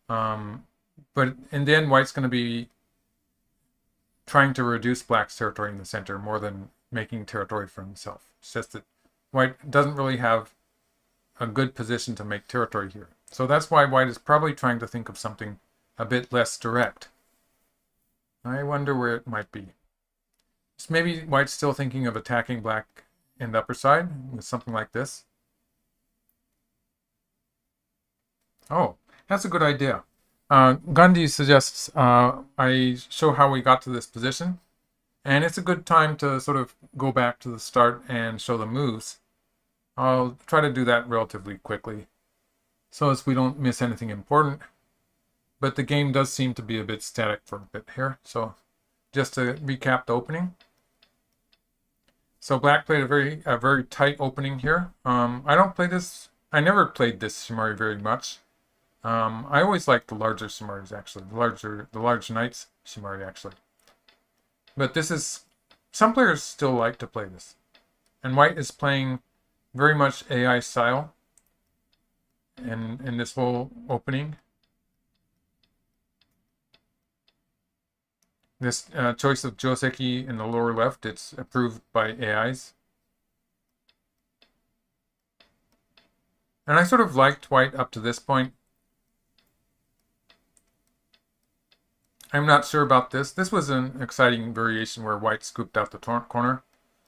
S1: But in the end, white's going to be trying to reduce black's territory in the center more than making territory for himself. It's just that white doesn't really have a good position to make territory here. So that's why white is probably trying to think of something a bit less direct. I wonder where it might be. So maybe white's still thinking of attacking black in the upper side with something like this. Oh, that's a good idea. Gandhi suggests I show how we got to this position. And it's a good time to sort of go back to the start and show the moves. I'll try to do that relatively quickly so as we don't miss anything important. But the game does seem to be a bit static for a bit here. So just to recap the opening. So black played a very tight opening here. I don't play this. I never played this Shimari very much. I always liked the larger Shimaris actually, the large knights Shimari actually. But this is, some players still like to play this. And white is playing very much AI style in this whole opening. This choice of Joseki in the lower left, it's approved by AIs. And I sort of liked white up to this point. I'm not sure about this. This was an exciting variation where white scooped out the corner.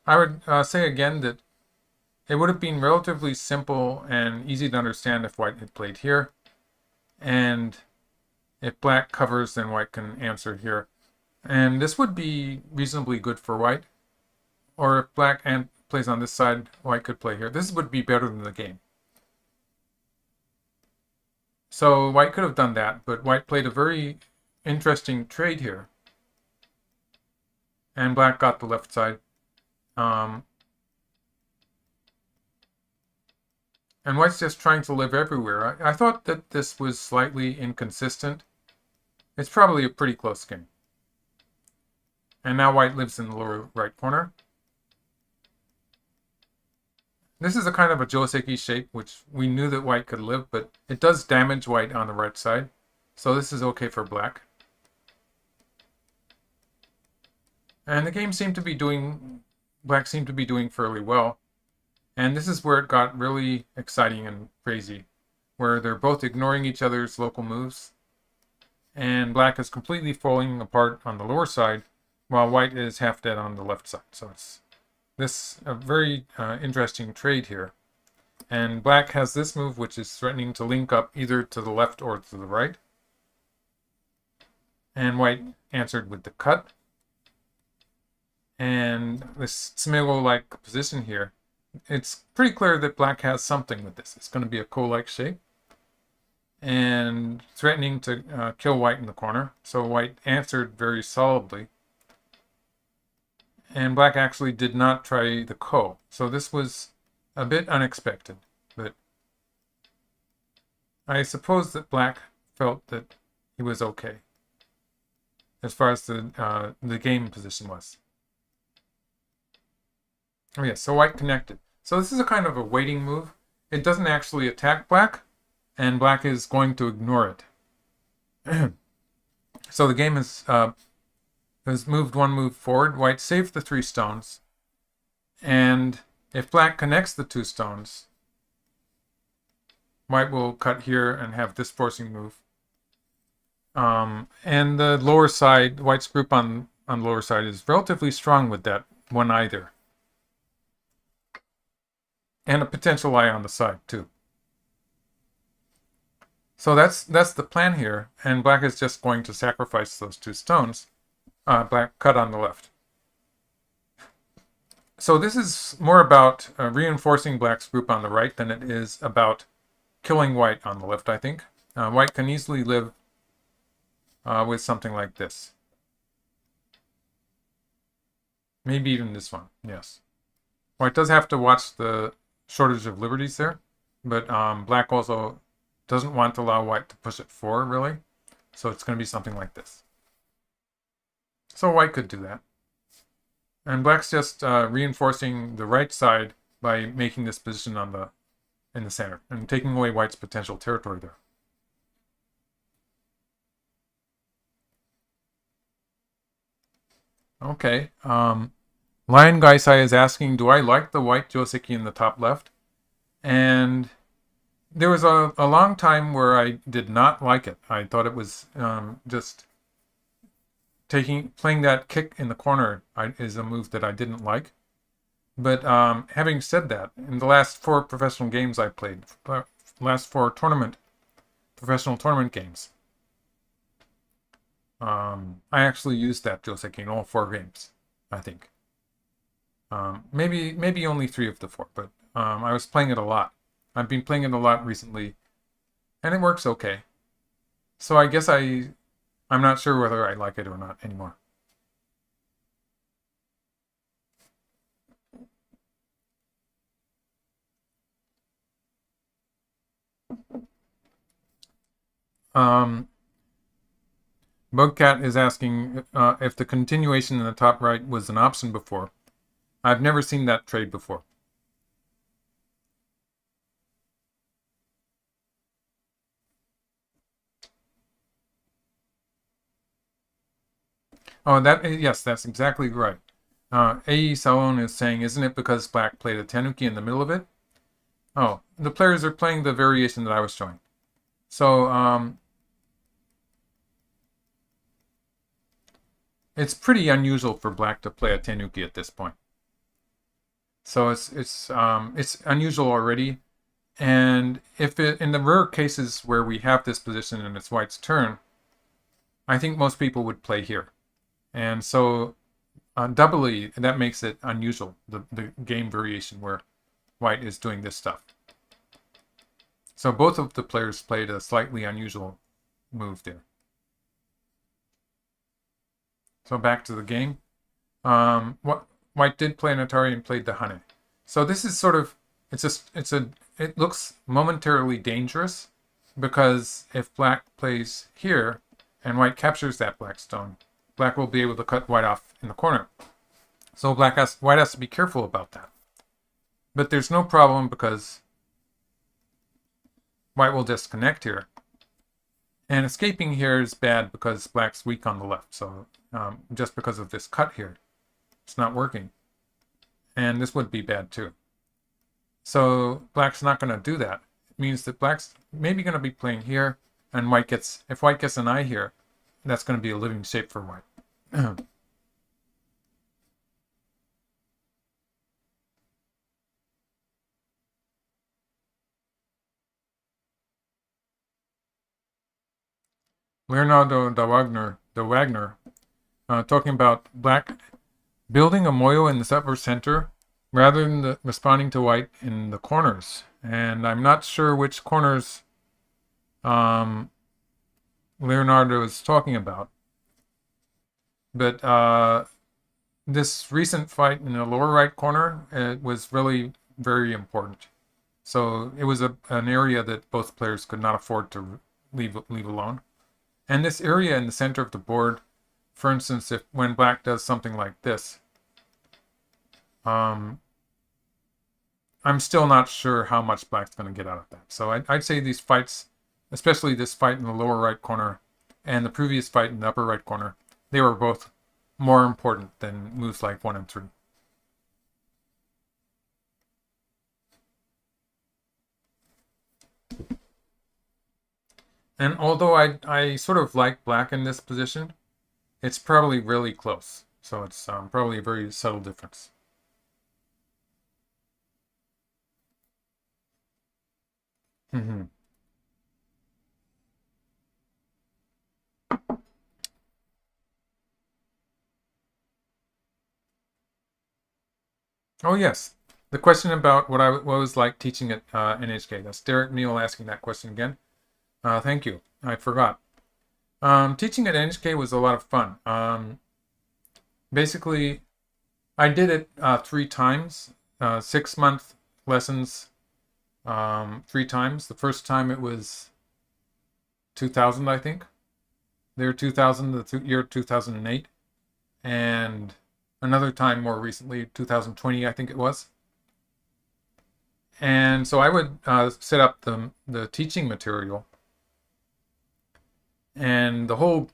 S1: I would say again that it would have been relatively simple and easy to understand if white had played here. And if black covers, then white can answer here. And this would be reasonably good for white. Or if black plays on this side, white could play here. This would be better than the game. So white could have done that, but white played a very interesting trade here. And black got the left side. And white's just trying to live everywhere. I thought that this was slightly inconsistent. It's probably a pretty close game. And now white lives in the lower right corner. This is a kind of a Joseki shape, which we knew that white could live, but it does damage white on the right side. So this is okay for black. And the game seemed to be doing, black seemed to be doing fairly well. And this is where it got really exciting and crazy, where they're both ignoring each other's local moves. And black is completely falling apart on the lower side, while white is half dead on the left side. So it's this a very interesting trade here. And black has this move, which is threatening to link up either to the left or to the right. And white answered with the cut. And this Smiggle-like position here, it's pretty clear that black has something with this. It's going to be a Ko-like shape. And threatening to kill white in the corner. So white answered very solidly. And black actually did not try the Ko. So this was a bit unexpected. But I suppose that black felt that he was okay as far as the game position was. Oh yeah, so white connected. So this is a kind of a waiting move. It doesn't actually attack black, and black is going to ignore it. So the game has moved one move forward. White saved the 3 stones. And if black connects the 2 stones, white will cut here and have this forcing move. And the lower side, white's group on the lower side is relatively strong with that one either. And a potential eye on the side too. So that's the plan here, and black is just going to sacrifice those 2 stones. Black cut on the left. So this is more about reinforcing black's group on the right than it is about killing white on the left, I think. White can easily live with something like this. Maybe even this one, yes. White does have to watch the shortage of liberties there, but black also doesn't want to allow white to push it forward, really. So it's going to be something like this. So white could do that. And black's just reinforcing the right side by making this position in the center and taking away white's potential territory there. Okay. Lion Gaisai is asking, do I like the white Joseki in the top left? And there was a long time where I did not like it. I thought it was just playing that kick in the corner is a move that I didn't like. But having said that, in the last 4 professional games I played, last 4 professional tournament games, I actually used that Joseki in all 4 games, I think. Maybe only 3 of the 4, but I was playing it a lot. I've been playing it a lot recently, and it works okay. So I guess I'm not sure whether I like it or not anymore. Bugcat is asking if the continuation in the top right was an option before. I've never seen that trade before. Oh, yes, that's exactly right. A.E. Salon is saying, isn't it because black played a tanuki in the middle of it? Oh, the players are playing the variation that I was showing. So, it's pretty unusual for black to play a tanuki at this point. So it's unusual already. And if in the rare cases where we have this position and it's white's turn, I think most people would play here. And so doubly, that makes it unusual, the game variation where white is doing this stuff. So both of the players played a slightly unusual move there. So back to the game. What White did play an Atari and played the Hane. So this is sort of it looks momentarily dangerous because if Black plays here and White captures that black stone, Black will be able to cut White off in the corner. So White has to be careful about that. But there's no problem because White will disconnect here. And escaping here is bad because Black's weak on the left. So just because of this cut here, it's not working. And this would be bad too. So Black's not going to do that. It means that Black's maybe going to be playing here, and if White gets an eye here, that's going to be a living shape for White. Leonardo da Wagner talking about Black building a moyo in the upper center rather than responding to White in the corners. And I'm not sure which corners Leonardo is talking about. But this recent fight in the lower right corner, it was really very important. So it was an area that both players could not afford to leave alone. And this area in the center of the board, for instance, when Black does something like this, I'm still not sure how much Black's going to get out of that. So I'd say these fights, especially this fight in the lower right corner and the previous fight in the upper right corner, they were both more important than moves like 1 and 3. And although I sort of like Black in this position, it's probably really close. So it's probably a very subtle difference. Mm-hmm. Oh yes, the question about what was like teaching at NHK. That's Derek Neal asking that question again. Thank you. I forgot. Teaching at NHK was a lot of fun. Basically, I did it 3 times, 6-month lessons 3 times. The first time it was 2000, I think. There 2000, the year 2008, and another time more recently, 2020, I think it was. And so I would set up the teaching material, and the whole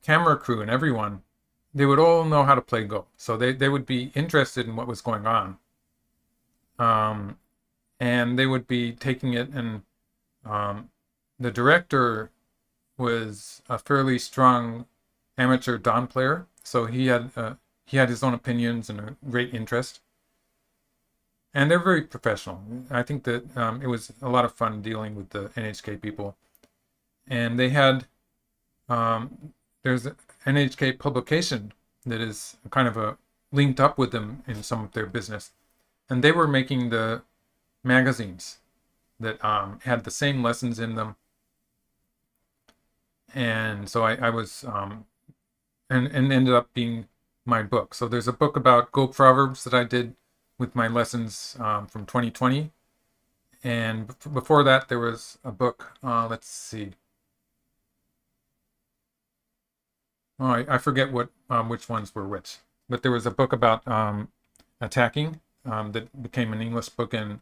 S1: camera crew and everyone, they would all know how to play Go. So they would be interested in what was going on. And they would be taking it, and the director was a fairly strong amateur Dan player, so he had his own opinions and a great interest. And they're very professional. I think that it was a lot of fun dealing with the NHK people. And they had there's an NHK publication that is kind of linked up with them in some of their business, and they were making the magazines that had the same lessons in them. And so I was and ended up being my book. So there's a book about Go Proverbs that I did with my lessons from 2020, and before that there was a book. Let's see. Oh, I forget which ones were which, but there was a book about attacking that became an English book, and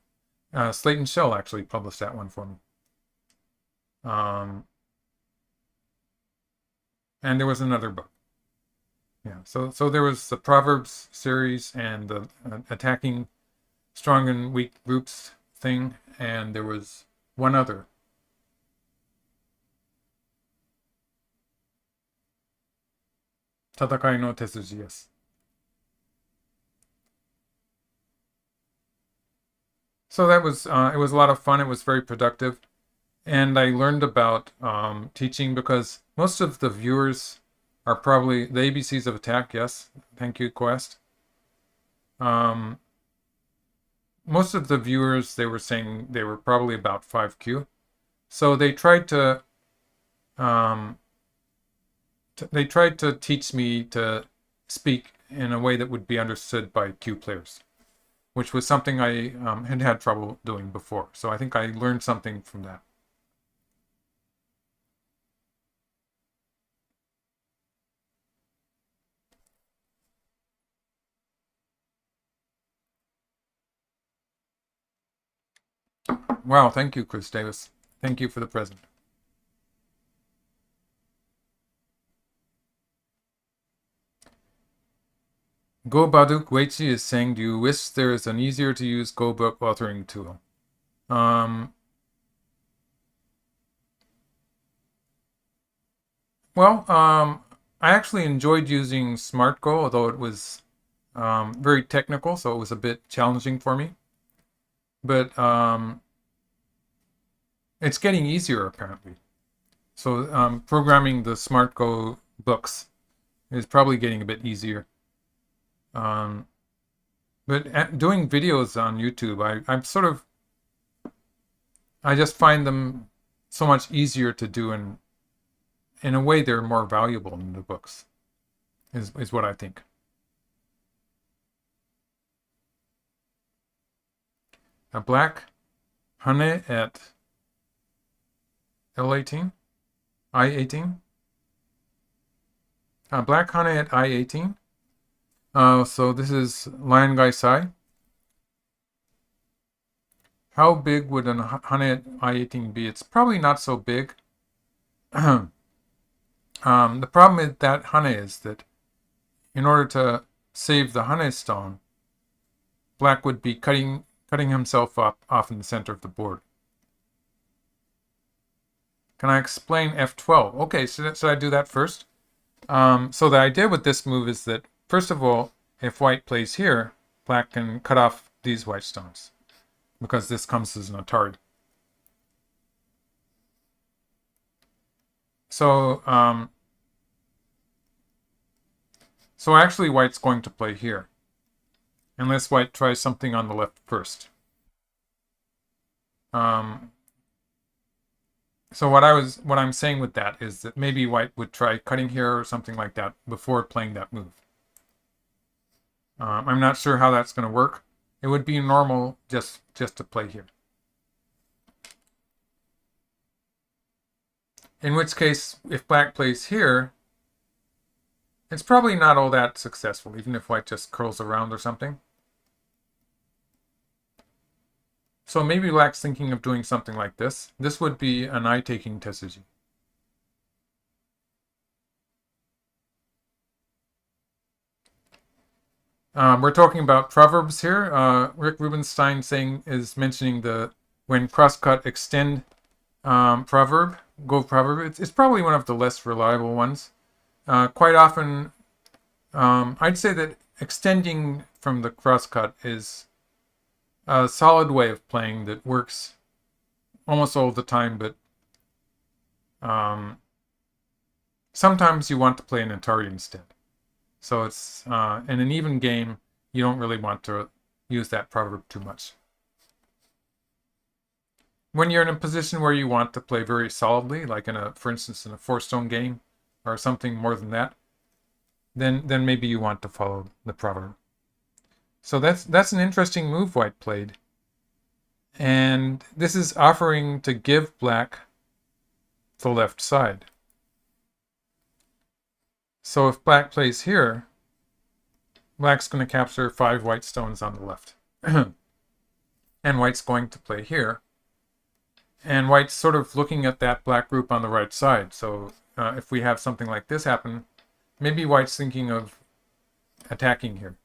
S1: Slate and Shell actually published that one for me. And there was another book. Yeah, so there was the Proverbs series and the attacking strong and weak groups thing, and there was one other. Tatakai no Tetsuji, yes. So that was it was a lot of fun. It was very productive, and I learned about teaching because most of the viewers are probably the ABCs of attack. Yes, thank you, Quest. most of the viewers, they were saying they were probably about 5Q. So they tried to teach me to speak in a way that would be understood by Q players, which was something I had trouble doing before. So I think I learned something from that. Wow, thank you, Chris Davis. Thank you for the present. Go Baduk Weichi is saying, do you wish there is an easier to use Go book authoring tool? Well, I actually enjoyed using SmartGo, although it was very technical, so it was a bit challenging for me. But it's getting easier, apparently. So programming the SmartGo books is probably getting a bit easier. But doing videos on YouTube, I just find them so much easier to do, and in a way they're more valuable than the books, is what I think. A black Hane at L18, I18. Black Hane at I18. So this is Lion Gai Sai. How big would an Hane at I18 be? It's probably not so big. The problem with that Hane is that in order to save the Hane stone, black would be cutting himself off in the center of the board. Can I explain F12? Okay, so should I do that first? So the idea with this move is that, first of all, if white plays here, black can cut off these white stones, because this comes as an Atari. So, so actually white's going to play here, unless white tries something on the left first. So what I'm saying with that is that maybe white would try cutting here or something like that before playing that move. I'm not sure how that's going to work. It would be normal just to play here. In which case, if black plays here, it's probably not all that successful, even if white just curls around or something. So maybe black's thinking of doing something like this. This would be an eye-taking Tetsuji. We're talking about proverbs here. Rick Rubenstein is mentioning the when crosscut extend proverb, go proverb. It's probably one of the less reliable ones. Quite often, I'd say that extending from the crosscut is a solid way of playing that works almost all the time, but sometimes you want to play an Atari instead. So it's in an even game, you don't really want to use that proverb too much. When you're in a position where you want to play very solidly, like for instance, in a 4-stone game or something more than that, then maybe you want to follow the proverb. So that's an interesting move white played. And this is offering to give black the left side. So if black plays here, black's going to capture 5 white stones on the left. And white's going to play here. And white's sort of looking at that black group on the right side. So if we have something like this happen, maybe white's thinking of attacking here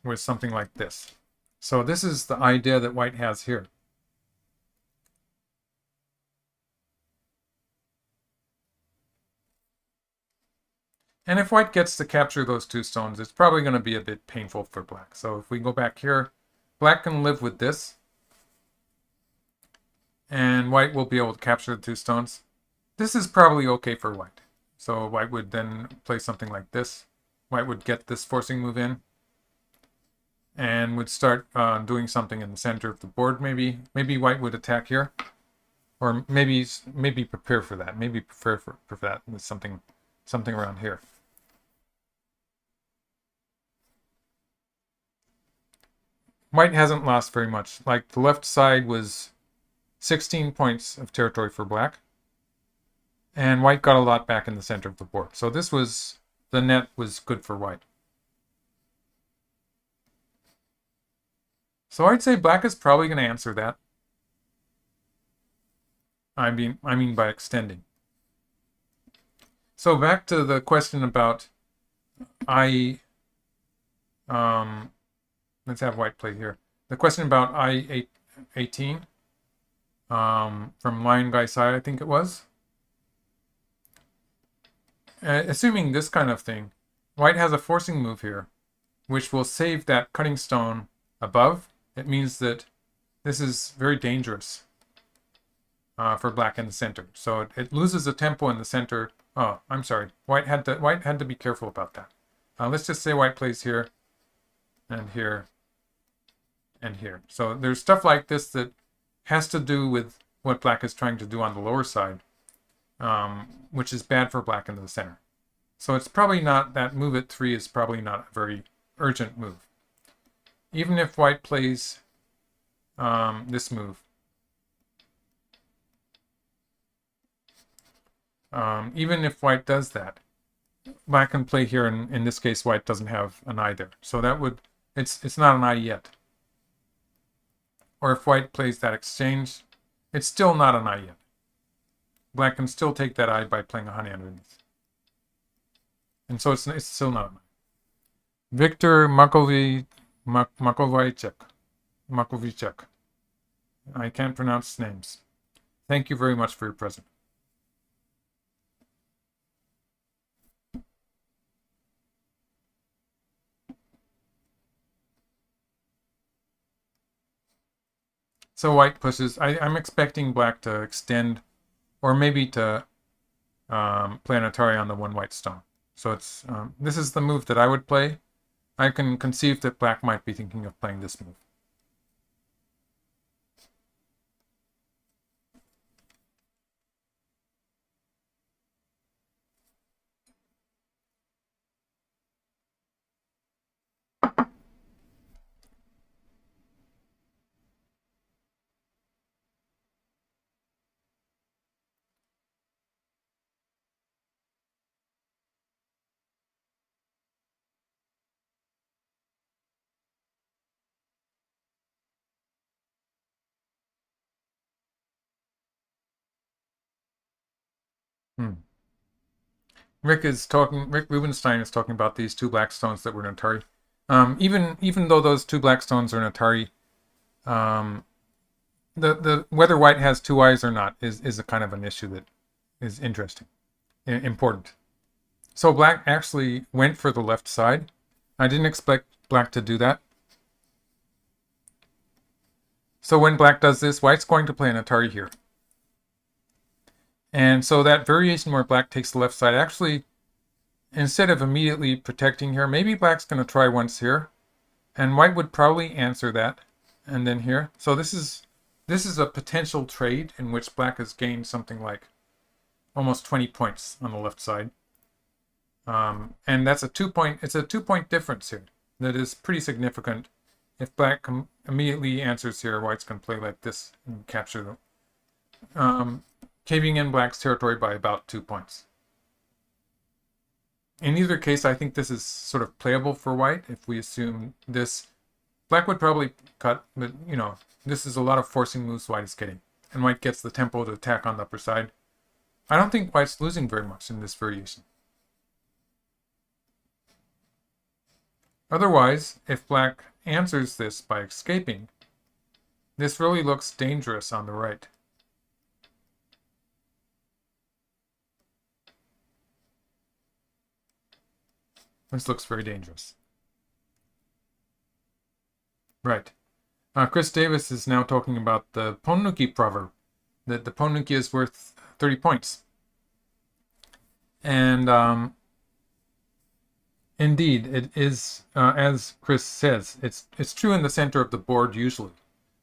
S1: with something like this. So this is the idea that white has here. And if white gets to capture those 2 stones, it's probably going to be a bit painful for black. So if we go back here, black can live with this. And white will be able to capture the 2 stones. This is probably okay for white. So white would then play something like this. White would get this forcing move in. and would start doing something in the center of the board. Maybe white would attack here, or maybe prepare for that. Maybe prepare for that with something around here. White hasn't lost very much. Like, the left side was 16 points of territory for black, and white got a lot back in the center of the board. So the net was good for white. So I'd say black is probably going to answer that. I mean by extending. So back to the question about let's have white play here. The question about I-18 from Lion Guy Sai, I think it was. Assuming this kind of thing, white has a forcing move here, which will save that cutting stone above. It means that this is very dangerous for black in the center. So it loses a tempo in the center. Oh, I'm sorry. White had to be careful about that. Let's just say white plays here, and here, and here. So there's stuff like this that has to do with what black is trying to do on the lower side, which is bad for black in the center. So it's probably not, that move at 3 is probably not a very urgent move. Even if white plays this move, even if white does that, black can play here, and in this case white doesn't have an eye there. So that would, it's not an eye yet. Or if white plays that exchange, it's still not an eye yet. Black can still take that eye by playing a honey underneath. And so it's still not an eye. Victor Makovicek. I can't pronounce names. Thank you very much for your present. So white pushes. I'm expecting black to extend, or maybe to play an Atari on the one white stone. So it's this is the move that I would play. I can conceive that black might be thinking of playing this move. Rick Rubenstein is talking about these two black stones that were in Atari. Even though those two black stones are in Atari, the whether white has two eyes or not is a kind of an issue that is interesting, important. So black actually went for the left side. I didn't expect black to do that. So when black does this, white's going to play an Atari here. And so that variation where black takes the left side, actually, instead of immediately protecting here, maybe black's going to try once here. And white would probably answer that. And then here. So this is a potential trade in which black has gained something like almost 20 points on the left side. And that's a 2-point difference here. That is pretty significant. If black immediately answers here, white's going to play like this and capture them. Caving in black's territory by about 2 points. In either case, I think this is sort of playable for white. If we assume this, black would probably cut, but this is a lot of forcing moves white is getting. And white gets the tempo to attack on the upper side. I don't think white's losing very much in this variation. Otherwise, if black answers this by escaping, this really looks dangerous on the right. This looks very dangerous. Right. Chris Davis is now talking about the Ponnuki proverb, that the Ponnuki is worth 30 points. And Indeed, it is, as Chris says, it's true in the center of the board usually,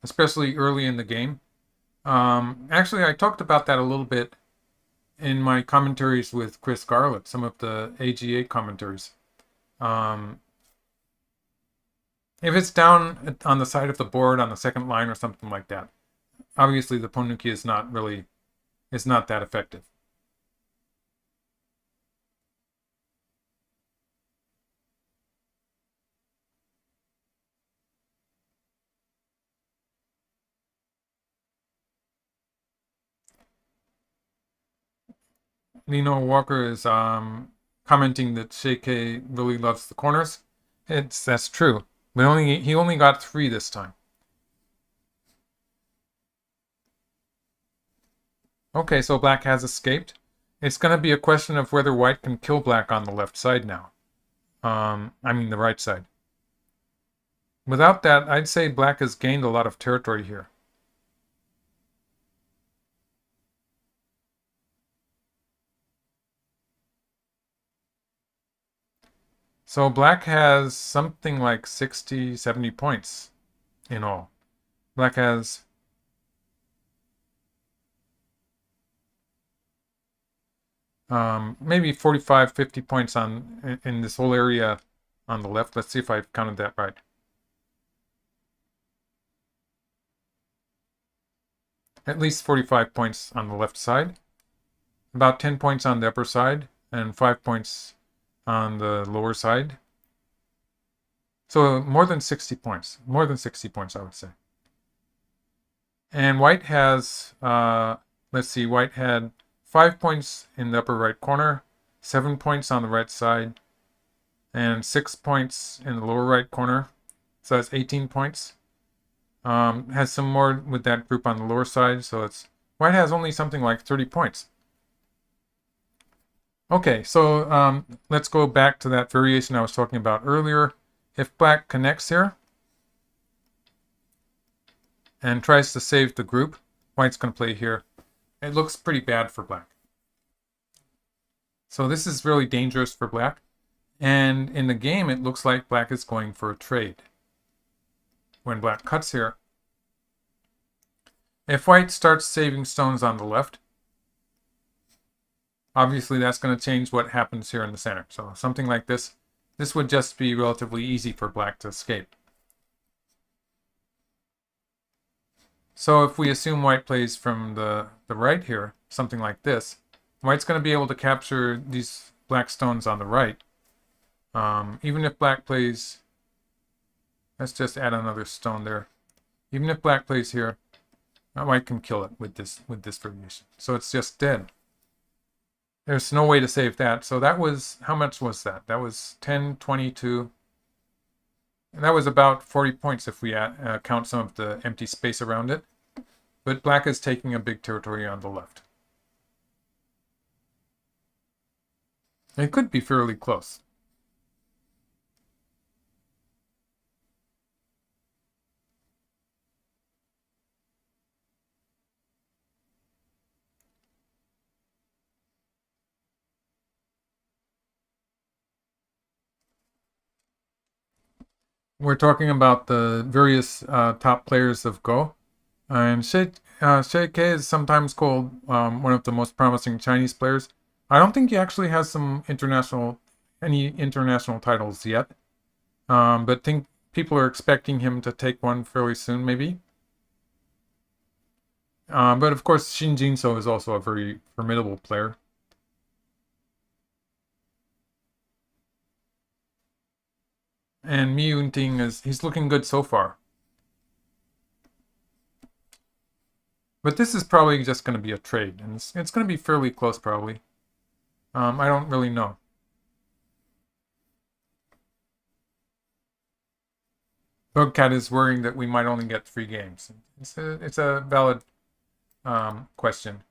S1: especially early in the game. Actually, I talked about that a little bit in my commentaries with Chris Garlett, some of the AGA commentaries. Um, if it's down on the side of the board on the second line or something like that, obviously the Ponuki is not that effective. Nino Walker is commenting that Xie Ke really loves the corners. That's true, but he only got 3 this time. Okay, so black has escaped. It's going to be a question of whether white can kill black on the left side now. I mean the right side. Without that, I'd say black has gained a lot of territory here. So black has something like 60, 70 points in all. Black has maybe 45, 50 points in this whole area on the left. Let's see if I've counted that right. At least 45 points on the left side, about 10 points on the upper side, and 5 points on the lower side. So more than 60 points. More than 60 points, I would say. And white has, let's see, white had 5 points in the upper right corner, 7 points on the right side, and 6 points in the lower right corner. So that's 18 points. Has some more with that group on the lower side, so it's white has only something like 30 points. Okay, so let's go back to that variation I was talking about earlier. If black connects here and tries to save the group, white's going to play here. It looks pretty bad for black. So this is really dangerous for black. And in the game, it looks like black is going for a trade. When black cuts here, if white starts saving stones on the left, obviously that's going to change what happens here in the center. So something like this would just be relatively easy for black to escape. So if we assume white plays from the right here, something like this, white's going to be able to capture these black stones on the right. Even if black plays, let's just add another stone there. Even if black plays here, white can kill it with this variation. So it's just dead. There's no way to save that. So that was, how much was that? That was 10, 22. And that was about 40 points if we count some of the empty space around it. But black is taking a big territory on the left. It could be fairly close. We're talking about the various top players of Go. And Xie Ke is sometimes called one of the most promising Chinese players. I don't think he actually has any international titles yet. But think people are expecting him to take one fairly soon, maybe. But of course, Shin Jinso is also a very formidable player. And Yuting he's looking good so far. But this is probably just going to be a trade, and it's going to be fairly close probably. I don't really know. Bugcat is worrying that we might only get 3 games. It's a valid question.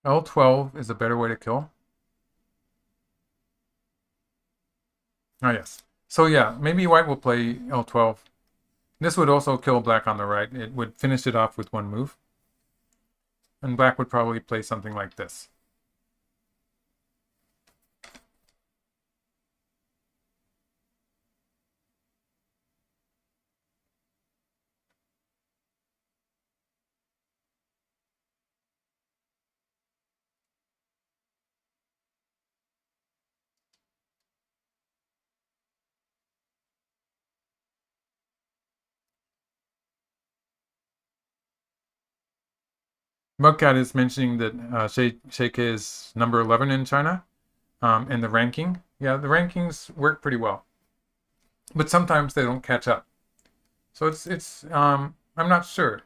S1: L12 is a better way to kill. Oh, yes. So yeah, maybe white will play L12. This would also kill black on the right. It would finish it off with one move. And black would probably play something like this. Mugcat is mentioning that Xie Ke is number 11 in China in the ranking. Yeah, the rankings work pretty well. But sometimes they don't catch up. So I'm not sure.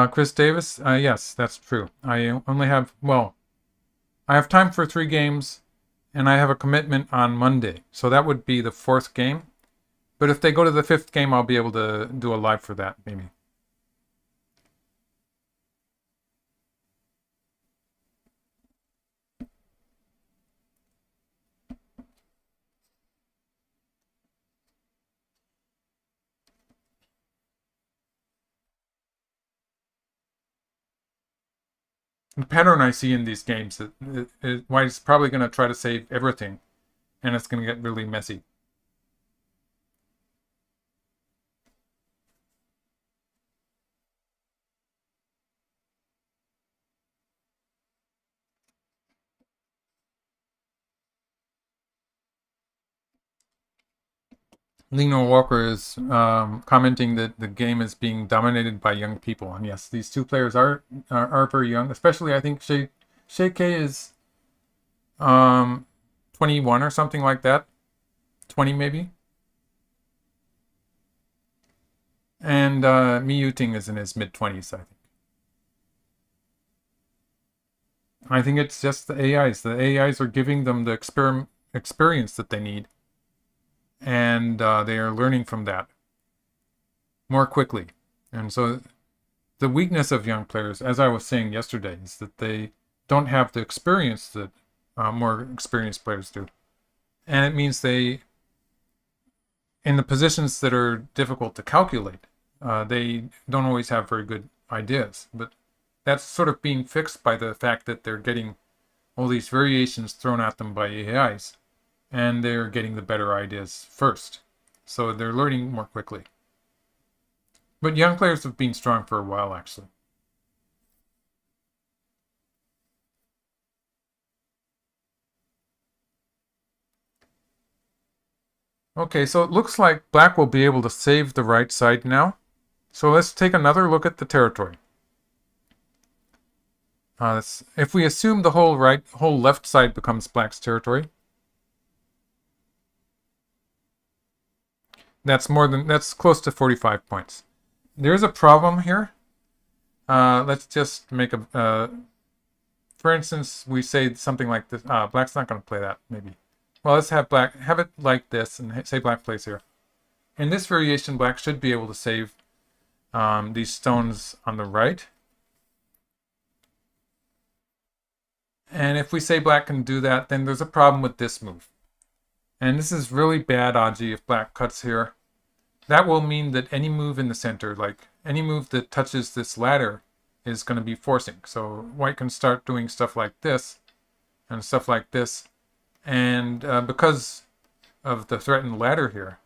S1: Chris Davis, yes, that's true. I only have, well, I have time for 3 games, and I have a commitment on Monday. So that would be the 4th game. But if they go to the 5th game, I'll be able to do a live for that, maybe. The pattern I see in these games, White is probably going to try to save everything, and it's going to get really messy. Lino Walker is commenting that the game is being dominated by young people, and yes, these 2 players are very young. Especially, I think Xie Ke is 21 or something like that, 20 maybe, and Yuting is in his mid-20s. I think it's just the AIs. The AIs are giving them the experience that they need, and they are learning from that more quickly. And so the weakness of young players, as I was saying yesterday, is that they don't have the experience that more experienced players do. And it means they, in the positions that are difficult to calculate, they don't always have very good ideas. But that's sort of being fixed by the fact that they're getting all these variations thrown at them by AIs, and they're getting the better ideas first. So they're learning more quickly. But young players have been strong for a while, actually. Okay, so it looks like black will be able to save the right side now. So let's take another look at the territory. If we assume the whole left side becomes black's territory, that's close to 45 points. There's a problem here. Let's just make for instance, we say something like this. Black's not going to play that, maybe. Well, let's have it like this, and say black plays here. In this variation, black should be able to save these stones on the right. And if we say black can do that, then there's a problem with this move. And this is really bad, Aji, if black cuts here. That will mean that any move in the center, like any move that touches this ladder, is going to be forcing. So white can start doing stuff like this and stuff like this. And because of the threatened ladder here,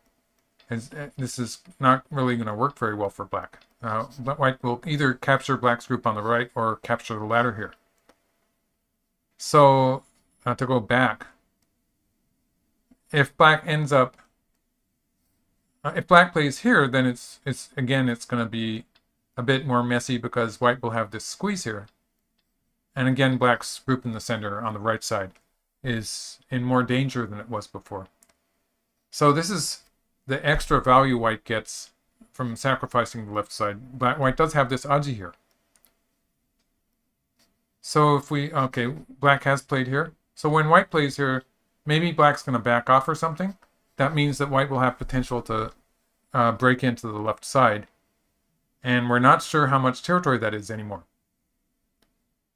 S1: this is not really going to work very well for black. But white will either capture black's group on the right or capture the ladder here. So to go back, if black ends up, if black plays here, then it's going to be a bit more messy because white will have this squeeze here. And again, black's group in the center on the right side is in more danger than it was before. So this is the extra value white gets from sacrificing the left side. White does have this Aji here. So if we, okay, black has played here. So when white plays here, maybe black's going to back off or something. That means that white will have potential to break into the left side. And we're not sure how much territory that is anymore.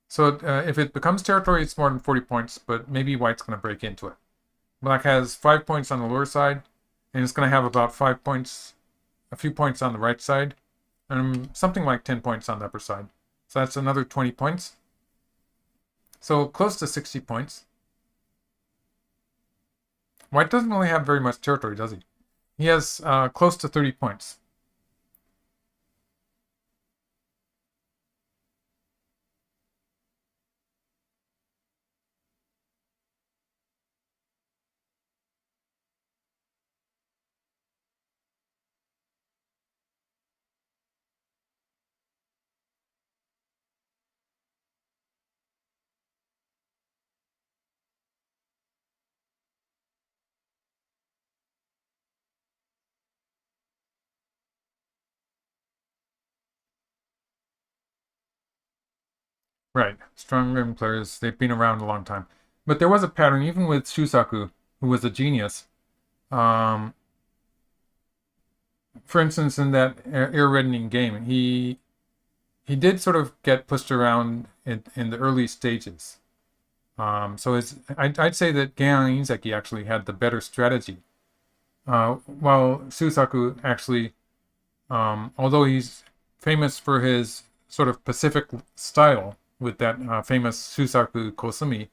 S1: So if it becomes territory, it's more than 40 points, but maybe white's going to break into it. Black has 5 points on the lower side, and it's going to have about 5 points, a few points on the right side, and something like 10 points on the upper side. So that's another 20 points. So close to 60 points. White doesn't really have very much territory, does he? He has close to 30 points. Right. Strong rim players, they've been around a long time. But there was a pattern, even with Shusaku, who was a genius. Um, for instance, in that ear-reddening game, he did sort of get pushed around in the early stages. So I'd say that Geian Inzeki actually had the better strategy. While Shusaku actually, although he's famous for his sort of Pacific style with that famous Shusaku Kosumi,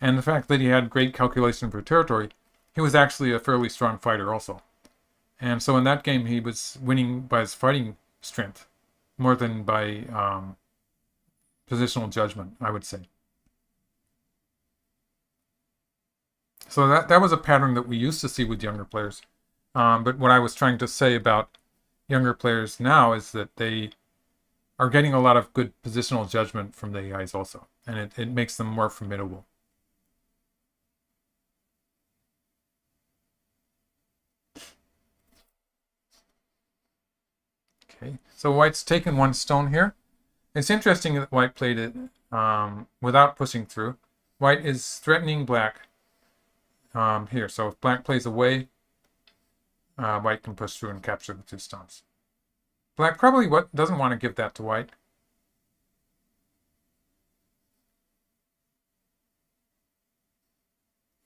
S1: and the fact that he had great calculation for territory, he was actually a fairly strong fighter also. And so in that game, he was winning by his fighting strength more than by positional judgment, I would say. So that was a pattern that we used to see with younger players. But what I was trying to say about younger players now is that they are getting a lot of good positional judgment from the AIs also, and it makes them more formidable. Okay, so white's taken one stone here. It's interesting that white played it without pushing through. White is threatening black here, so if black plays away, white can push through and capture the 2 stones. Black probably doesn't want to give that to white.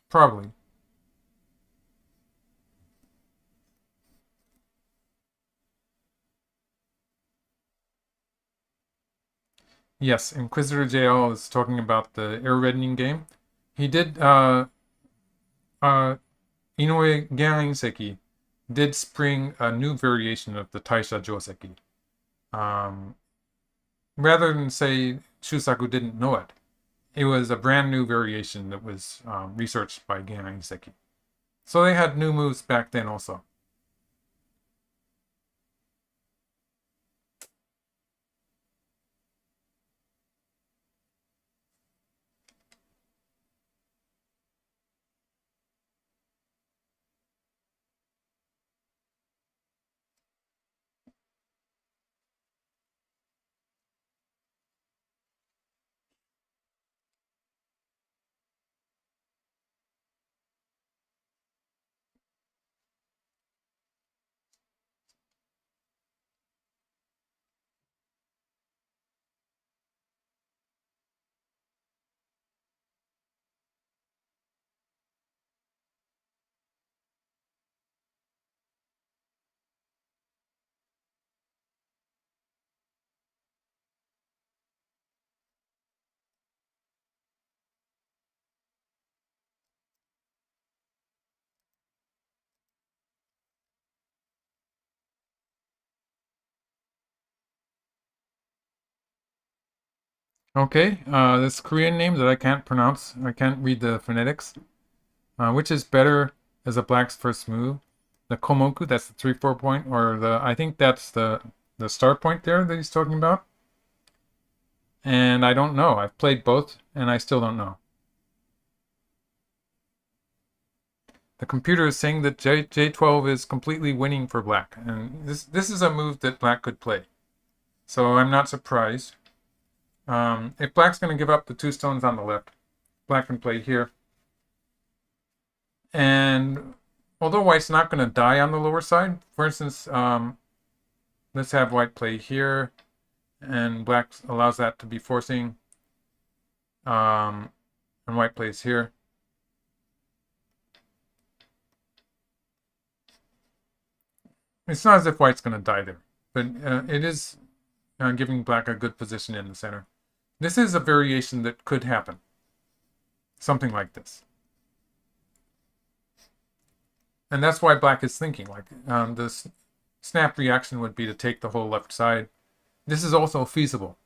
S1: Probably. Yes, Inquisitor JL is talking about the air reddening game. He did, Inoue Geian did spring a new variation of the Taisha Joseki. Rather than say Shusaku didn't know it, it was a brand new variation that was researched by Geian. So they had new moves back then also. Okay, this Korean name that I can't pronounce, I can't read the phonetics. Which is better as a black's first move? The Komoku, that's the 3-4 point, or I think that's the star point there that he's talking about. And I don't know. I've played both, and I still don't know. The computer is saying that J12 is completely winning for black, and this is a move that black could play. So I'm not surprised. If black's going to give up the 2 stones on the left, black can play here. And although white's not going to die on the lower side, for instance, let's have white play here, and black allows that to be forcing, and white plays here. It's not as if white's going to die there, but it is giving black a good position in the center. This is a variation that could happen. Something like this. And that's why black is thinking, like, the snap reaction would be to take the whole left side. This is also feasible.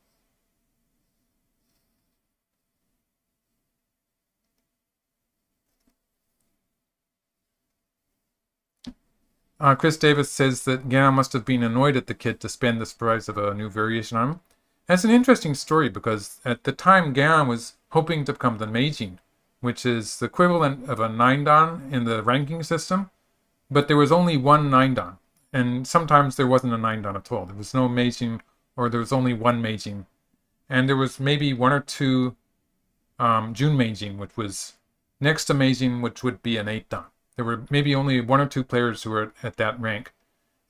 S1: Chris Davis says that Gan must have been annoyed at the kid to spend the price of a new variation on him. That's an interesting story because at the time Gan was hoping to become the Meijin, which is the equivalent of a 9-dan in the ranking system, but there was only one 9-dan, and sometimes there wasn't a 9-dan at all. There was no Meijin, or there was only one Meijin, and there was maybe 1 or 2 Jun Meijin, which was next to Meijin, which would be an 8-dan. There were maybe only 1 or 2 players who were at that rank.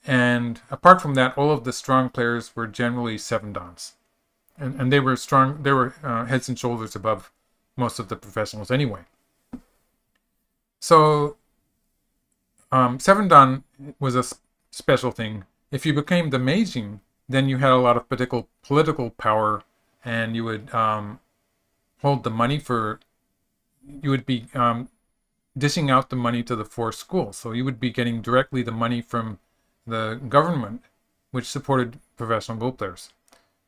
S1: And apart from that, all of the strong players were generally 7-dans. And they were strong, they were heads and shoulders above most of the professionals anyway. So 7-dan was a special thing. If you became the Meijin, then you had a lot of political power, and you would hold the money for, you would be dishing out the money to the 4 schools. So you would be getting directly the money from the government, which supported professional Go players.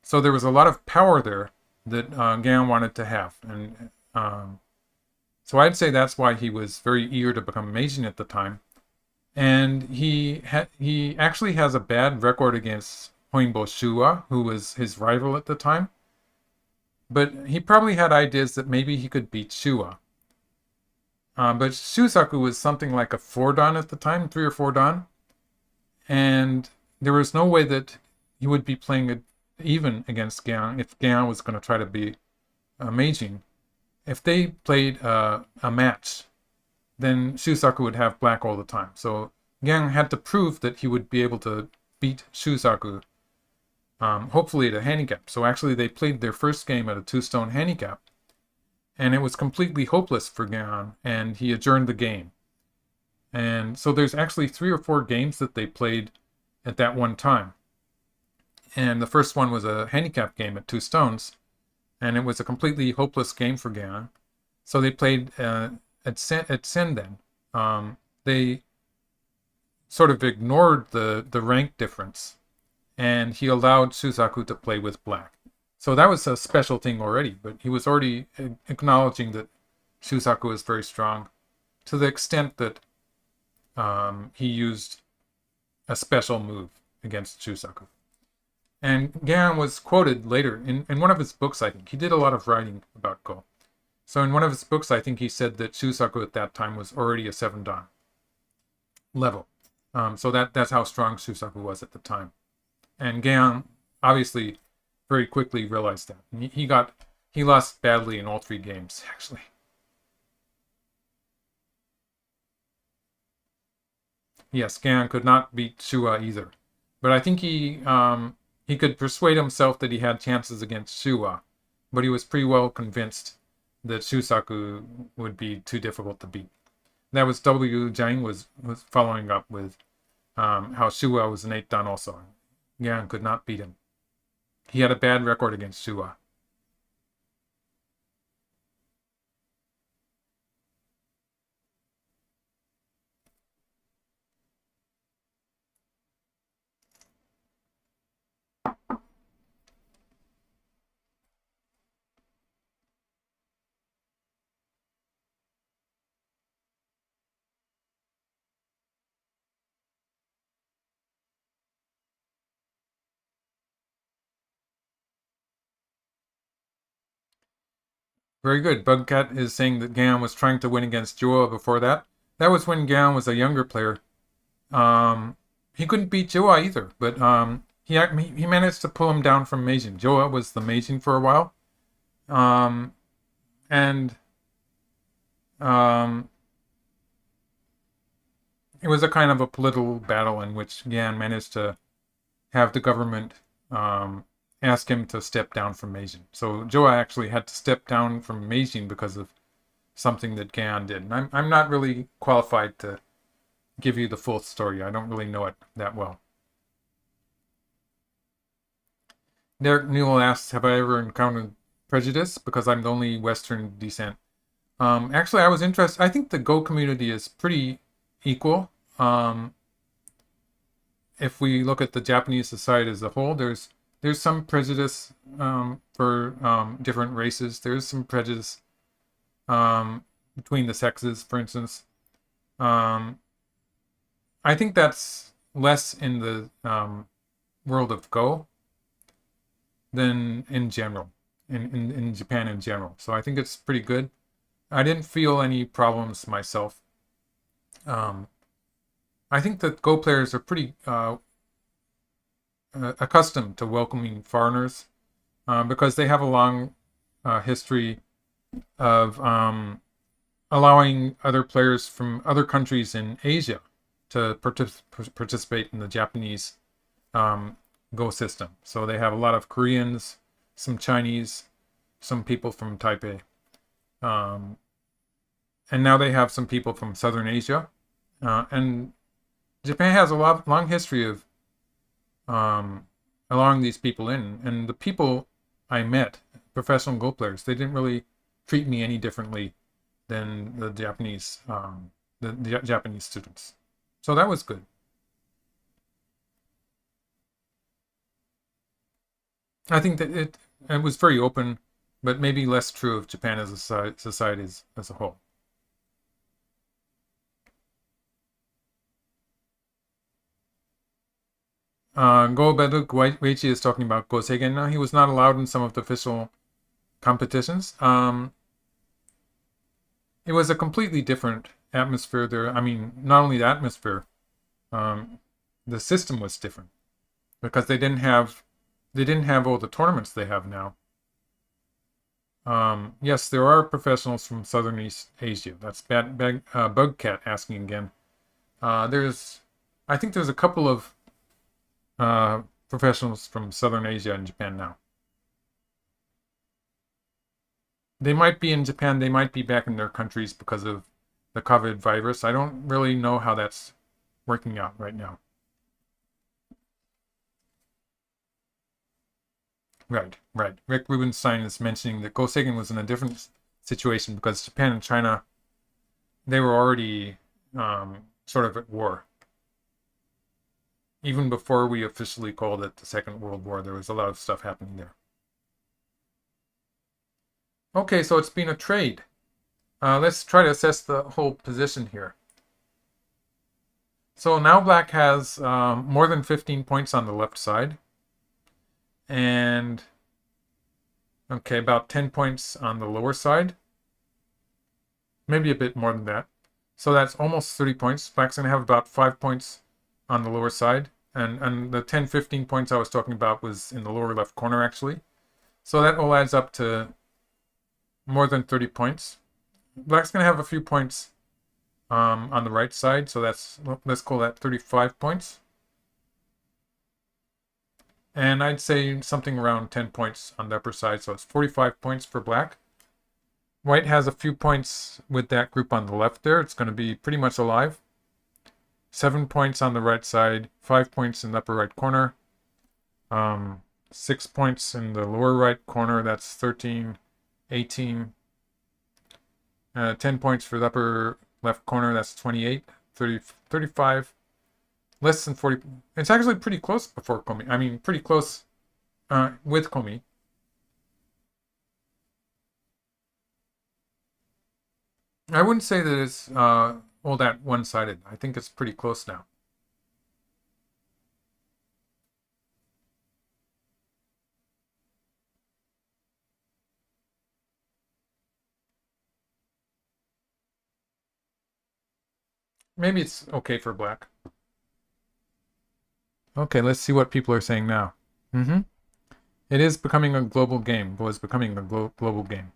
S1: So there was a lot of power there that Gan wanted to have. And so I'd say that's why he was very eager to become Meijin at the time. And he actually has a bad record against Hoinbo Shua, who was his rival at the time. But he probably had ideas that maybe he could beat Shua. But Shusaku was something like a 4-dan at the time, 3 or 4-dan. And there was no way that he would be playing even against Gan if Gan was going to try to be Meijin. If they played a match, then Shusaku would have black all the time. So Gan had to prove that he would be able to beat Shusaku, hopefully at a handicap. So actually they played their first game at a 2-stone handicap. And it was completely hopeless for Gan, and he adjourned the game. And so there's actually 3 or 4 games that they played at that one time. And the first one was a handicap game at 2 stones, and it was a completely hopeless game for Gan. So they played at Sen then. They sort of ignored the rank difference, and he allowed Shusaku to play with black. So that was a special thing already, but he was already acknowledging that Shusaku is very strong to the extent that he used a special move against Shusaku. And Gan was quoted later in one of his books, I think. He did a lot of writing about Go. So in one of his books, I think he said that Shusaku at that time was already a 7-dan level. So that's how strong Shusaku was at the time. And Gan obviously very quickly realized that. He lost badly in all 3 games, actually. Yes, Gan could not beat Shua either. But I think he could persuade himself that he had chances against Shua, but he was pretty well convinced that Shusaku would be too difficult to beat. That was W. Zhang was following up with how Shua was an 8-dan also. Gan could not beat him. He had a bad record against Shua. Very good. Bugcat is saying that Gan was trying to win against Joa before that. That was when Gan was a younger player. He couldn't beat Joa either, but he managed to pull him down from Meijin. Joa was the Meijin for a while, um, and um, it was a kind of a political battle in which Gan managed to have the government ask him to step down from Meijin. So Joa actually had to step down from Meijin because of something that Gan did. And I'm not really qualified to give you the full story. I don't really know it that well. Derek Newell asks, have I ever encountered prejudice because I'm the only Western descent? Actually, I was interested. I think the Go community is pretty equal. Um, if we look at the Japanese society as a whole, there's some prejudice for different races. There's some prejudice between the sexes, for instance. Um, I think that's less in the world of Go than in general, in Japan in general. So I think it's pretty good. I didn't feel any problems myself. Um, I think that Go players are pretty accustomed to welcoming foreigners because they have a long history of allowing other players from other countries in Asia to participate in the Japanese Go system. So they have a lot of Koreans, some Chinese, some people from Taipei. Um, and now they have some people from Southern Asia. And Japan has a long history of allowing these people in. And the people I met, professional Go players, they didn't really treat me any differently than the Japanese the Japanese students. So that was good. I think that it was very open, but maybe less true of Japan as a society as a whole. Go Beduk Weichi is talking about Go Seigen now. He was not allowed in some of the official competitions. It was a completely different atmosphere there. I mean, not only the atmosphere, um, the system was different because they didn't have all the tournaments they have now. Yes, there are professionals from Southern East Asia. That's Bugcat asking again. There's, I think there's a couple of professionals from Southern Asia in Japan now. They might be in Japan, they might be back in their countries because of the COVID virus. I don't really know how that's working out right now. Right, right. Rick Rubenstein is mentioning that Gosagen was in a different situation because Japan and China, they were already sort of at war. Even before we officially called it the Second World War, there was a lot of stuff happening there. Okay, so it's been a trade. Let's try to assess the whole position here. So now black has more than 15 points on the left side. And, okay, about 10 points on the lower side. Maybe a bit more than that. So that's almost 30 points. Black's going to have about 5 points on the lower side. And the 10, 15 points I was talking about was in the lower left corner, actually. So that all adds up to more than 30 points. Black's going to have a few points on the right side. So let's call that 35 points. And I'd say something around 10 points on the upper side. So it's 45 points for black. White has a few points with that group on the left there. It's going to be pretty much alive. 7 points on the right side, 5 points in the upper right corner, 6 points in the lower right corner, that's 13, 18, 10 points for the upper left corner, that's 28, 30, 35, less than 40. It's actually pretty close before Komi. I mean, pretty close with Komi. I wouldn't say that it's all that one-sided. I think it's pretty close now. Maybe it's okay for black. Okay, let's see what people are saying now. Mm-hmm. It is becoming a global game. Was becoming a global game.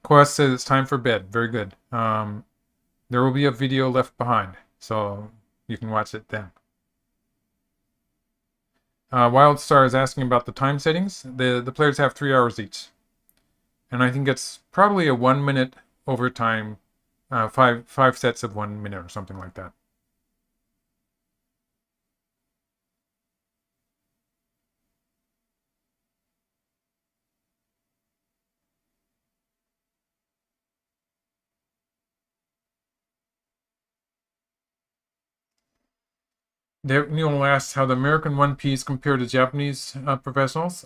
S1: Quest says it's time for bed. Very good. There will be a video left behind, so you can watch it then. Wildstar is asking about the time settings. The players have 3 hours each, and I think it's probably a 1 minute overtime, five sets of 1 minute or something like that. Neil asks how the American 1Ps compare to Japanese professionals.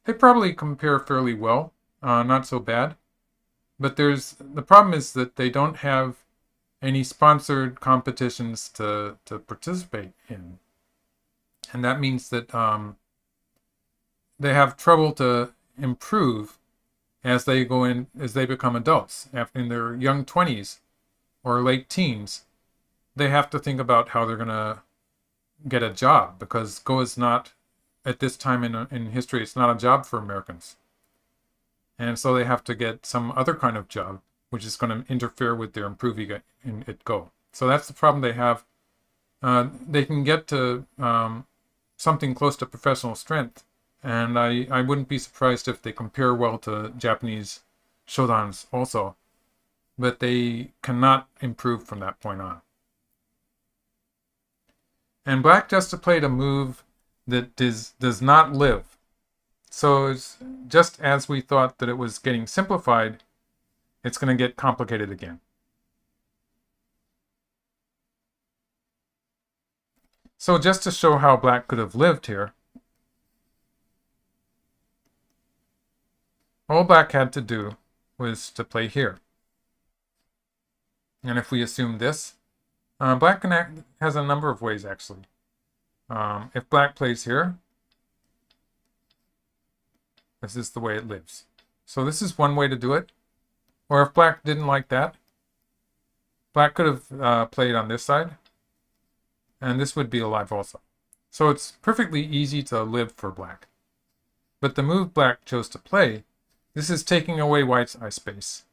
S1: They probably compare fairly well, not so bad. But the problem is that they don't have any sponsored competitions to participate in, and that means that they have trouble to improve as they become adults. In their young 20s or late teens, they have to think about how they're gonna get a job, because Go is not, at this time in history, it's not a job for Americans. And so they have to get some other kind of job, which is going to interfere with their improving at Go. So that's the problem they have. They can get to something close to professional strength, and I wouldn't be surprised if they compare well to Japanese shodans also, but they cannot improve from that point on. And Black just played a move that does not live. So it's just as we thought that it was getting simplified, it's going to get complicated again. So just to show how Black could have lived here, all Black had to do was to play here. And if we assume this, Black has a number of ways, actually. If Black plays here, this is the way it lives. So this is one way to do it. Or if Black didn't like that, Black could have played on this side, and this would be alive also. So it's perfectly easy to live for Black. But the move Black chose to play, this is taking away White's eye space,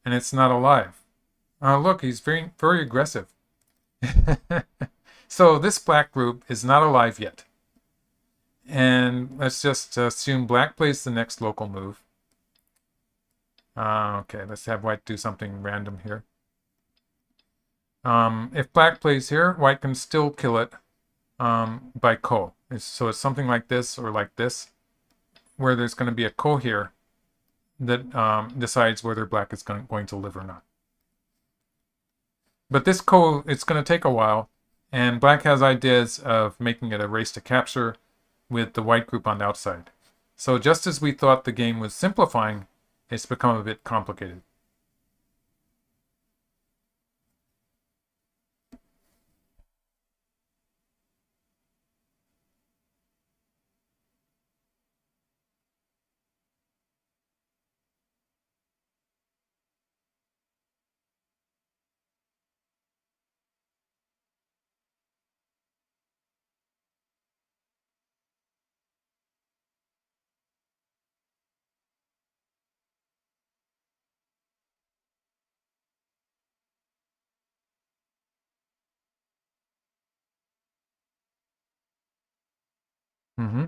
S1: and it's not alive. Look, he's very, very aggressive. So this Black group is not alive yet. And let's just assume Black plays the next local move. Okay, let's have White do something random here. If Black plays here, White can still kill it by Ko. So it's something like this or like this, where there's going to be a Ko here that decides whether Black is going to live or not. But this Ko, it's going to take a while, and Black has ideas of making it a race to capture with the White group on the outside. So just as we thought the game was simplifying, it's become a bit complicated. Mm-hmm.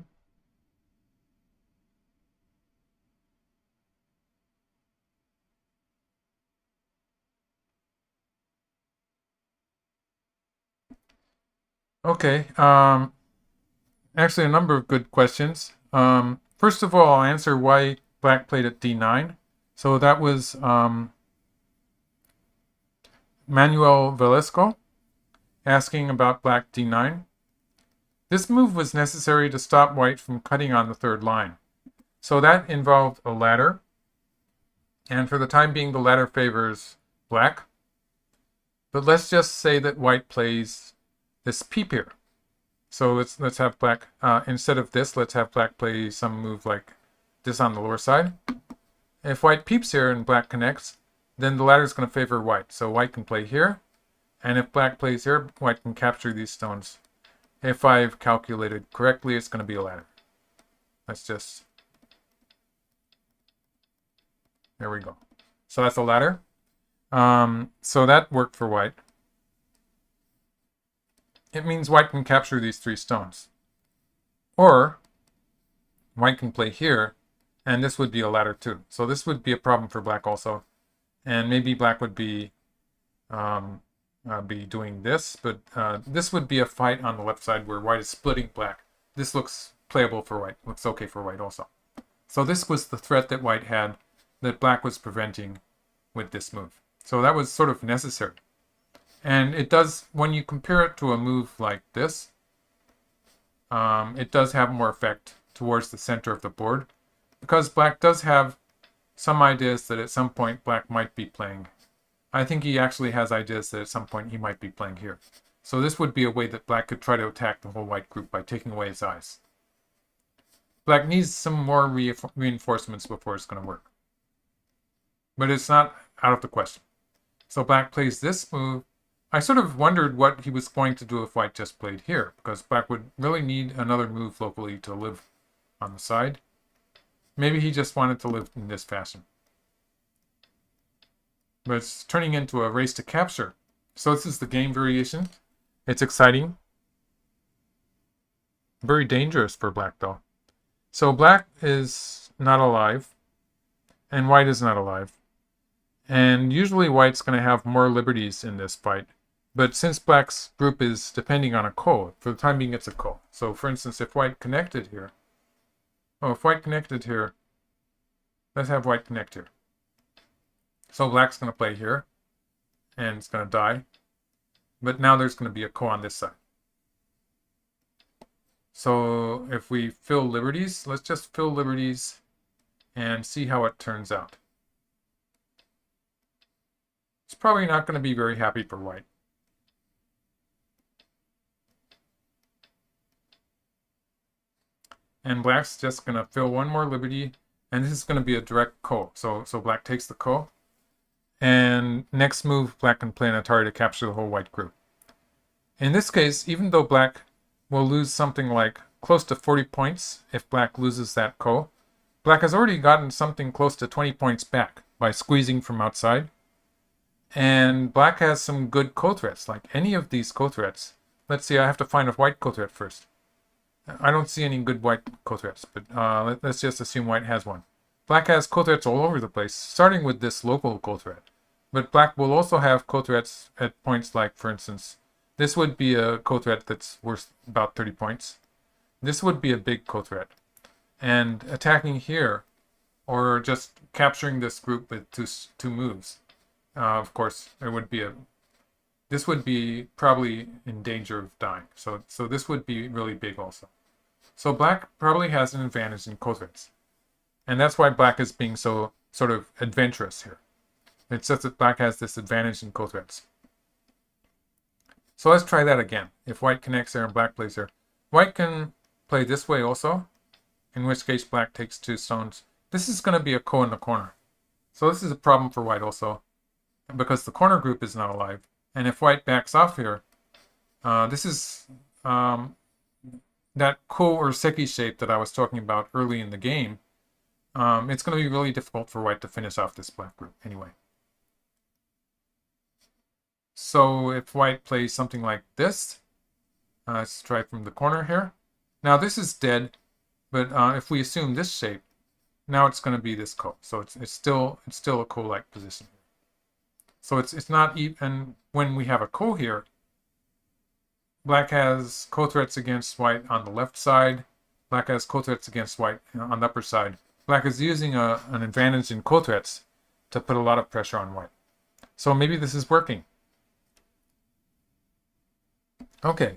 S1: Okay. Actually, a number of good questions. First of all, I'll answer why Black played at d9. So that was Manuel Velasco asking about Black d9. This move was necessary to stop White from cutting on the third line. So that involved a ladder. And for the time being, the ladder favors Black. But let's just say that White plays this peep here. So let's have black, instead of this, let's have black play some move like this on the lower side. If white peeps here and black connects, then the ladder is going to favor white. So white can play here. And if black plays here, white can capture these stones. If I've calculated correctly, it's going to be a ladder. Let's just... There we go. So that's a ladder. So that worked for white. It means white can capture these 3 stones. Or white can play here, and this would be a ladder too. So this would be a problem for black also. And maybe black would be doing this, but this would be a fight on the left side where white is splitting black. This looks playable for white, looks okay for white also. So this was the threat that white had that black was preventing with this move. So that was sort of necessary. And it does, when you compare it to a move like this, it does have more effect towards the center of the board, because black does have some ideas that at some point black might be playing. I think he actually has ideas that at some point he might be playing here. So this would be a way that black could try to attack the whole white group by taking away his eyes. Black needs some more reinforcements before it's going to work. But it's not out of the question. So black plays this move. I sort of wondered what he was going to do if white just played here, because black would really need another move locally to live on the side. Maybe he just wanted to live in this fashion. But it's turning into a race to capture. So this is the game variation. It's exciting. Very dangerous for black though. So black is not alive, and white is not alive. And usually white's going to have more liberties in this fight. But since black's group is depending on a ko, for the time being it's a ko. So for instance, if white connected here, if white connected here, let's have white connect here. So black's going to play here, and it's going to die. But now there's going to be a ko on this side. So if we fill liberties, let's just fill liberties and see how it turns out. It's probably not going to be very happy for white. And black's just going to fill one more liberty, and this is going to be a direct ko. So black takes the ko. And next move, black can play an Atari to capture the whole white group. In this case, even though black will lose something like close to 40 points if black loses that ko, black has already gotten something close to 20 points back by squeezing from outside. And black has some good ko threats, like any of these ko threats. Let's see, I have to find a white ko threat first. I don't see any good white ko threats, but let's just assume white has one. Black has ko threats all over the place, starting with this local ko threat. But black will also have ko threats at points like, for instance, this would be a ko threat that's worth about 30 points. This would be a big ko threat. And attacking here, or just capturing this group with two moves, of course, this would be probably in danger of dying. So this would be really big also. So black probably has an advantage in ko threats. And that's why black is being so sort of adventurous here. It says that black has this advantage in ko threats. So let's try that again. If white connects there and black plays there. White can play this way also, in which case black takes 2 stones. This is going to be a ko in the corner. So this is a problem for white also, because the corner group is not alive. And if white backs off here, this is that ko or seki shape that I was talking about early in the game. It's going to be really difficult for white to finish off this black group anyway. So if white plays something like this, let's try from the corner here. Now this is dead, but if we assume this shape, now it's going to be this ko. So it's still a ko-like position. So it's not even when we have a ko here. Black has ko threats against white on the left side. Black has ko threats against white on the upper side. Black is using an advantage in ko threats to put a lot of pressure on white. So maybe this is working. Okay,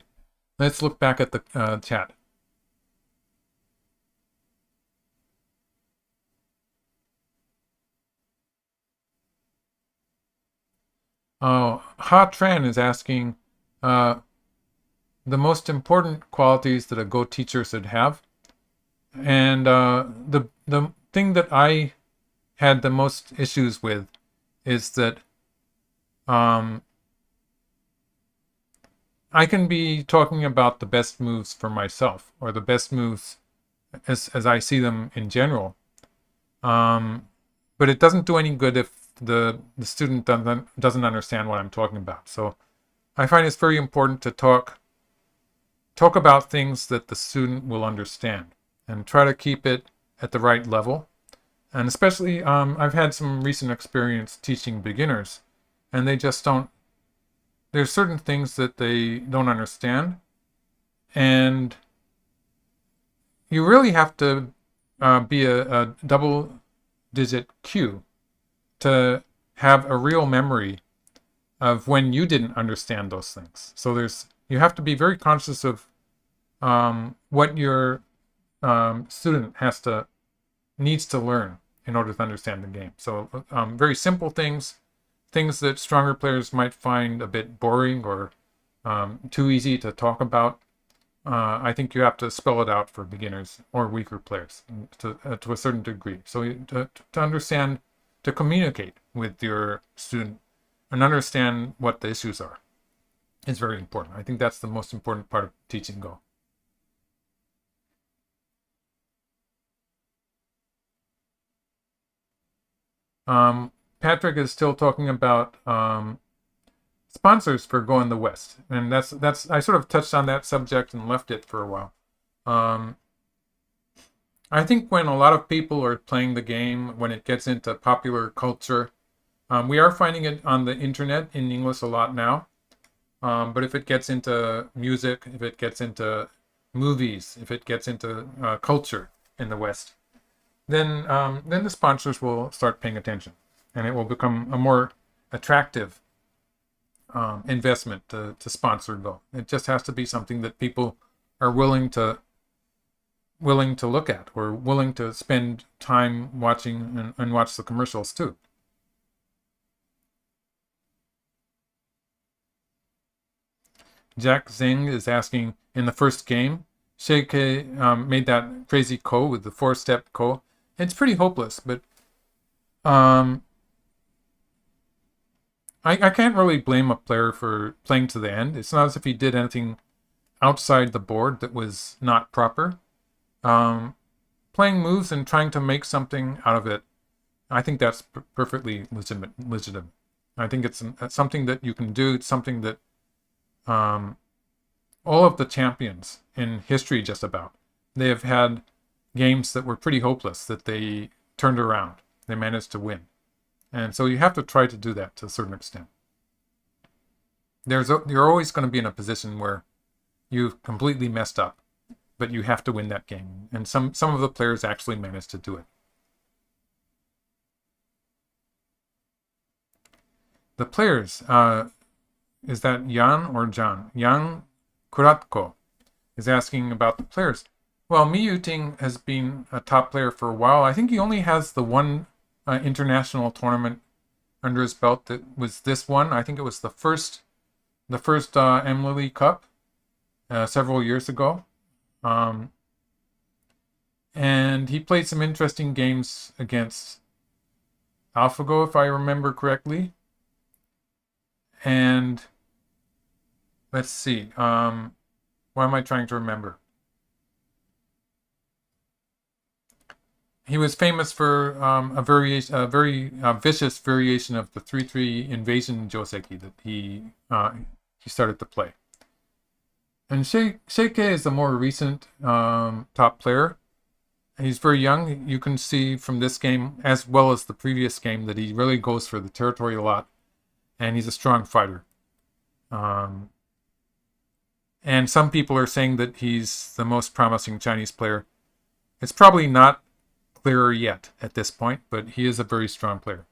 S1: let's look back at the chat. Ha Tran is asking, the most important qualities that a Go teacher should have. And the thing that I had the most issues with is that um, I can be talking about the best moves for myself, or the best moves as I see them in general. Um, but it doesn't do any good if the student doesn't understand what I'm talking about. So I find it's very important to talk about things that the student will understand and try to keep it at the right level. And especially, I've had some recent experience teaching beginners, and they just don't. There's certain things that they don't understand, and you really have to be a double-digit Q to have a real memory of when you didn't understand those things. So you have to be very conscious of what your student needs to learn in order to understand the game. So very simple things that stronger players might find a bit boring or too easy to talk about. I think you have to spell it out for beginners or weaker players to a certain degree. So to understand, to communicate with your student and understand what the issues are is very important. I think that's the most important part of teaching Go. Um, Patrick is still talking about sponsors for Go in the West, and that's I sort of touched on that subject and left it for a while. Um, I think when a lot of people are playing the game, when it gets into popular culture, we are finding it on the internet in English a lot now. But if it gets into music, if it gets into movies, if it gets into culture in the West, then the sponsors will start paying attention, and it will become a more attractive investment to sponsor Go. It just has to be something that people are willing to look at, or willing to spend time watching and watch the commercials too. Jack Zing is asking, in the first game, Xie Ke made that crazy ko with the four-step ko. It's pretty hopeless, but um, I can't really blame a player for playing to the end. It's not as if he did anything outside the board that was not proper. Um, Playing moves and trying to make something out of it, I think that's perfectly legitimate. I think it's something that you can do. It's something that um, all of the champions in history, just about, they have had games that were pretty hopeless that they turned around. They managed to win. And so you have to try to do that to a certain extent. You're always going to be in a position where you've completely messed up, but you have to win that game. And some of the players actually managed to do it. The players, is that Jan or John? Jan Kuratko is asking about the players. Well, Mi Yuting has been a top player for a while. I think he only has the one international tournament under his belt that was this one. I think it was the first Mlily Cup several years ago. Um, and he played some interesting games against AlphaGo, if I remember correctly. And let's see. What am I trying to remember? He was famous for a very vicious variation of the 3-3 invasion joseki that he started to play. And Xie Ke is the more recent top player. He's very young. You can see from this game, as well as the previous game, that he really goes for the territory a lot, and he's a strong fighter. Um, and some people are saying that he's the most promising Chinese player. It's probably not clearer yet at this point, but he is a very strong player.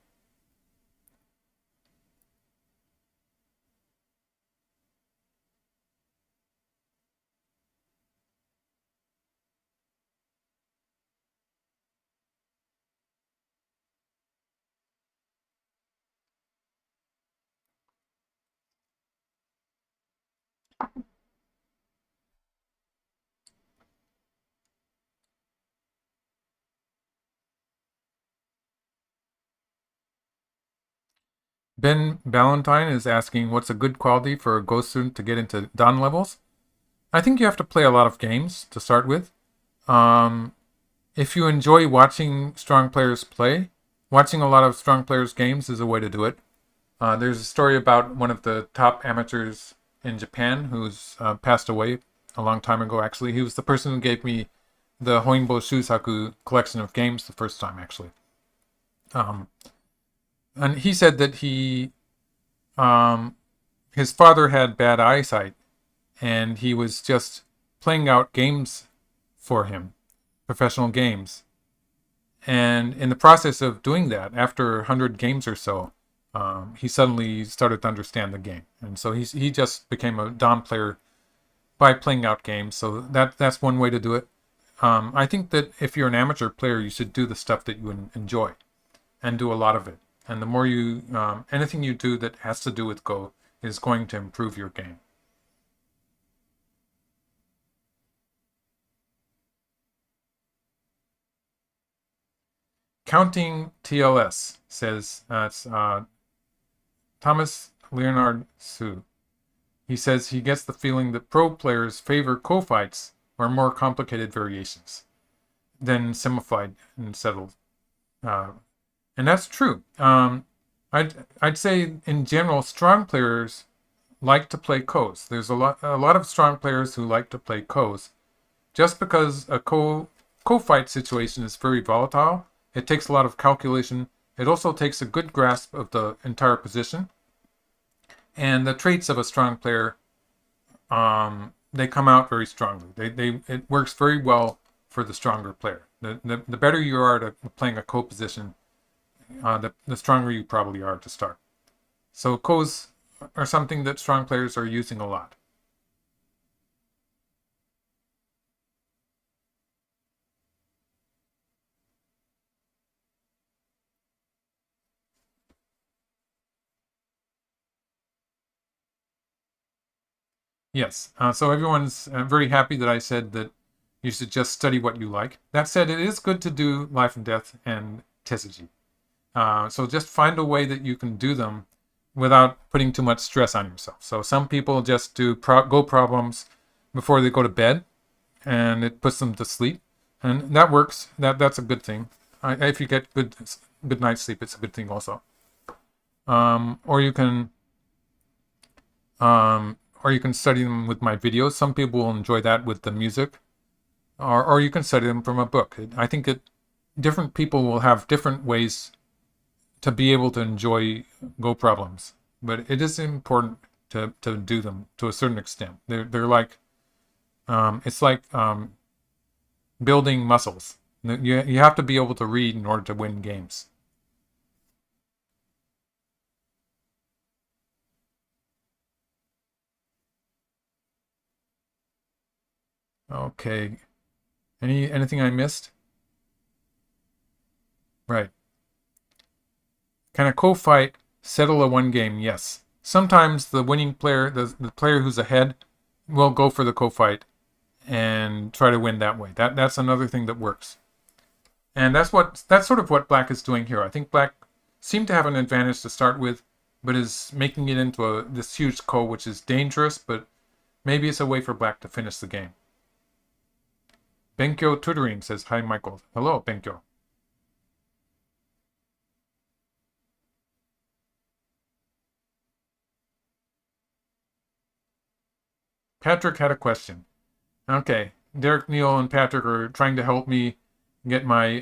S1: Ben Ballantyne is asking, what's a good quality for a Go student to get into Dan levels? I think you have to play a lot of games to start with. If you enjoy watching strong players play, watching a lot of strong players' games is a way to do it. There's a story about one of the top amateurs in Japan who's passed away a long time ago, actually. He was the person who gave me the Hoinbo Shusaku collection of games the first time, actually. Um, and he said that his father had bad eyesight, and he was just playing out games for him, professional games. And in the process of doing that, after 100 games or so, he suddenly started to understand the game. And so he just became a Dom player by playing out games. So that's one way to do it. I think that if you're an amateur player, you should do the stuff that you enjoy and do a lot of it. And the more you, anything you do that has to do with Go is going to improve your game. Counting TLS says, it's Thomas Leonard Su. He says he gets the feeling that pro players favor co-fights or more complicated variations than semified and settled. And that's true. I'd say in general, strong players like to play co's. There's a lot of strong players who like to play co's, just because a co-fight situation is very volatile. It takes a lot of calculation. It also takes a good grasp of the entire position. And the traits of a strong player, they come out very strongly. It works very well for the stronger player. The better you are at playing a co-position, the stronger you probably are to start. So co's are something that strong players are using a lot. Yes. So everyone's very happy that I said that you should just study what you like. That said, it is good to do Life and Death and Tesuji. So just find a way that you can do them without putting too much stress on yourself. So some people just do Go problems before they go to bed, and it puts them to sleep, and that works. That's a good thing. If you get good night's sleep, it's a good thing also. Or you can study them with my videos. Some people will enjoy that with the music, or you can study them from a book. I think different people will have different ways to be able to enjoy Go problems, but it is important to do them to a certain extent. They're like it's like building muscles. You have to be able to read in order to win games. Okay. Anything I missed? Right. Can a co-fight settle a one game? Yes. Sometimes the winning player, the player who's ahead, will go for the co-fight and try to win that way. That's another thing that works. And that's sort of what Black is doing here. I think Black seemed to have an advantage to start with, but is making it into this huge ko, which is dangerous, but maybe it's a way for Black to finish the game. Benkyo Tutoring says, hi, Michael. Hello, Benkyo. Patrick had a question. Okay, Derek, Neal, and Patrick are trying to help me get my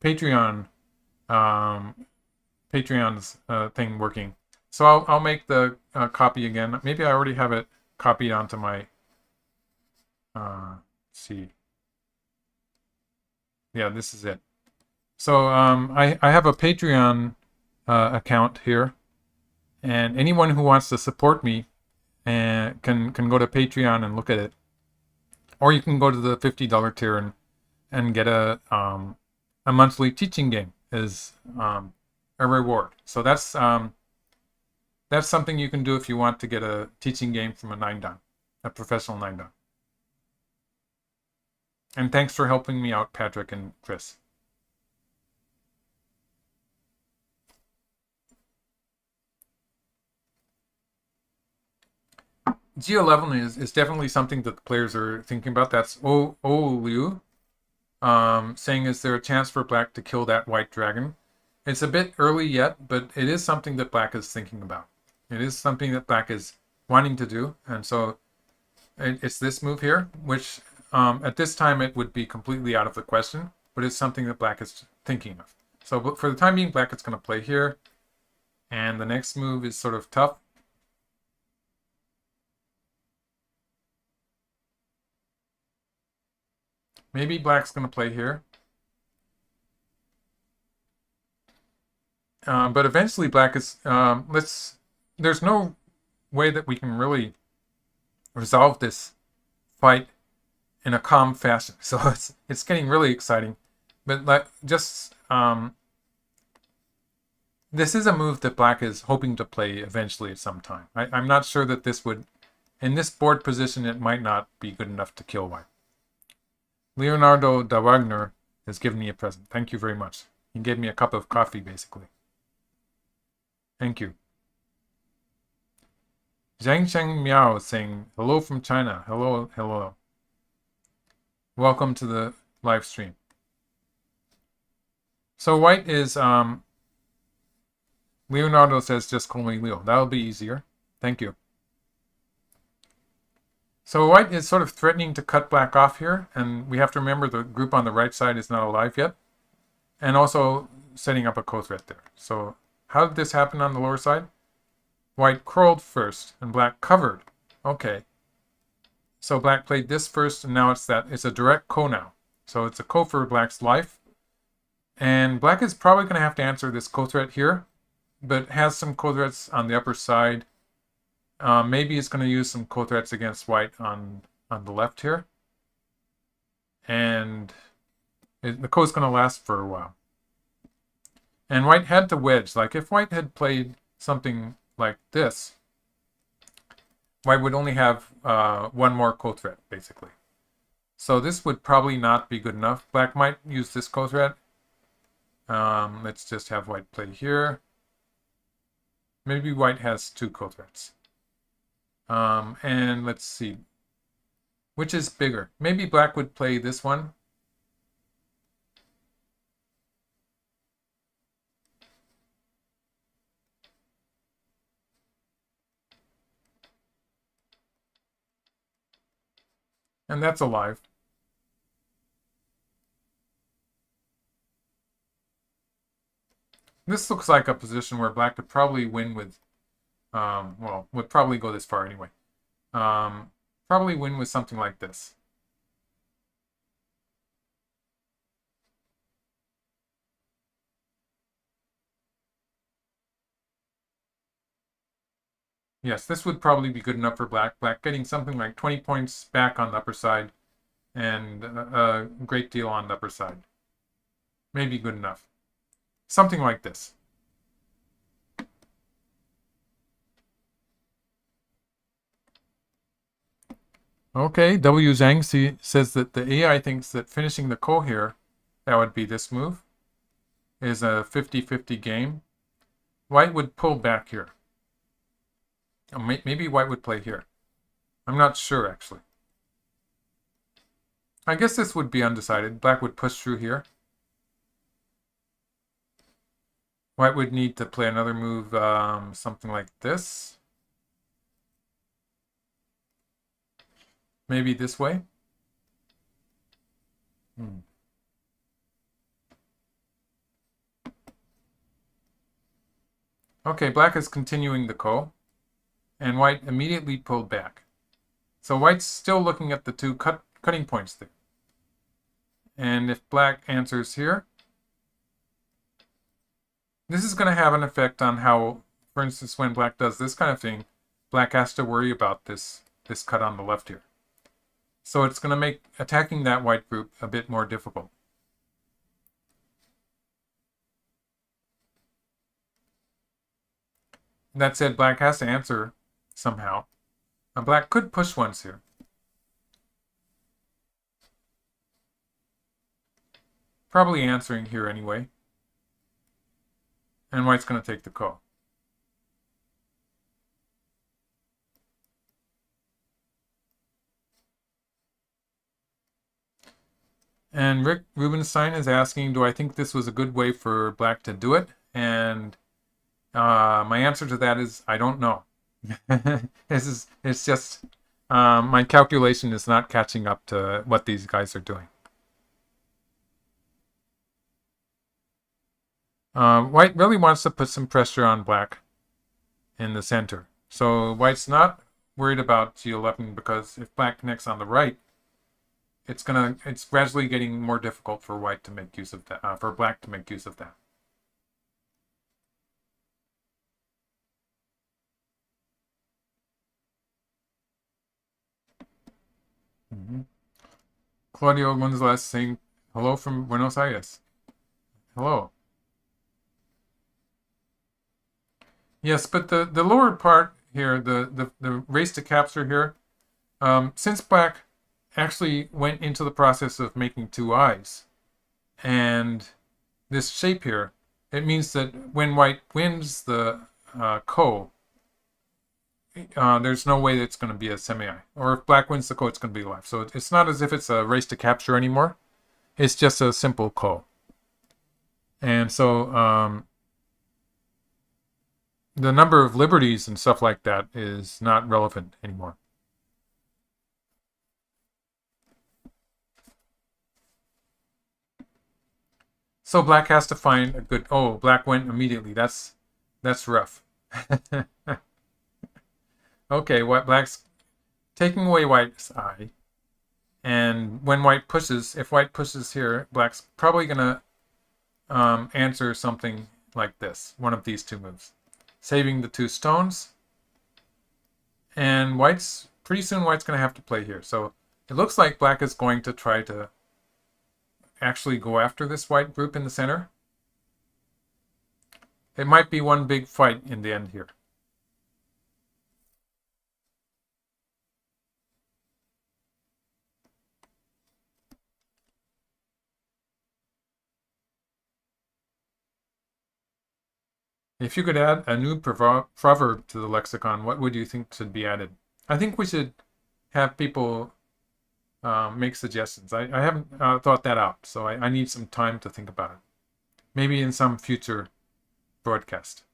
S1: Patreon Patreon's thing working. So I'll make the copy again. Maybe I already have it copied onto my. Let's see. Yeah, this is it. So I have a Patreon account here, and anyone who wants to support me can go to Patreon and look at it, or you can go to the $50 tier and get a monthly teaching game as a reward. So that's something you can do if you want to get a teaching game from a 9-dan, a professional 9-dan. And thanks for helping me out, Patrick and Chris. G11 is definitely something that the players are thinking about. That's Liu saying, is there a chance for black to kill that white dragon? It's a bit early yet, but it is something that black is thinking about. It is something that black is wanting to do, and so it's this move here, which at this time it would be completely out of the question, but it's something that black is thinking of. So for the time being, black is going to play here, and the next move is sort of tough. Maybe black's going to play here. But eventually black is, there's no way that we can really resolve this fight in a calm fashion. So it's getting really exciting. But this is a move that black is hoping to play eventually at some time. I'm not sure that this would, in this board position, it might not be good enough to kill white. Leonardo da Wagner has given me a present. Thank you very much. He gave me a cup of coffee, basically. Thank you. Zhang Sheng Miao saying, hello from China. Hello, hello. Welcome to the live stream. So white is, Leonardo says, just call me Leo. That'll be easier. Thank you. So white is sort of threatening to cut black off here, and we have to remember the group on the right side is not alive yet, and also setting up a co-threat there. So how did this happen on the lower side? White curled first, and black covered. Okay. So black played this first, and now it's a direct ko now. So it's a ko for black's life. And black is probably going to have to answer this co-threat here, but has some co-threats on the upper side. Maybe it's going to use some co-threats against white on the left here. And the ko is going to last for a while. And white had to wedge. Like if white had played something like this, white would only have one more co-threat, basically. So this would probably not be good enough. Black might use this co-threat. Let's just have white play here. Maybe white has two co-threats. And let's see. Which is bigger? Maybe black would play this one. And that's alive. This looks like a position where black could probably win with, well, would probably go this far anyway. Probably win with something like this. Yes, this would probably be good enough for black. Black getting something like 20 points back on the upper side and a great deal on the upper side. Maybe good enough. Something like this. Okay, W. Zhang says that the AI thinks that finishing the ko here, that would be this move, is a 50-50 game. White would pull back here. Maybe white would play here. I'm not sure, actually. I guess this would be undecided. Black would push through here. White would need to play another move, something like this. Maybe this way. Okay, black is continuing the ko, and white immediately pulled back. So white's still looking at the two cutting points there. And if black answers here, this is going to have an effect on how, for instance, when black does this kind of thing, black has to worry about this cut on the left here. So it's going to make attacking that white group a bit more difficult. That said, black has to answer somehow. And black could push once here. Probably answering here anyway. And white's going to take the ko. And Rick Rubenstein is asking, do I think this was a good way for black to do it? And my answer to that is, I don't know. It's just my calculation is not catching up to what these guys are doing. White really wants to put some pressure on black in the center. So white's not worried about G11 because if black connects on the right, it's gradually getting more difficult for white to make use of that, for black to make use of that. Claudio Gonzalez saying hello from Buenos Aires. Hello. Yes, but the lower part here, the race to capture here, since black actually went into the process of making two eyes, and this shape here, it means that when white wins the ko, there's no way that it's going to be a semi-eye. Or if black wins the ko, it's going to be live. So it's not as if it's a race to capture anymore. It's just a simple ko. And so the number of liberties and stuff like that is not relevant anymore. So black has to find a good... Oh, black went immediately. That's rough. Okay, black's taking away white's eye. And when white pushes, if white pushes here, black's probably going to answer something like this. One of these two moves. Saving the two stones. And pretty soon white's going to have to play here. So it looks like black is going to try to actually go after this white group in the center. It might be one big fight in the end here. If you could add a new proverb to the lexicon, what would you think should be added? I think we should have people make suggestions. I haven't thought that out, so I need some time to think about it. Maybe in some future broadcast.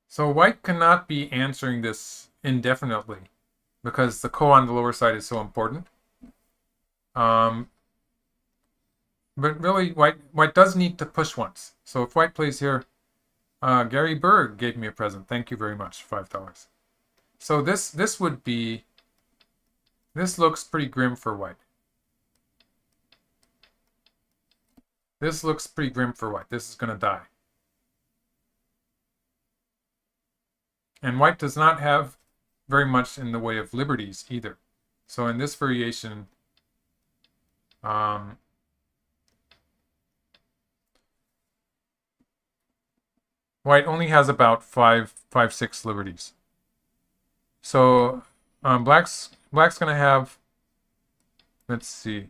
S1: So white cannot be answering this indefinitely because the ko on the lower side is so important. But really, white does need to push once. So if white plays here, Gary Berg gave me a present. Thank you very much, $5. So this would be, this looks pretty grim for white. This looks pretty grim for white. This is going to die. And white does not have very much in the way of liberties either. So in this variation, white only has about 6 liberties. So black's going to have, let's see.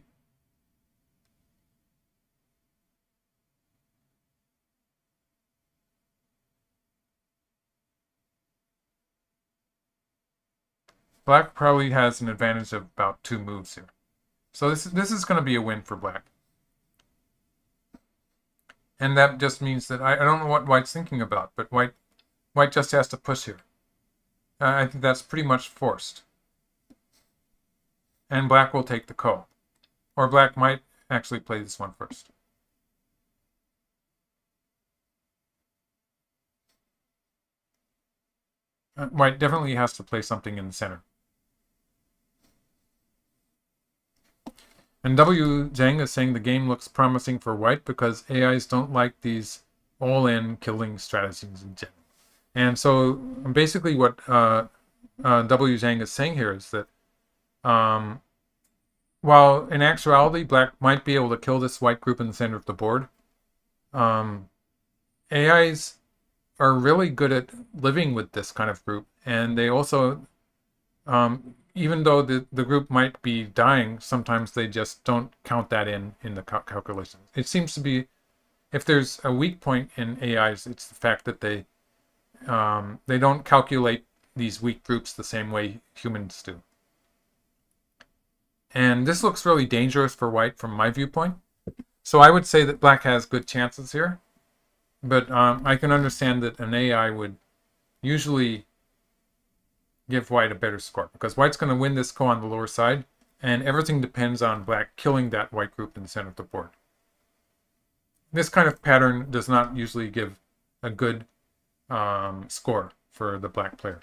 S1: Black probably has an advantage of about 2 moves here. So this is going to be a win for black. And that just means that I don't know what white's thinking about, but white just has to push here. I think that's pretty much forced. And black will take the ko. Or black might actually play this one first. White definitely has to play something in the center. And W. Zhang is saying the game looks promising for white because AIs don't like these all-in killing strategies in general. And so basically what W. Zhang is saying here is that while in actuality black might be able to kill this white group in the center of the board, AIs are really good at living with this kind of group, and they also even though the group might be dying, sometimes they just don't count that in the calculations. It seems to be, if there's a weak point in AIs, it's the fact that they don't calculate these weak groups the same way humans do. And this looks really dangerous for white from my viewpoint. So I would say that black has good chances here. But I can understand that an AI would usually give white a better score, because white's going to win this ko on the lower side, and everything depends on black killing that white group in the center of the board. This kind of pattern does not usually give a good score for the black player.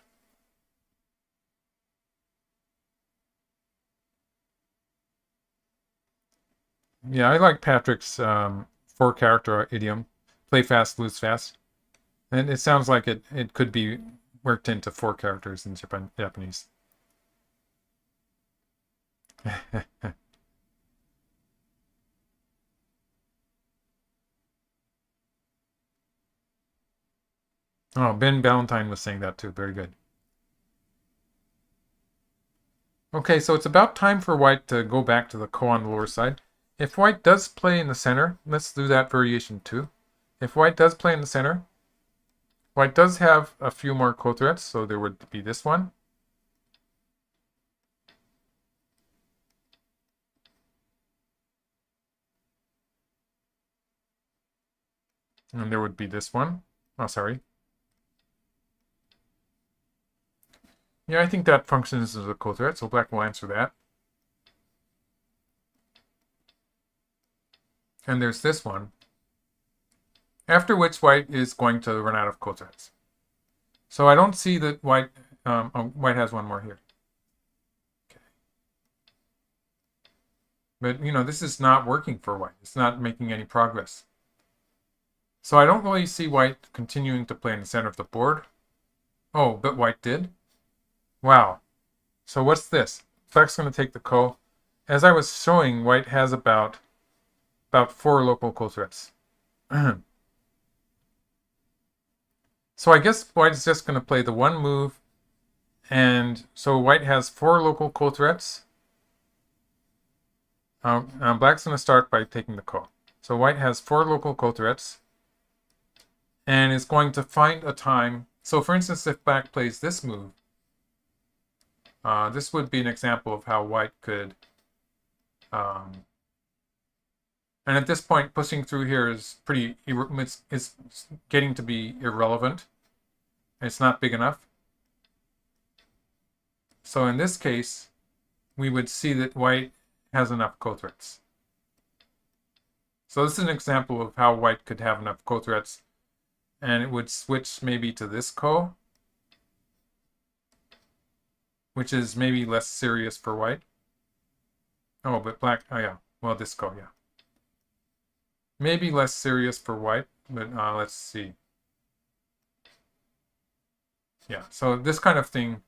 S1: Yeah, I like Patrick's 4-character idiom, play fast, lose fast. And it sounds like it could be worked into 4 characters in Japanese. Oh, Ben Valentine was saying that too. Very good. Okay, so it's about time for white to go back to the ko on the lower side. If white does play in the center, let's do that variation too. If white does play in the center, white does have a few more ko threats, so there would be this one. And there would be this one. Oh, sorry. Yeah, I think that functions as a ko threat, so black will answer that. And there's this one. After which white is going to run out of ko threats. So I don't see that white has one more here. Okay. But, you know, this is not working for white. It's not making any progress. So I don't really see white continuing to play in the center of the board. Oh, but white did? Wow. So what's this? Black's going to take the ko. As I was showing, white has about 4 local ko threats. So I guess white is just going to play the one move. And so white has 4 local ko threats. Black's going to start by taking the ko. So white has 4 local ko threats. And is going to find a time. So for instance, if black plays this move, this would be an example of how white could... and at this point, pushing through here is pretty... It's getting to be irrelevant. It's not big enough. So in this case, we would see that white has enough ko threats. So this is an example of how white could have enough ko threats. And it would switch maybe to this ko, which is maybe less serious for white. Oh, but black... Oh, yeah. Well, this ko, yeah. Maybe less serious for white, but let's see. Yeah, so this kind of thing,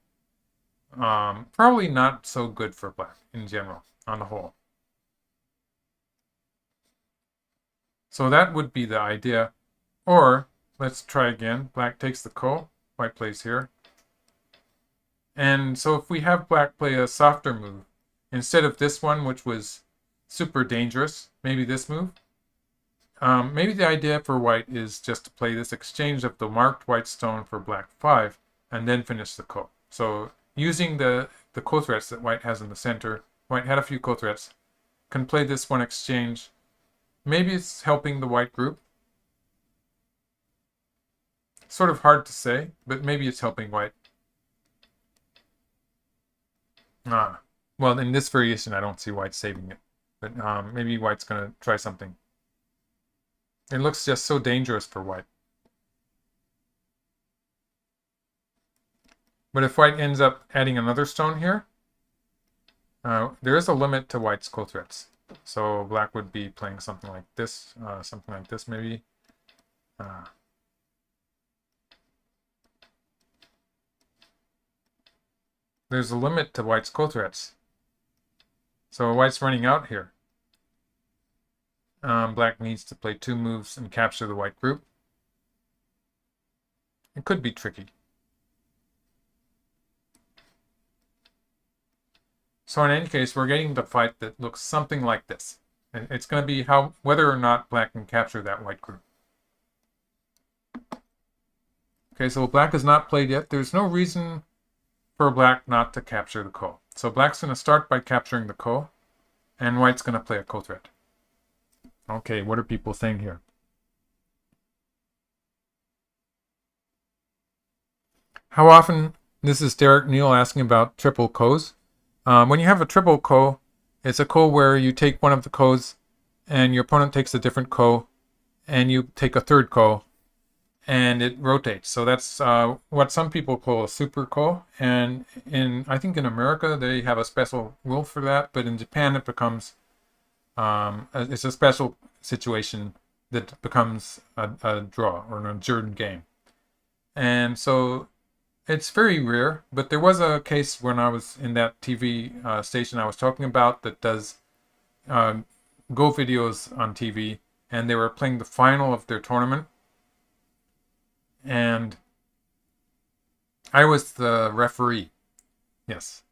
S1: probably not so good for black in general, on the whole. So that would be the idea. Or, let's try again. Black takes the ko, white plays here. And so if we have black play a softer move, instead of this one, which was super dangerous, maybe this move. Maybe the idea for white is just to play this exchange of the marked white stone for black 5, and then finish the ko. So using the ko threats that white has in the center, white had a few ko threats, can play this one exchange. Maybe it's helping the white group. Sort of hard to say, but maybe it's helping white. Well, in this variation, I don't see white saving it. But maybe white's going to try something. It looks just so dangerous for white. But if white ends up adding another stone here, there is a limit to white's ko threats. So black would be playing something like this maybe. There's a limit to white's ko threats. So white's running out here. Black needs to play 2 moves and capture the white group. It could be tricky. So in any case, we're getting the fight that looks something like this. And it's going to be whether or not black can capture that white group. Okay, so black has not played yet. There's no reason for black not to capture the ko. So black's going to start by capturing the ko, and white's going to play a ko threat. Okay, what are people saying here? How often, this is Derek Neal asking about triple kos. When you have a triple ko, it's a ko where you take one of the kos and your opponent takes a different ko and you take a third ko and it rotates. So that's what some people call a super ko. And I think in America they have a special rule for that, but in Japan it becomes it's a special situation that becomes a draw or an adjourned game. And so it's very rare, but there was a case when I was in that TV station I was talking about that does Go videos on TV, and they were playing the final of their tournament. And I was the referee, yes.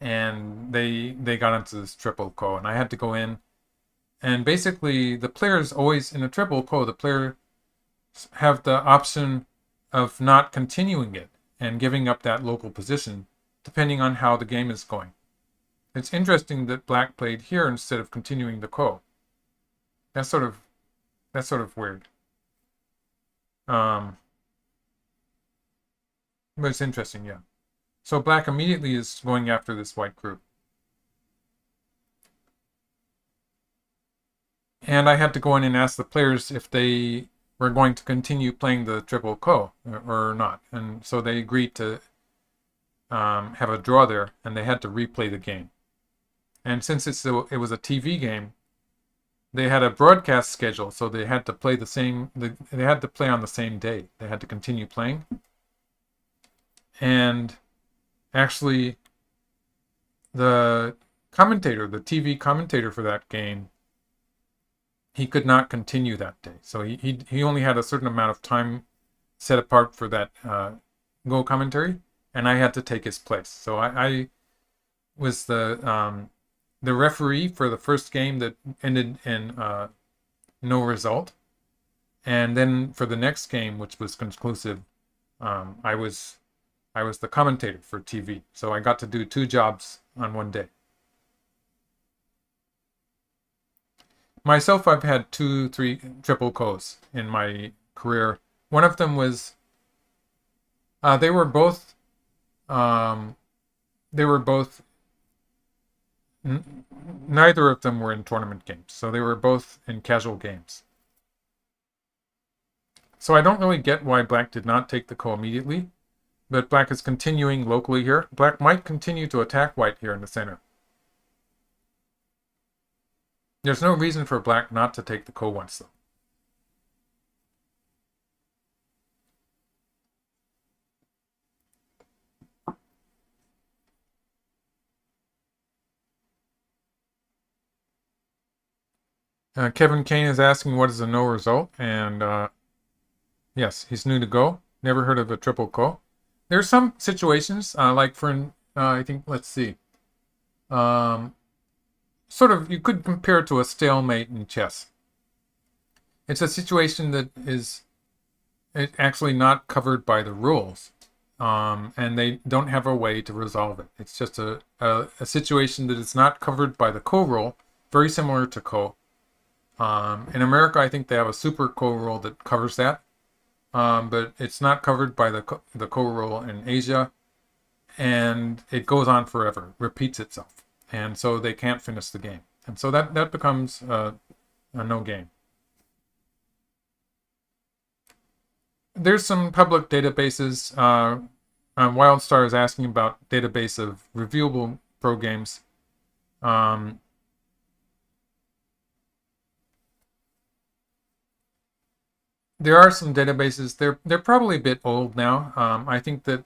S1: And they got into this triple ko, and I had to go in. And basically, the players always, in a triple ko, the players have the option of not continuing it and giving up that local position, depending on how the game is going. It's interesting that black played here instead of continuing the ko. That's sort of weird. But it's interesting, yeah. So black immediately is going after this white group. And I had to go in and ask the players if they were going to continue playing the triple ko or not. And so they agreed to have a draw there, and they had to replay the game. And since it was a TV game, they had a broadcast schedule, so they had to play they had to play on the same day. They had to continue playing. And actually, the TV commentator for that game, he could not continue that day. So he only had a certain amount of time set apart for that Go commentary, and I had to take his place. So I was the referee for the first game that ended in no result. And then for the next game, which was conclusive, I was the commentator for TV. So I got to do 2 jobs on one day. Myself, I've had 3 triple kos in my career. One of them was, they were both neither of them were in tournament games, so they were both in casual games. So I don't really get why black did not take the ko immediately, but black is continuing locally here. Black might continue to attack white here in the center. There's no reason for black not to take the ko once, though. Kevin Kane is asking what is a no result, and yes, he's new to Go. Never heard of a triple ko. There's some situations, like for, I think, let's see. Sort of, you could compare it to a stalemate in chess. It's a situation that is actually not covered by the rules, and they don't have a way to resolve it. It's just a situation that is not covered by the ko rule, very similar to ko. In America, I think they have a super ko rule that covers that, but it's not covered by the ko rule in Asia, and it goes on forever, repeats itself. And so they can't finish the game. And so that becomes a no game. There's some public databases. WildStar is asking about database of reviewable pro games. There are some databases. They're probably a bit old now. I think that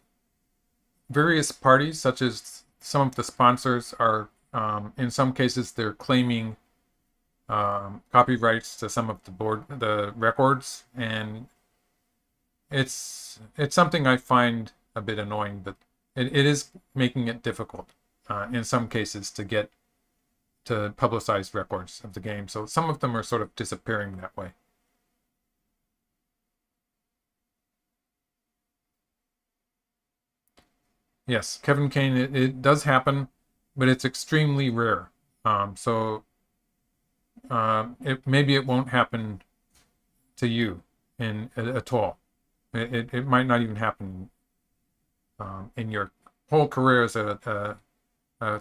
S1: various parties, such as some of the sponsors, are in some cases they're claiming copyrights to some of the records, and it's something I find a bit annoying, but it is making it difficult. in some cases to publicize records of the game. So some of them are sort of disappearing that way. Yes, Kevin Kane, it does happen, but it's extremely rare. So maybe it won't happen to you at all. It might not even happen in your whole career as a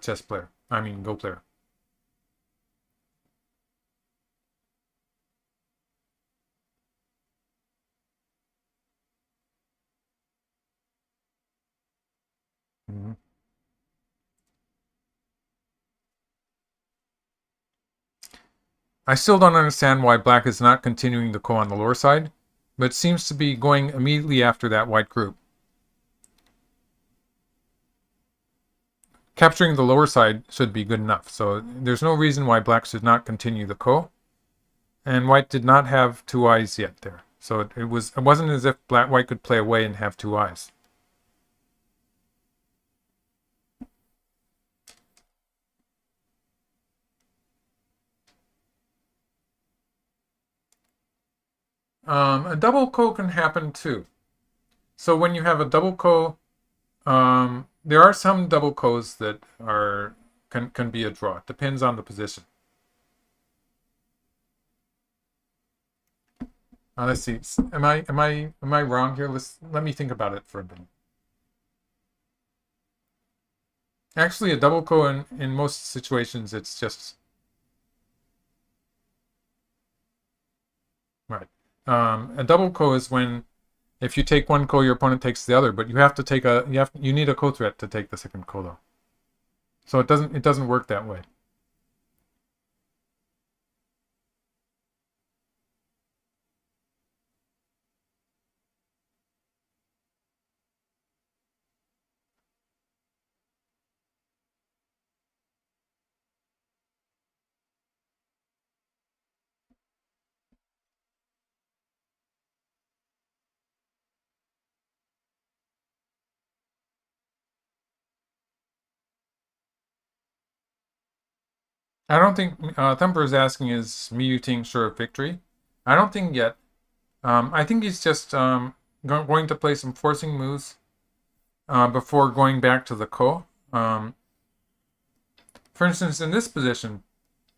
S1: chess player. I mean, Go player. Mhm. I still don't understand why black is not continuing the ko on the lower side, but seems to be going immediately after that white group. Capturing the lower side should be good enough, so there's no reason why black should not continue the ko. And white did not have two eyes yet there. So it wasn't as if white could play away and have two eyes. A double ko can happen too. So when you have a double ko, there are some double kos that can be a draw. It depends on the position. Let's see. Am I wrong here? Let me think about it for a minute. Actually, a double ko in most situations, it's just right. A double ko is when if you take one ko, your opponent takes the other, but you have to take you need a ko threat to take the second ko though. So it doesn't work that way. I don't think Thumper is asking is Yuting sure of victory. I don't think yet. I think he's just going to play some forcing moves before going back to the ko. For instance, in this position,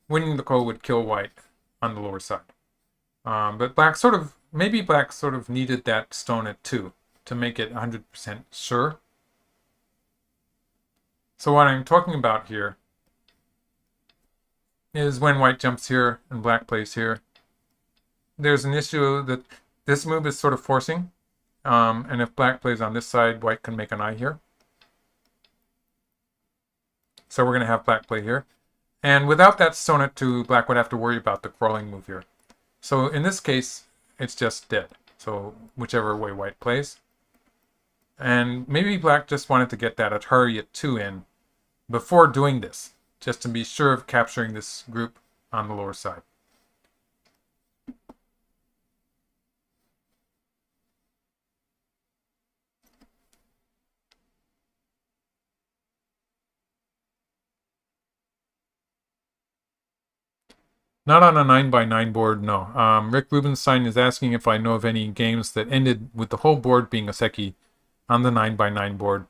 S1: winning the ko would kill white on the lower side. But maybe black sort of needed that stone at 2 to make it 100% sure. So what I'm talking about here is when white jumps here and black plays here. There's an issue that this move is sort of forcing. And if black plays on this side, white can make an eye here. So we're going to have black play here. And without that stone at 2, black would have to worry about the crawling move here. So in this case, it's just dead. So whichever way white plays. And maybe black just wanted to get that Atari at 2 in before doing this, just to be sure of capturing this group on the lower side. Not on a 9x9 board, no. Rick Rubenstein is asking if I know of any games that ended with the whole board being a Xie Ke on the 9x9 board.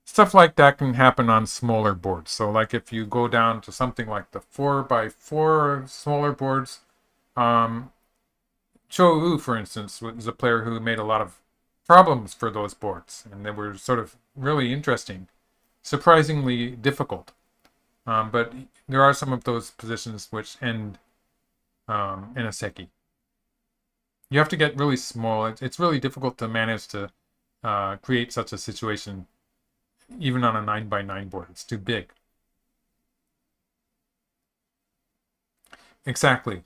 S1: Stuff like that can happen on smaller boards. So like if you go down to something like the 4x4 smaller boards, Cho Wu, for instance, was a player who made a lot of problems for those boards. And they were sort of really interesting, surprisingly difficult. But there are some of those positions which end in a Xie Ke. You have to get really small. It's really difficult to manage to create such a situation, even on a 9x9 board. It's too big. Exactly.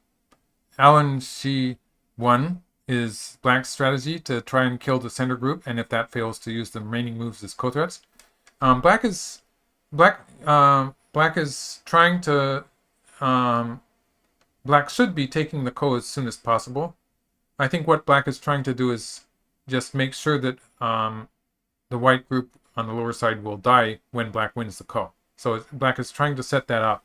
S1: Alan Xie 1 is black's strategy to try and kill the center group, and if that fails, to use the remaining moves as co-threats. Black is trying to. Black should be taking the ko as soon as possible. I think what black is trying to do is just make sure that the white group on the lower side will die when black wins the ko. So black is trying to set that up.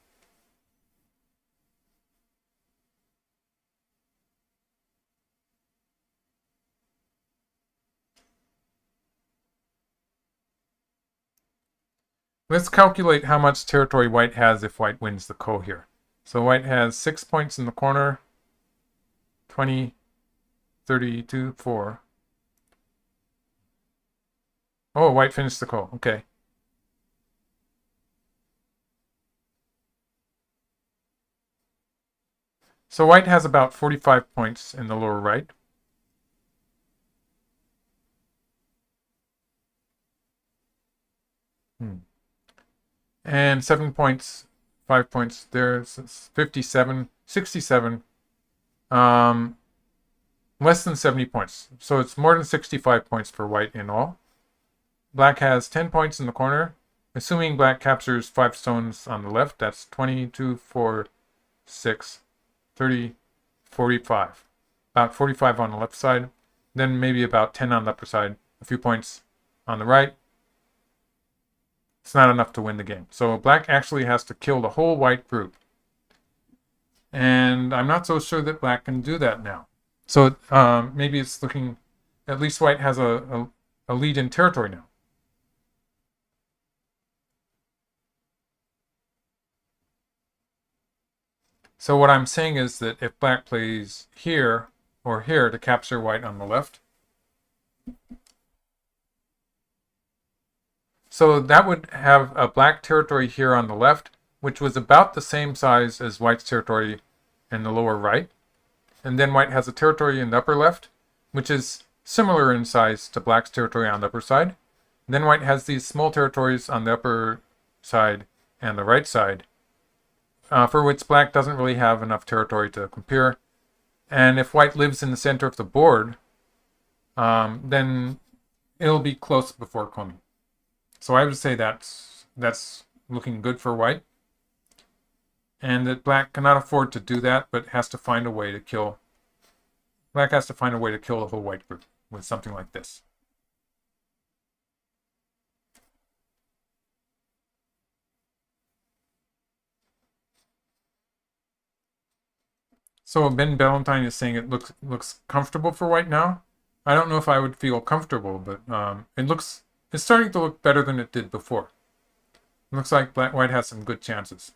S1: Let's calculate how much territory white has if white wins the ko here. So white has 6 points in the corner, 20, 32, 4. Oh, white finished the ko. Okay. So white has about 45 points in the lower right. And 7 points, 5 points there, 57, 67, less than 70 points. So it's more than 65 points for white in all. Black has 10 points in the corner. Assuming black captures 5 stones on the left, that's 22, 4, 6, 30, 45. About 45 on the left side, then maybe about 10 on the upper side, a few points on the right. It's not enough to win the game. So black actually has to kill the whole white group. And I'm not so sure that black can do that now. So maybe it's looking, at least white has a lead in territory now. So what I'm saying is that if black plays here or here to capture white on the left, so that would have a black territory here on the left, which was about the same size as white's territory in the lower right. And then white has a territory in the upper left, which is similar in size to black's territory on the upper side. And then white has these small territories on the upper side and the right side, for which black doesn't really have enough territory to compare. And if white lives in the center of the board, then it'll be close before coming. So I would say that's looking good for white. And that black cannot afford to do that, but has to find a way to kill. Black has to find a way to kill the whole white group with something like this. So Ben Ballantyne is saying it looks comfortable for white now. I don't know if I would feel comfortable, but it's starting to look better than it did before. It looks like white has some good chances.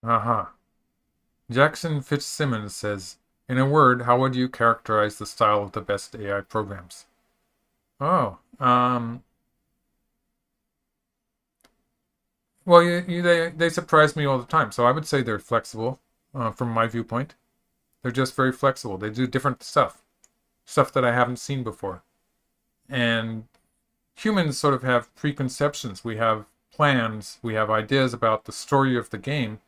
S1: Uh-huh. Jackson Fitzsimmons says, in a word, how would you characterize the style of the best AI programs? Oh, well, they surprise me all the time. So I would say they're flexible, from my viewpoint. They're just very flexible. They do different stuff that I haven't seen before. And humans sort of have preconceptions. We have plans. We have ideas about the story of the game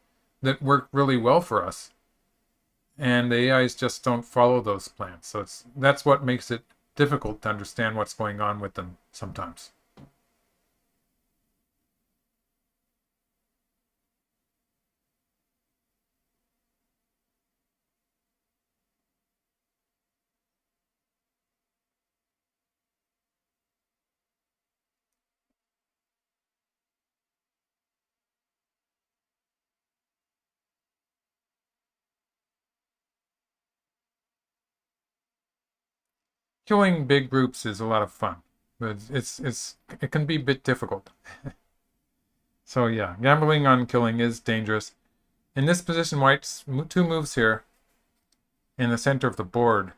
S1: that work really well for us. And the AIs just don't follow those plans. So that's what makes it difficult to understand what's going on with them sometimes. Killing big groups is a lot of fun, but it can be a bit difficult. So yeah, gambling on killing is dangerous. In this position, white's 2 moves here in the center of the board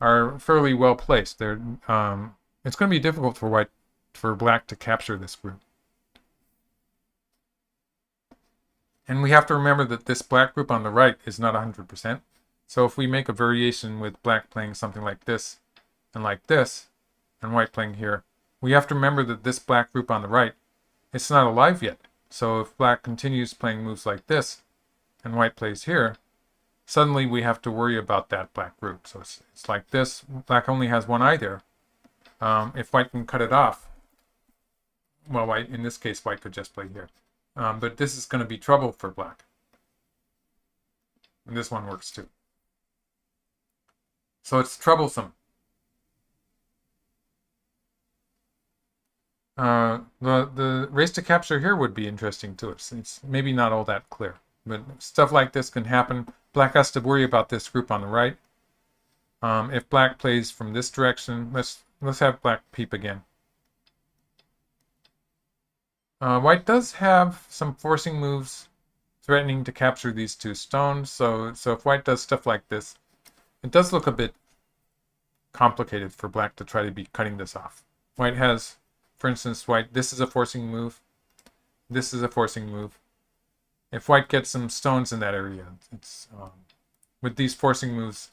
S1: are fairly well placed. It's going to be difficult for black to capture this group. And we have to remember that this black group on the right is not 100%. So if we make a variation with black playing something like this and like this, and white playing here, we have to remember that this black group on the right, it's not alive yet. So if black continues playing moves like this, and white plays here, suddenly we have to worry about that black group. So it's like this. Black only has one eye there. If white can cut it off, well, white, in this case, white could just play here. But this is going to be trouble for black. And this one works too. So it's troublesome. The race to capture here would be interesting too. It's maybe not all that clear, but stuff like this can happen. Black has to worry about this group on the right. If black plays from this direction, let's have black peep again. White does have some forcing moves threatening to capture these two stones, so if white does stuff like this, it does look a bit complicated for black to try to be cutting this off. White has, for instance, this is a forcing move, this is a forcing move. If white gets some stones in that area, it's with these forcing moves,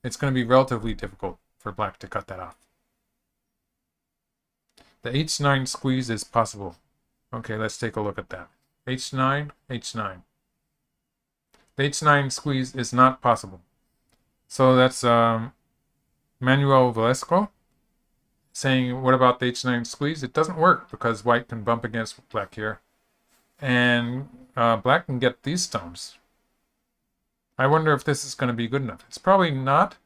S1: it's going to be relatively difficult for black to cut that off. The h9 squeeze is possible. Okay, let's take a look at that. h9, h9. The h9 squeeze is not possible. So that's Manuel Velasco saying, what about the h9 squeeze? It doesn't work because white can bump against black here. And black can get these stones. I wonder if this is going to be good enough. It's probably not.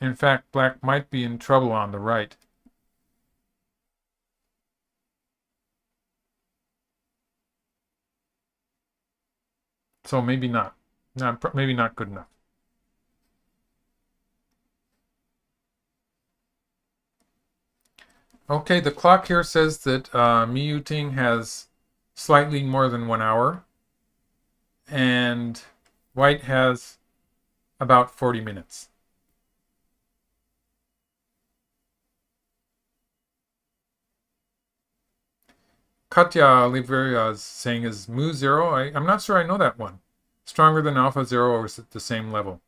S1: In fact, black might be in trouble on the right. So maybe not. Maybe not good enough. Okay, the clock here says that Yuting has slightly more than 1 hour. And white has about 40 minutes. Katya Oliveira is saying, is Mu 0? I'm not sure I know that one. Stronger than Alpha 0, or is it the same level?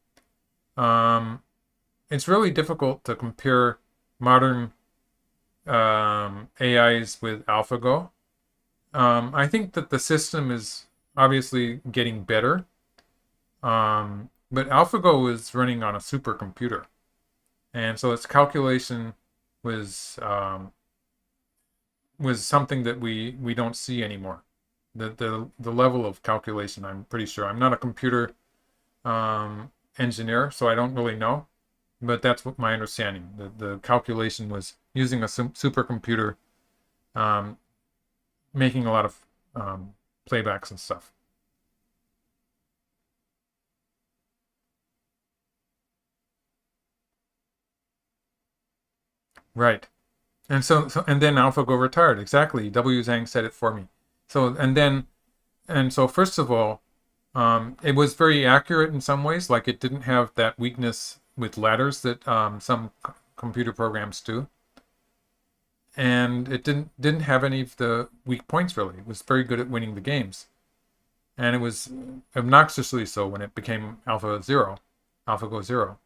S1: It's really difficult to compare modern AIs with AlphaGo. I think that the system is obviously getting better, but AlphaGo is running on a supercomputer, and so its calculation was something that we don't see anymore. The level of calculation, I'm pretty sure. I'm not a computer engineer, so I don't really know, but that's what my understanding. The calculation was using a supercomputer, making a lot of playbacks and stuff. Right. And so and then AlphaGo retired. Exactly. W. Zhang said it for me. So so first of all, it was very accurate in some ways. Like it didn't have that weakness with ladders that some computer programs do. And it didn't have any of the weak points really. It was very good at winning the games. And it was obnoxiously so when it became AlphaGo 0.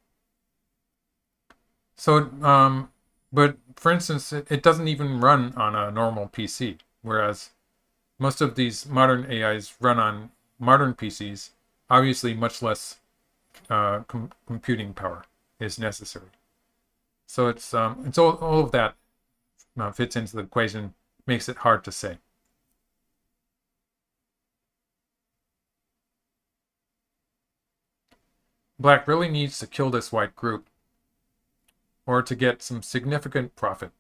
S1: So but for instance, it doesn't even run on a normal PC, whereas most of these modern AIs run on modern PCs. Obviously, much less computing power is necessary. So it's all of that fits into the equation, makes it hard to say. Black really needs to kill this white group, or to get some significant profit.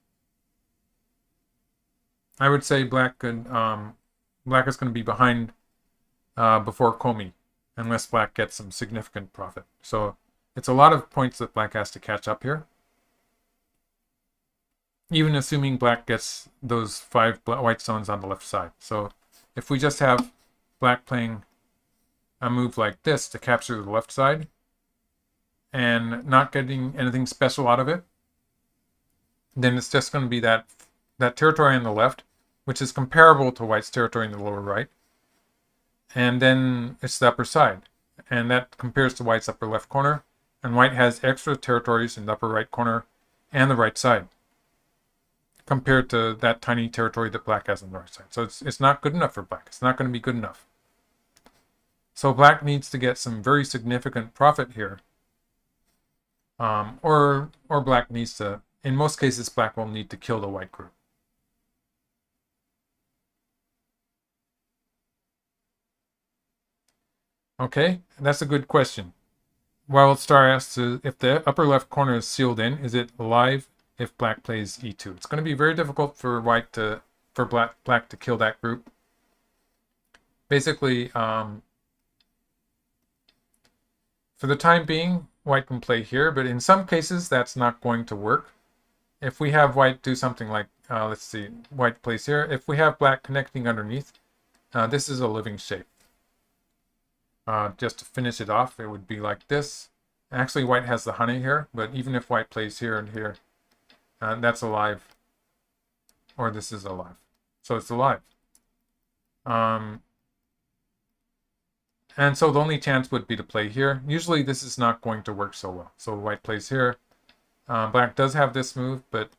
S1: I would say black is going to be behind before Komi, unless black gets some significant profit. So it's a lot of points that black has to catch up here. Even assuming black gets those 5 white stones on the left side. So if we just have black playing a move like this to capture the left side, and not getting anything special out of it, then it's just going to be that territory on the left, which is comparable to white's territory in the lower right. And then it's the upper side, and that compares to white's upper left corner, and white has extra territories in the upper right corner and the right side. compared to that tiny territory that black has on the right side. So it's not good enough for black. It's not going to be good enough. So black needs to get some very significant profit here. Or black needs to, in most cases, black will need to kill the white group. Okay, that's a good question. Wild Star asks if the upper left corner is sealed in, is it alive if black plays e2? It's going to be very difficult for black to kill that group. Basically, for the time being, white can play here, but in some cases that's not going to work. If we have white do something like, let's see, white plays here. If we have black connecting underneath, this is a living shape. Just to finish it off, it would be like this. Actually, white has the honey here, but even if white plays here and here, that's alive. Or this is alive. So it's alive. And so the only chance would be to play here. Usually this is not going to work so well. So white plays here. Black does have this move, but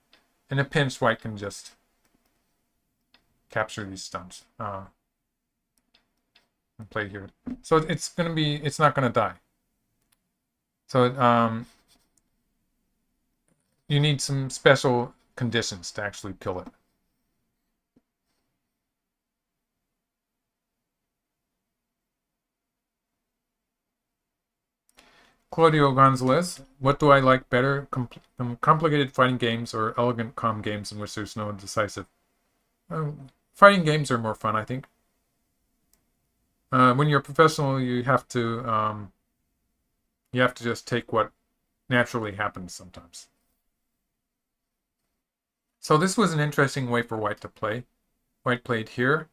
S1: in a pinch, white can just capture these stones. And play here. So it's not gonna die. So you need some special conditions to actually kill it. Claudio Gonzalez, what do I like better? Complicated fighting games or elegant calm games in which there's no decisive? Fighting games are more fun, I think. When you're a professional, you have to just take what naturally happens sometimes. So this was an interesting way for white to play. White played here,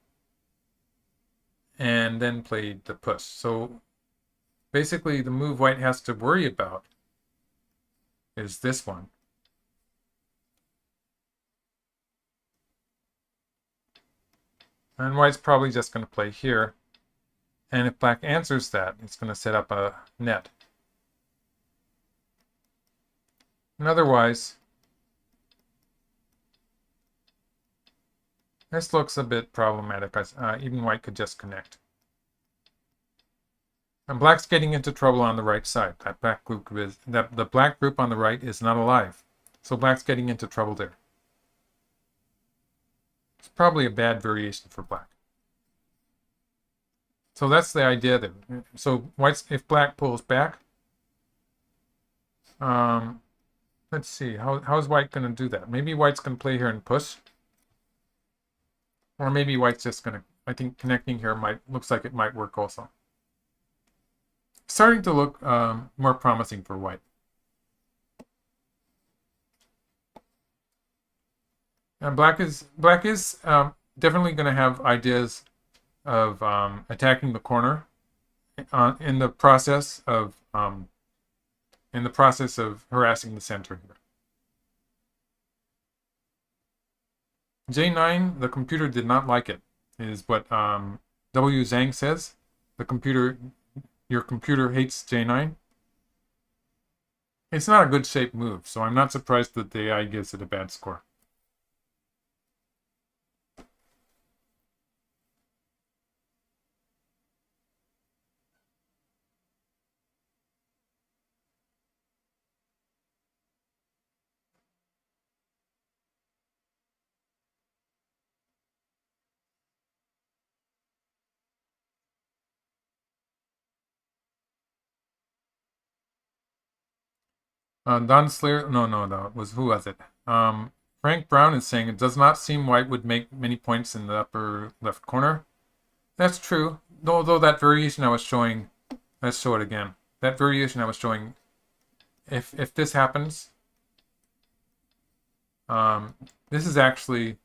S1: and then played the push. So basically, the move white has to worry about is this one. And white's probably just going to play here. And if black answers that, it's going to set up a net. And otherwise, this looks a bit problematic. Even white could just connect. And black's getting into trouble on the right side. The black group on the right is not alive. So black's getting into trouble there. It's probably a bad variation for black. So that's the idea there. So if black pulls back, let's see, how's white going to do that? Maybe white's going to play here and push. Or maybe white's just going to, I think connecting here looks like it might work also. Starting to look more promising for white. And black is definitely going to have ideas of attacking the corner in the process of harassing the center here. J9, the computer did not like it, is what W. Zhang says. Your computer hates J9. It's not a good shape move, so I'm not surprised that the AI gives it a bad score. Don Slayer, no, who was it? Frank Brown is saying it does not seem white would make many points in the upper left corner. That's true, though that variation I was showing, let's show it again. That variation I was showing, if this happens, this is actually,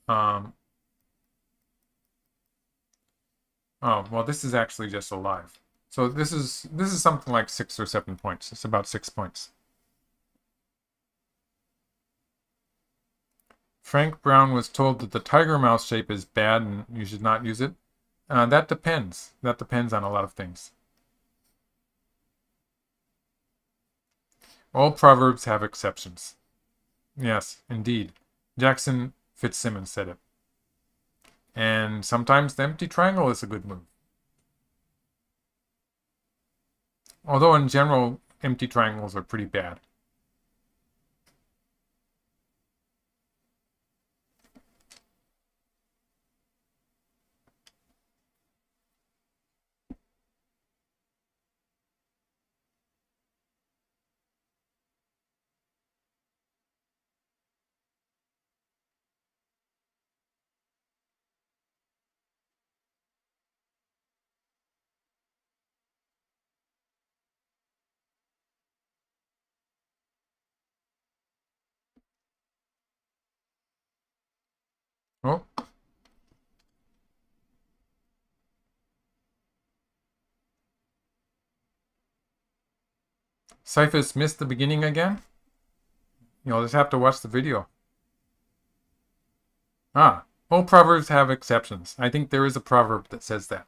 S1: oh, well, this is actually just alive. So this is something like 6 or 7 points. It's about 6 points. Frank Brown was told that the tiger mouse shape is bad and you should not use it. That depends. That depends on a lot of things. All proverbs have exceptions. Yes, indeed. Jackson Fitzsimmons said it. And sometimes the empty triangle is a good move. Although in general, empty triangles are pretty bad. Oh. Cyphus missed the beginning again? You'll just have to watch the video. Ah, all proverbs have exceptions. I think there is a proverb that says that.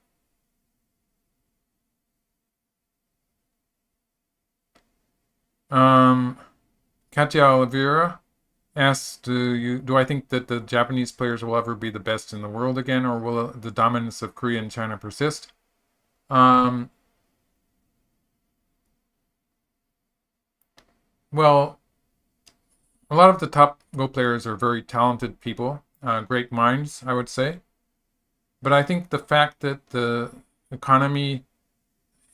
S1: Katya Oliveira asks, do I think that the Japanese players will ever be the best in the world again, or will the dominance of Korea and China persist? Well, a lot of the top Go players are very talented people, great minds, I would say. But I think the fact that the economy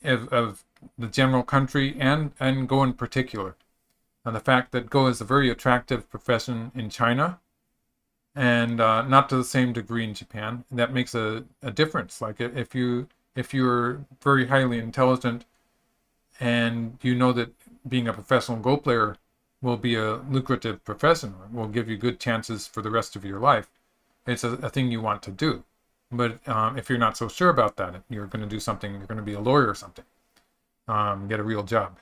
S1: of the general country and Go in particular, and the fact that Go is a very attractive profession in China and not to the same degree in Japan, that makes a difference. Like if you're very highly intelligent and you know that being a professional Go player will be a lucrative profession, will give you good chances for the rest of your life, it's a thing you want to do. But if you're not so sure about that, you're going to do something, you're going to be a lawyer or something, get a real job.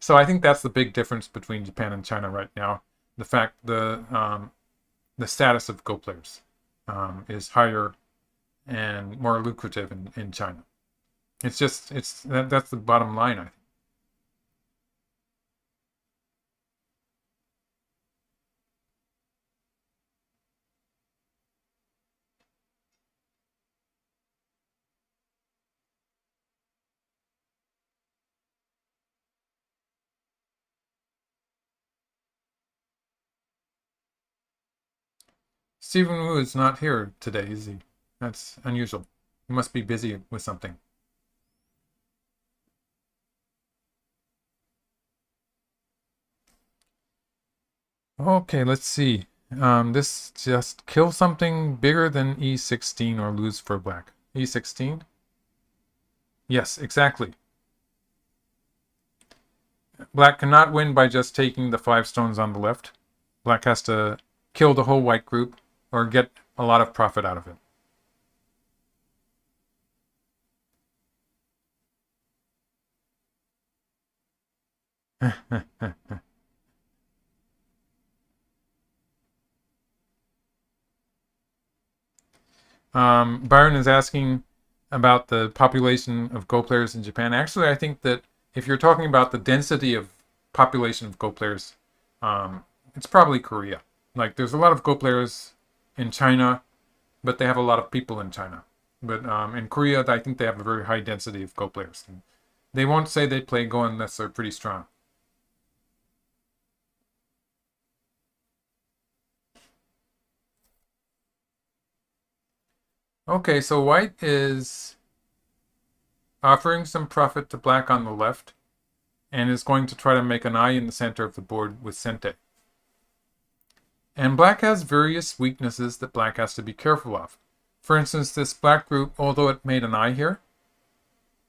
S1: So I think that's the big difference between Japan and China right now. The fact the status of Go players is higher and more lucrative in China. That's the bottom line, I think. Stephen Wu is not here today, is he? That's unusual. He must be busy with something. Okay, let's see. This just kill something bigger than E16 or lose for black. E16? Yes, exactly. Black cannot win by just taking the 5 stones on the left. Black has to kill the whole white group or get a lot of profit out of it. Byron is asking about the population of Go players in Japan. Actually, I think that if you're talking about the density of population of Go players, it's probably Korea. Like, there's a lot of Go players in China, but they have a lot of people in China. But in Korea, I think they have a very high density of Go players. And they won't say they play Go unless they're pretty strong. Okay, so white is offering some profit to black on the left and is going to try to make an eye in the center of the board with Sente. And black has various weaknesses that black has to be careful of. For instance, this black group, although it made an eye here,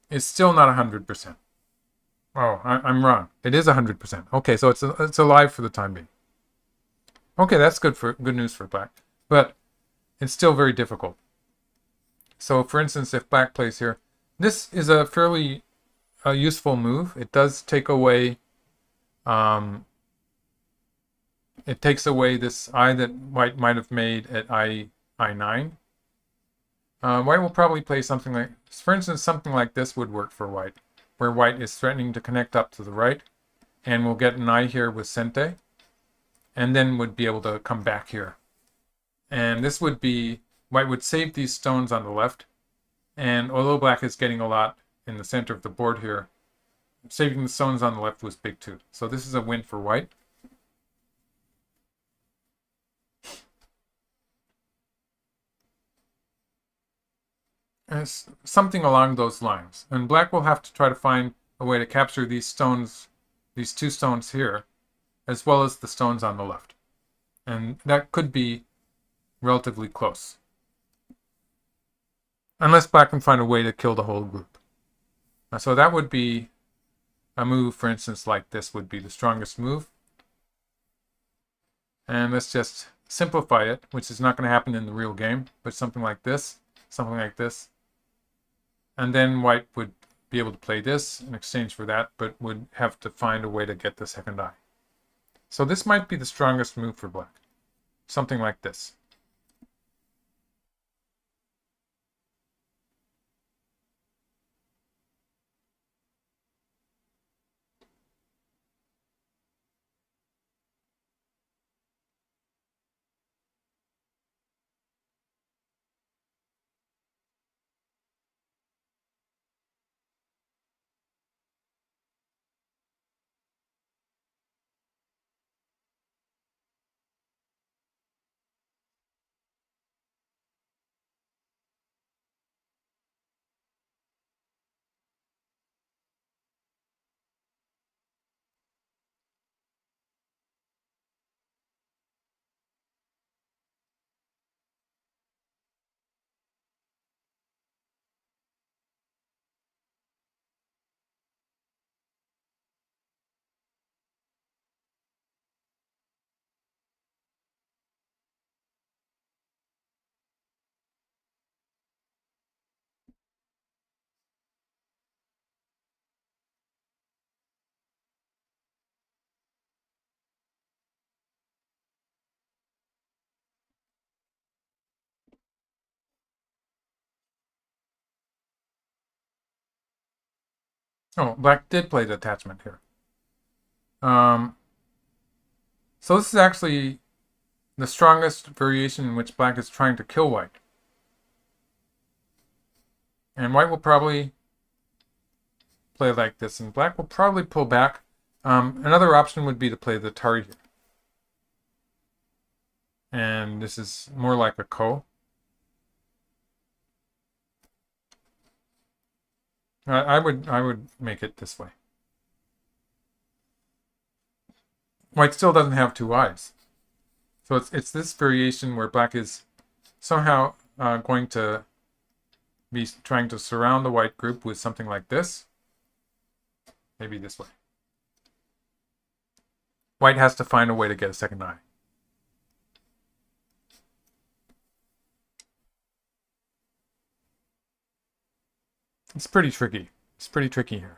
S1: is still not 100%. Oh, I'm wrong. It is 100%. Okay, so it's alive for the time being. Okay, that's good news for black. But it's still very difficult. So, for instance, if black plays here, this is a fairly useful move. It does take away, it takes away this eye that white might have made at I9. White will probably play something like, for instance, something like this would work for white, where white is threatening to connect up to the right, and we'll get an eye here with Sente. and then would be able to come back here. And this would be, white would save these stones on the left, and although black is getting a lot in the center of the board here, saving the stones on the left was big too. So this is a win for white. And something along those lines. And black will have to try to find a way to capture these stones, these two stones here, as well as the stones on the left. And that could be relatively close. Unless black can find a way to kill the whole group. So that would be a move, for instance, like this would be the strongest move. And let's just simplify it, which is not going to happen in the real game, but something like this, something like this. And then white would be able to play this in exchange for that, but would have to find a way to get the second eye. So this might be the strongest move for black. Something like this. Oh, black did play the attachment here. So this is actually the strongest variation in which black is trying to kill white. And white will probably play like this, and black will probably pull back. Another option would be to play the Tari here. And this is more like a Ko. I would make it this way. White still doesn't have two eyes. So it's this variation where black is somehow going to be trying to surround the white group with something like this. Maybe this way. White has to find a way to get a second eye. It's pretty tricky. It's pretty tricky here.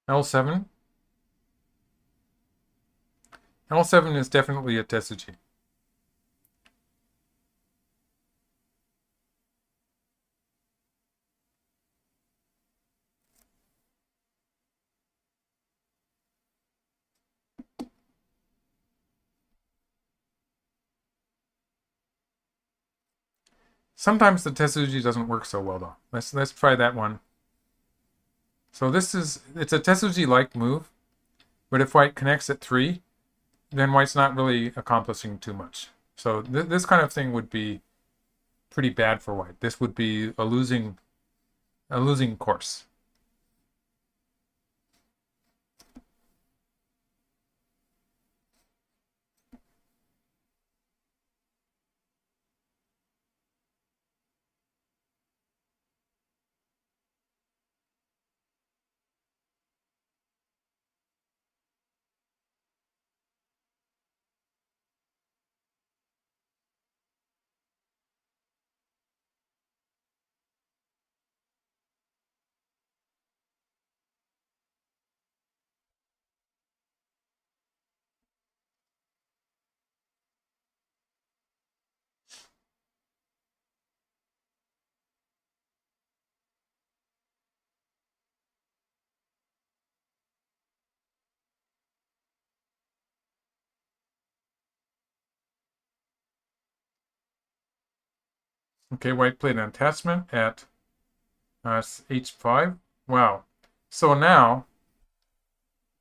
S1: L7. L7 is definitely a Tetsuji. Sometimes the Tetsuji doesn't work so well though. Let's try that one. So it's a Tetsuji-like move, but if white connects at 3, then white's not really accomplishing too much. So this kind of thing would be pretty bad for white. This would be a losing course. Okay, white played an attachment at h5. Wow. So now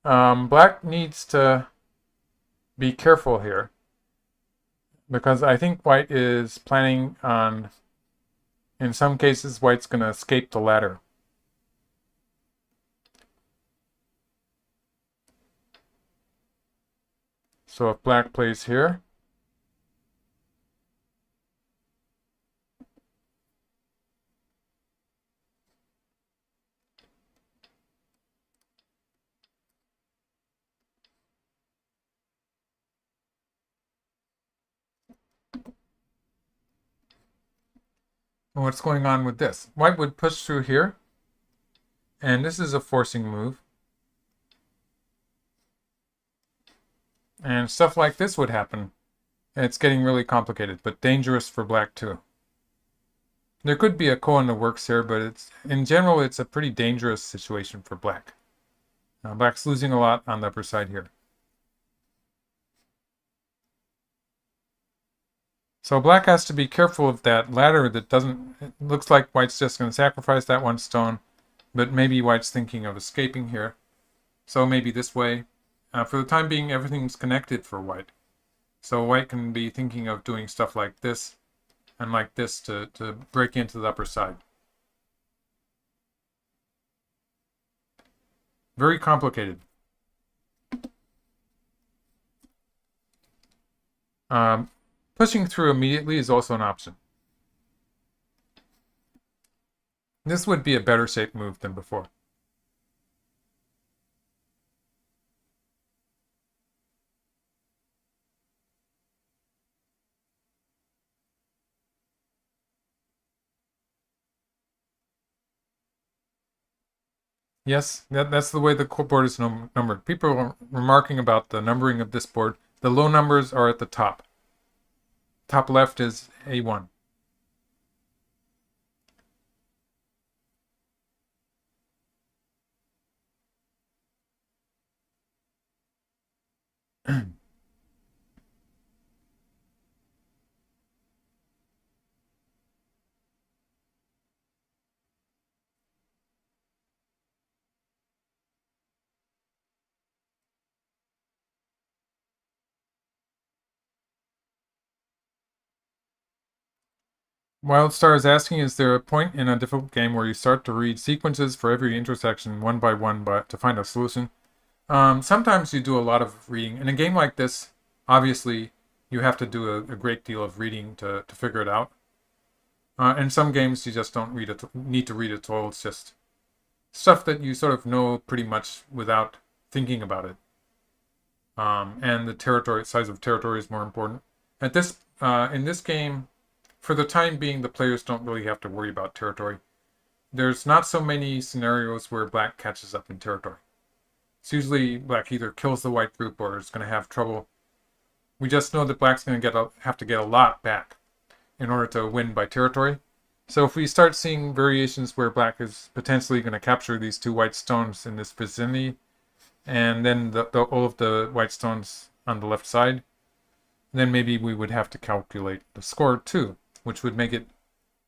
S1: black needs to be careful here because I think white is planning on, in some cases, white's going to escape the ladder. So if black plays here, what's going on with this? White would push through here, and this is a forcing move. And stuff like this would happen. It's getting really complicated, but dangerous for black too. There could be a ko in the works here, but in general, it's a pretty dangerous situation for black. Black's losing a lot on the upper side here. So black has to be careful of that ladder that doesn't... It looks like white's just going to sacrifice that one stone, but maybe white's thinking of escaping here. So maybe this way. For the time being, everything's connected for white. So white can be thinking of doing stuff like this and like this to break into the upper side. Very complicated. Pushing through immediately is also an option. This would be a better shape move than before. Yes, that's the way the board is numbered. People are remarking about the numbering of this board. The low numbers are at the top. Top left is A1. Wildstar is asking, is there a point in a difficult game where you start to read sequences for every intersection one by one to find a solution? Sometimes you do a lot of reading. In a game like this, obviously, you have to do a great deal of reading to figure it out. In some games, you just don't need to read at all. It's just stuff that you sort of know pretty much without thinking about it. And the size of territory is more important. In this game, for the time being, the players don't really have to worry about territory. There's not so many scenarios where black catches up in territory. It's usually black either kills the white group or is going to have trouble. We just know that black's going to have to get a lot back in order to win by territory. So if we start seeing variations where black is potentially going to capture these two white stones in this vicinity, and then all of the white stones on the left side, then maybe we would have to calculate the score too, which would make it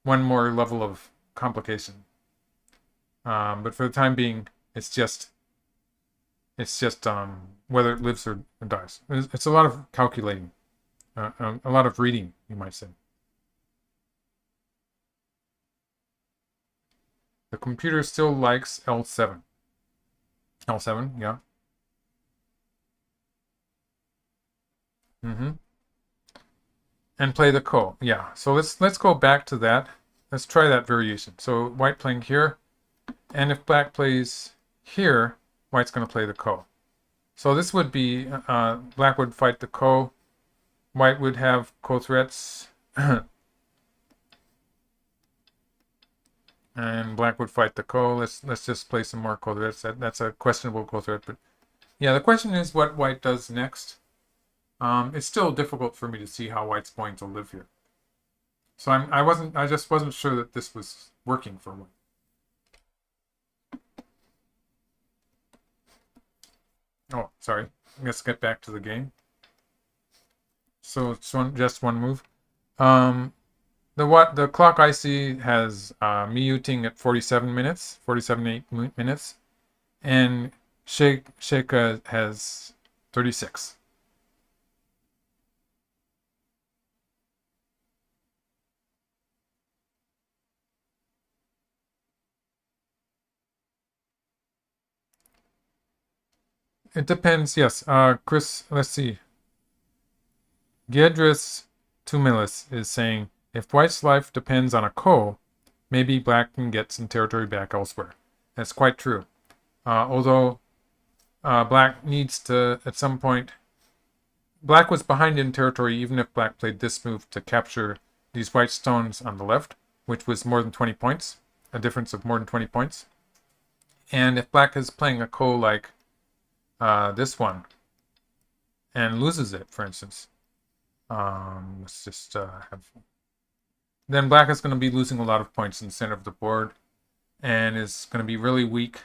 S1: one more level of complication. But for the time being, it's just whether it lives or dies. It's a lot of calculating, a lot of reading, you might say. The computer still likes L7. L7, yeah. And play the ko. Yeah. So let's go back to that. Let's try that variation. So white playing here, and if black plays here, white's going to play the ko. So this would be black would fight the ko, white would have ko threats, and black would fight the ko. Let's just play some more ko threats. That's a questionable ko threat, but yeah, the question is what white does next. It's still difficult for me to see how white's going to live here. So I just wasn't sure that this was working for white. Oh, sorry. Let's get back to the game. So it's just one move. The clock I see has me Yuting at 47 minutes, 47 minutes, and Xie Ke has 36. It depends, yes. Chris, let's see. Giedris Tumilis is saying, if White's life depends on a Ko, maybe Black can get some territory back elsewhere. That's quite true. Although Black needs to, at some point, Black was behind in territory even if Black played this move to capture these white stones on the left, which was more than 20 points, a difference of more than 20 points. And if Black is playing a Ko like this one and loses it, for instance, let's just have. Then Black is going to be losing a lot of points in the center of the board and is going to be really weak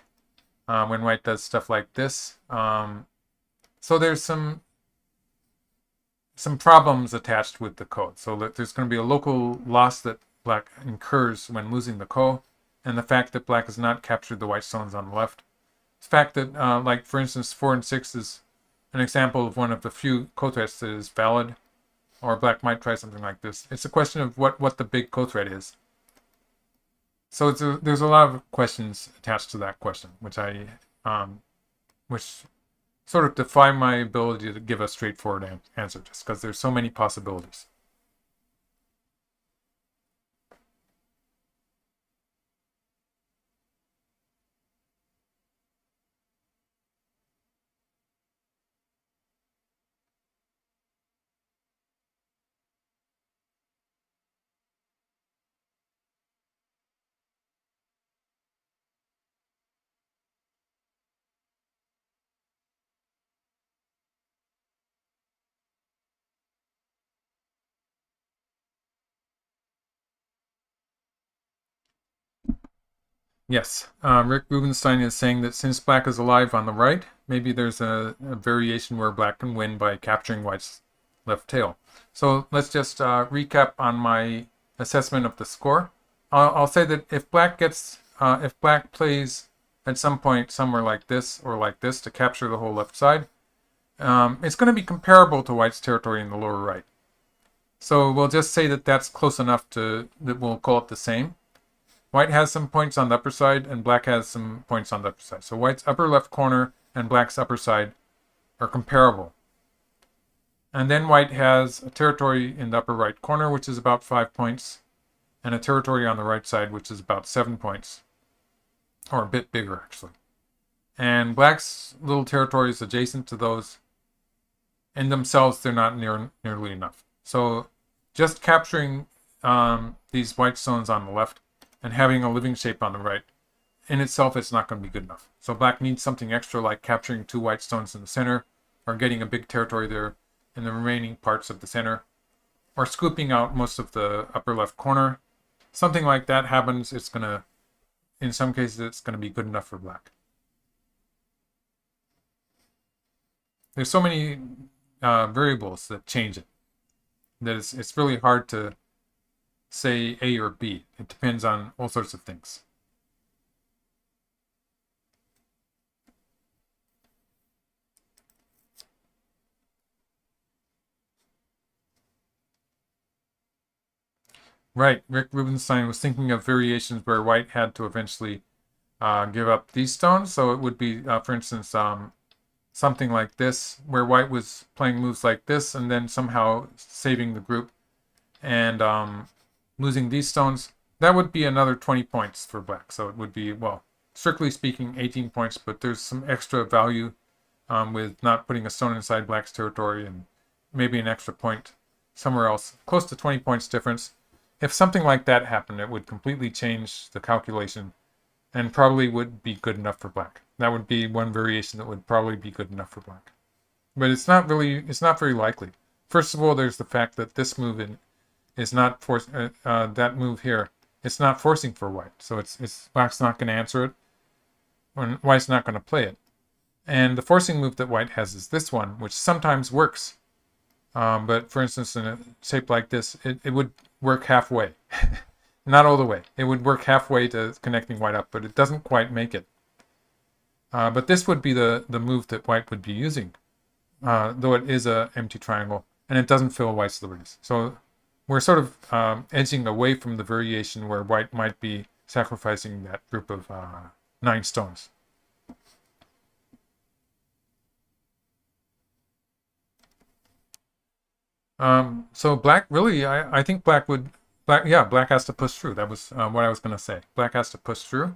S1: when White does stuff like this. So there's some problems attached with the code. So there's going to be a local loss that Black incurs when losing the Ko, and the fact that Black has not captured the white stones on the left. The fact that, like for instance, 4 and 6 is an example of one of the few Ko threats that is valid, or Black might try something like this. It's a question of what the big Ko threat is. So there's a lot of questions attached to that question, which which sort of defy my ability to give a straightforward answer, just because there's so many possibilities. Yes, Rick Rubenstein is saying that since Black is alive on the right, maybe there's a variation where Black can win by capturing White's left tail. So let's just recap on my assessment of the score. I'll say that if Black plays at some point somewhere like this or like this to capture the whole left side, it's going to be comparable to White's territory in the lower right. So we'll just say that that's close enough that we'll call it the same. White has some points on the upper side, and Black has some points on the upper side. So White's upper left corner and Black's upper side are comparable. And then White has a territory in the upper right corner, which is about 5 points, and a territory on the right side, which is about 7 points, or a bit bigger, actually. And Black's little territories adjacent to those, in themselves, they're not nearly enough. So just capturing these white stones on the left and having a living shape on the right, in itself, it's not going to be good enough. So Black needs something extra, like capturing 2 white stones in the center, or getting a big territory there in the remaining parts of the center, or scooping out most of the upper left corner. Something like that happens, it's going to, in some cases, it's going to be good enough for Black. There's so many variables that change it that it's really hard to say A or B. It depends on all sorts of things. Right, Rick Rubenstein was thinking of variations where White had to eventually give up these stones. So it would be, for instance, something like this, where White was playing moves like this and then somehow saving the group and losing these stones. That would be another 20 points for Black. So it would be, well, strictly speaking, 18 points, but there's some extra value with not putting a stone inside Black's territory and maybe an extra point somewhere else. Close to 20 points difference. If something like that happened, it would completely change the calculation and probably would be good enough for Black. That would be one variation that would probably be good enough for Black. But it's not very likely. First of all, there's the fact that this move is not that move here. It's not forcing for White, so it's Black's not going to answer it, and White's not going to play it. And the forcing move that White has is this one, which sometimes works. But for instance, in a shape like this, it would work halfway. Not all the way. It would work halfway to connecting white up, but it doesn't quite make it. But this would be the move that white would be using, though it is an empty triangle, and it doesn't fill white's liberties. So we're sort of edging away from the variation where white might be sacrificing that group of 9 stones. So black really, I think black has to push through. That was what I was going to say. Black has to push through.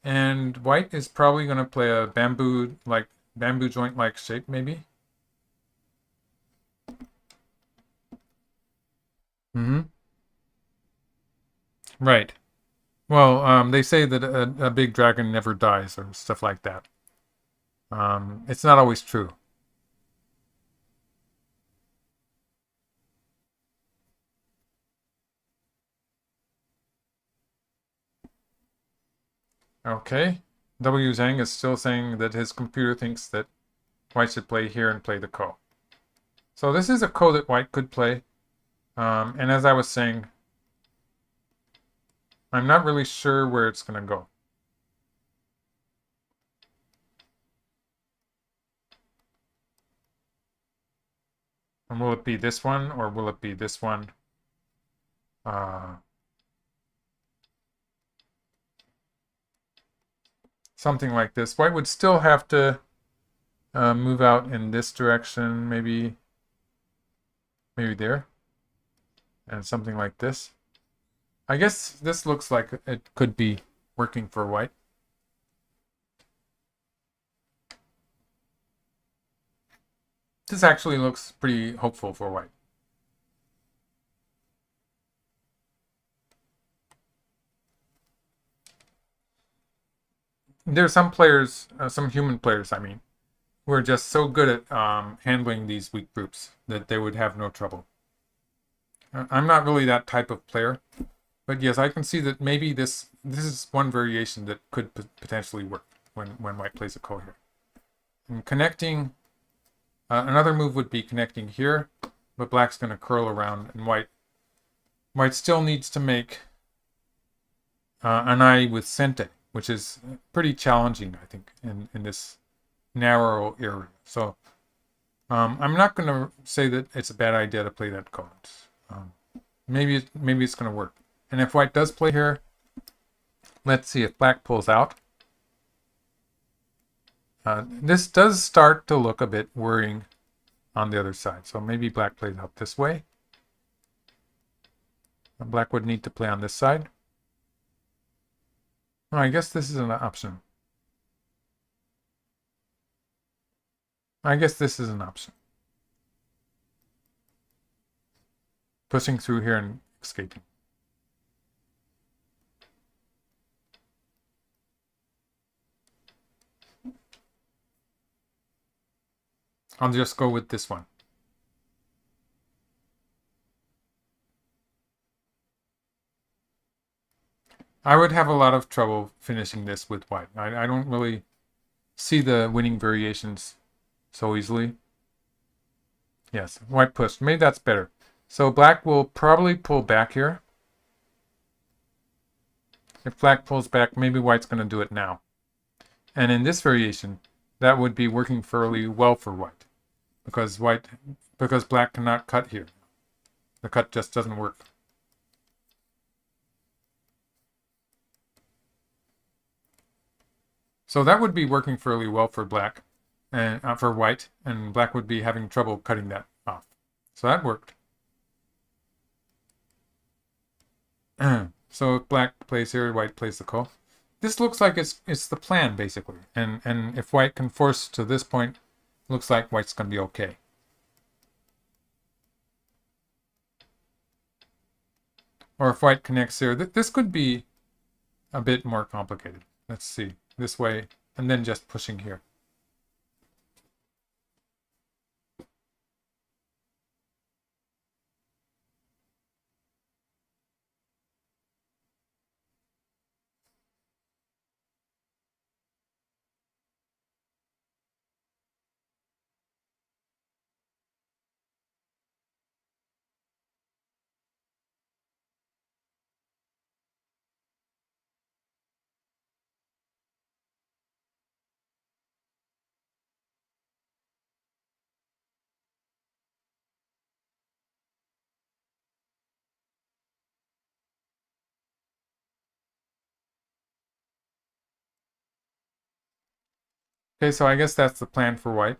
S1: And white is probably going to play a bamboo joint like shape maybe. Mm-hmm. Right. Well, they say that a big dragon never dies or stuff like that. It's not always true. Okay. W. Zhang is still saying that his computer thinks that white should play here and play the ko. So this is a ko that white could play. And as I was saying, I'm not really sure where it's going to go. And will it be this one or will it be this one? Something like this. White would still have to move out in this direction, maybe there, and something like this. I guess this looks like it could be working for white. This actually looks pretty hopeful for white. There are some players, some human players, I mean, who are just so good at handling these weak groups that they would have no trouble. I'm not really that type of player, but yes, I can see that maybe this is one variation that could potentially work when white plays a ko here. And connecting, another move would be connecting here, but black's going to curl around, and white still needs to make an eye with sente, which is pretty challenging, I think, in this narrow area. So I'm not going to say that it's a bad idea to play that card. Maybe it's going to work. And if white does play here, let's see if black pulls out. This does start to look a bit worrying on the other side. So maybe black plays out this way. And black would need to play on this side. Oh, I guess this is an option. I guess this is an option. Pushing through here and escaping. I'll just go with this one. I would have a lot of trouble finishing this with white. I don't really see the winning variations so easily. Yes, white pushed. Maybe that's better. So black will probably pull back here. If black pulls back, maybe white's going to do it now. And in this variation, that would be working fairly well for white. Because black cannot cut here. The cut just doesn't work. So that would be working fairly well for black and for white, and black would be having trouble cutting that off. So that worked. So if black plays here, white plays the ko. This looks like it's the plan basically, and if white can force to this point, looks like white's gonna be okay. Or if white connects here, this could be a bit more complicated. Let's see, this way, and then just pushing here. Okay, so I guess that's the plan for white.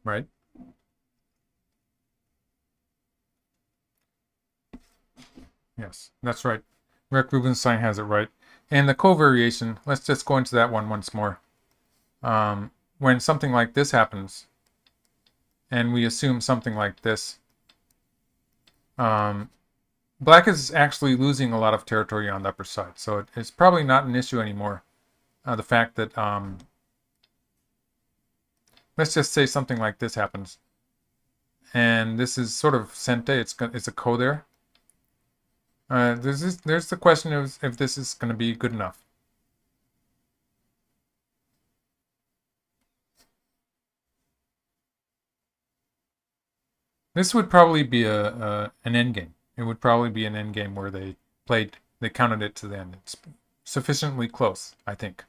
S1: Right? Yes, that's right. Rick Rubenstein has it right. And the covariation, let's just go into that one once more. When something like this happens, and we assume something like this, um, black is actually losing a lot of territory on the upper side. So it's probably not an issue anymore. The fact that, let's just say something like this happens. And this is sort of sente, it's a ko there. There's the question of if this is going to be good enough. This would probably be an end game. It would probably be an end game where they counted it to the end. It's sufficiently close, I think.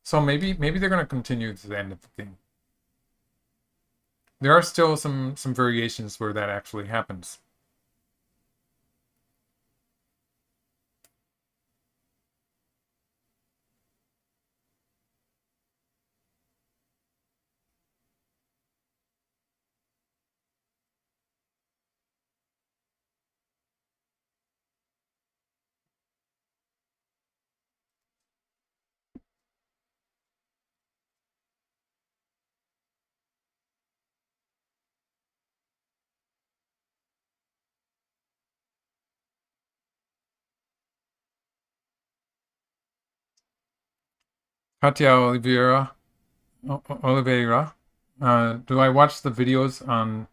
S1: So maybe they're going to continue to the end of the game. There are still some variations where that actually happens. Katia Oliveira, do I watch the videos on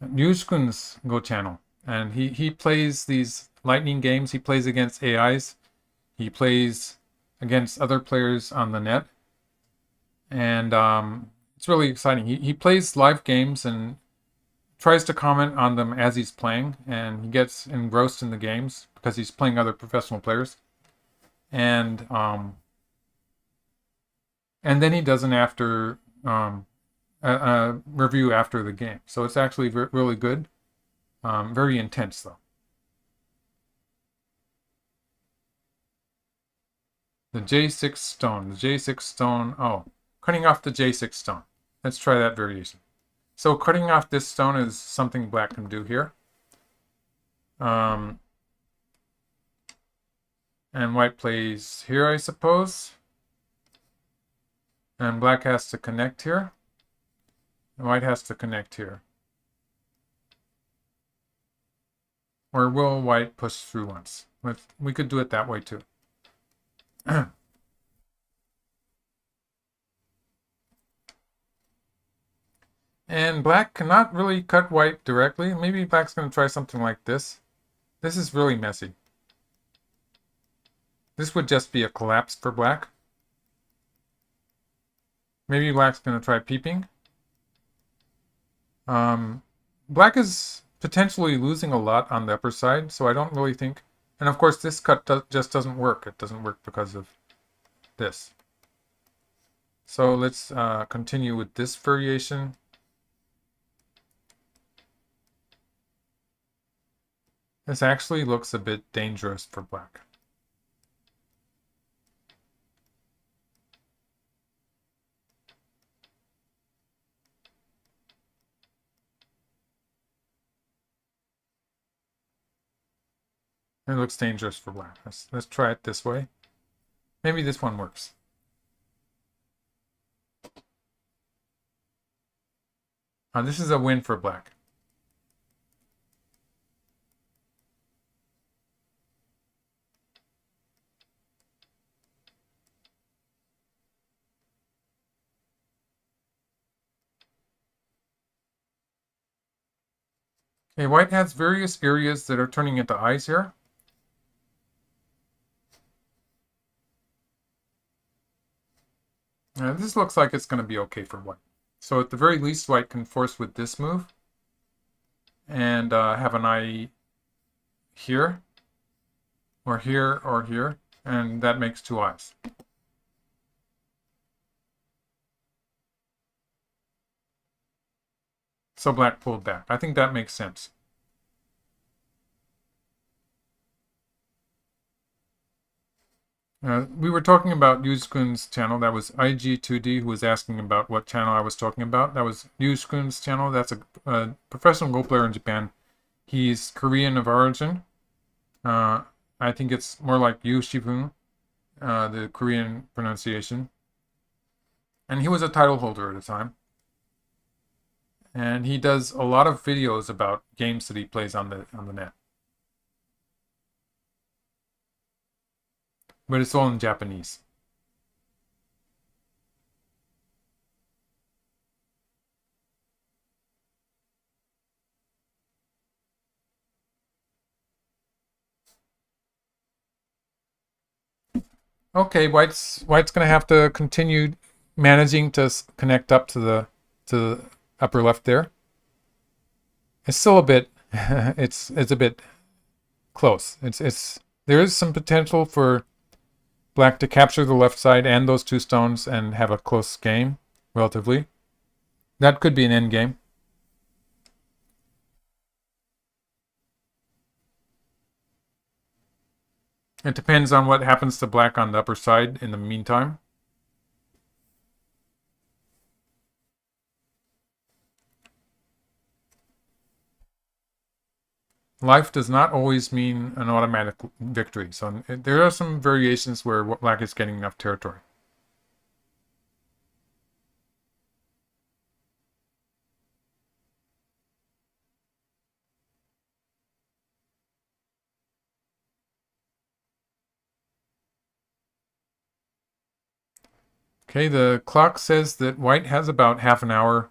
S1: Yushkun's Go channel? And he plays these lightning games. He plays against AIs. He plays against other players on the net. And it's really exciting. He plays live games and tries to comment on them as he's playing. And he gets engrossed in the games because he's playing other professional players. And then he does an after review after the game. So it's actually really good. Very intense though. The J6 stone. The J6 stone. Oh, cutting off the J6 stone. Let's try that variation. So cutting off this stone is something black can do here. And white plays here, I suppose. And black has to connect here. And white has to connect here. Or will white push through once? We could do it that way too. And black cannot really cut white directly. Maybe black's going to try something like this. This is really messy. This would just be a collapse for black. Maybe black's going to try peeping. Black is potentially losing a lot on the upper side, so I don't really think... And of course, this cut just doesn't work. It doesn't work because of this. So let's continue with this variation. This actually looks a bit dangerous for black. It looks dangerous for black. Let's try it this way. Maybe this one works. This is a win for black. Okay, white has various areas that are turning into eyes here. This looks like it's going to be okay for white. So at the very least, white can force with this move and have an eye here, or here, or here. and that makes two eyes. So black pulled back. I think that makes sense. We were talking about Yushkun's channel. That was IG2D who was asking about what channel I was talking about. That was Yushkun's channel. That's a professional Go player in Japan. He's Korean of origin. I think it's more like Yu Shibun, the Korean pronunciation. And he was a title holder at the time. And he does a lot of videos about games that he plays on the net. But it's all in Japanese. Okay, White's gonna have to continue managing to connect up to the upper left there. It's still a bit it's a bit close. It's there is some potential for black to capture the left side and those two stones and have a close game, relatively. That could be an end game. It depends on what happens to black on the upper side in the meantime. Life does not always mean an automatic victory, so there are some variations where black is getting enough territory. Okay, the clock says that white has about half an hour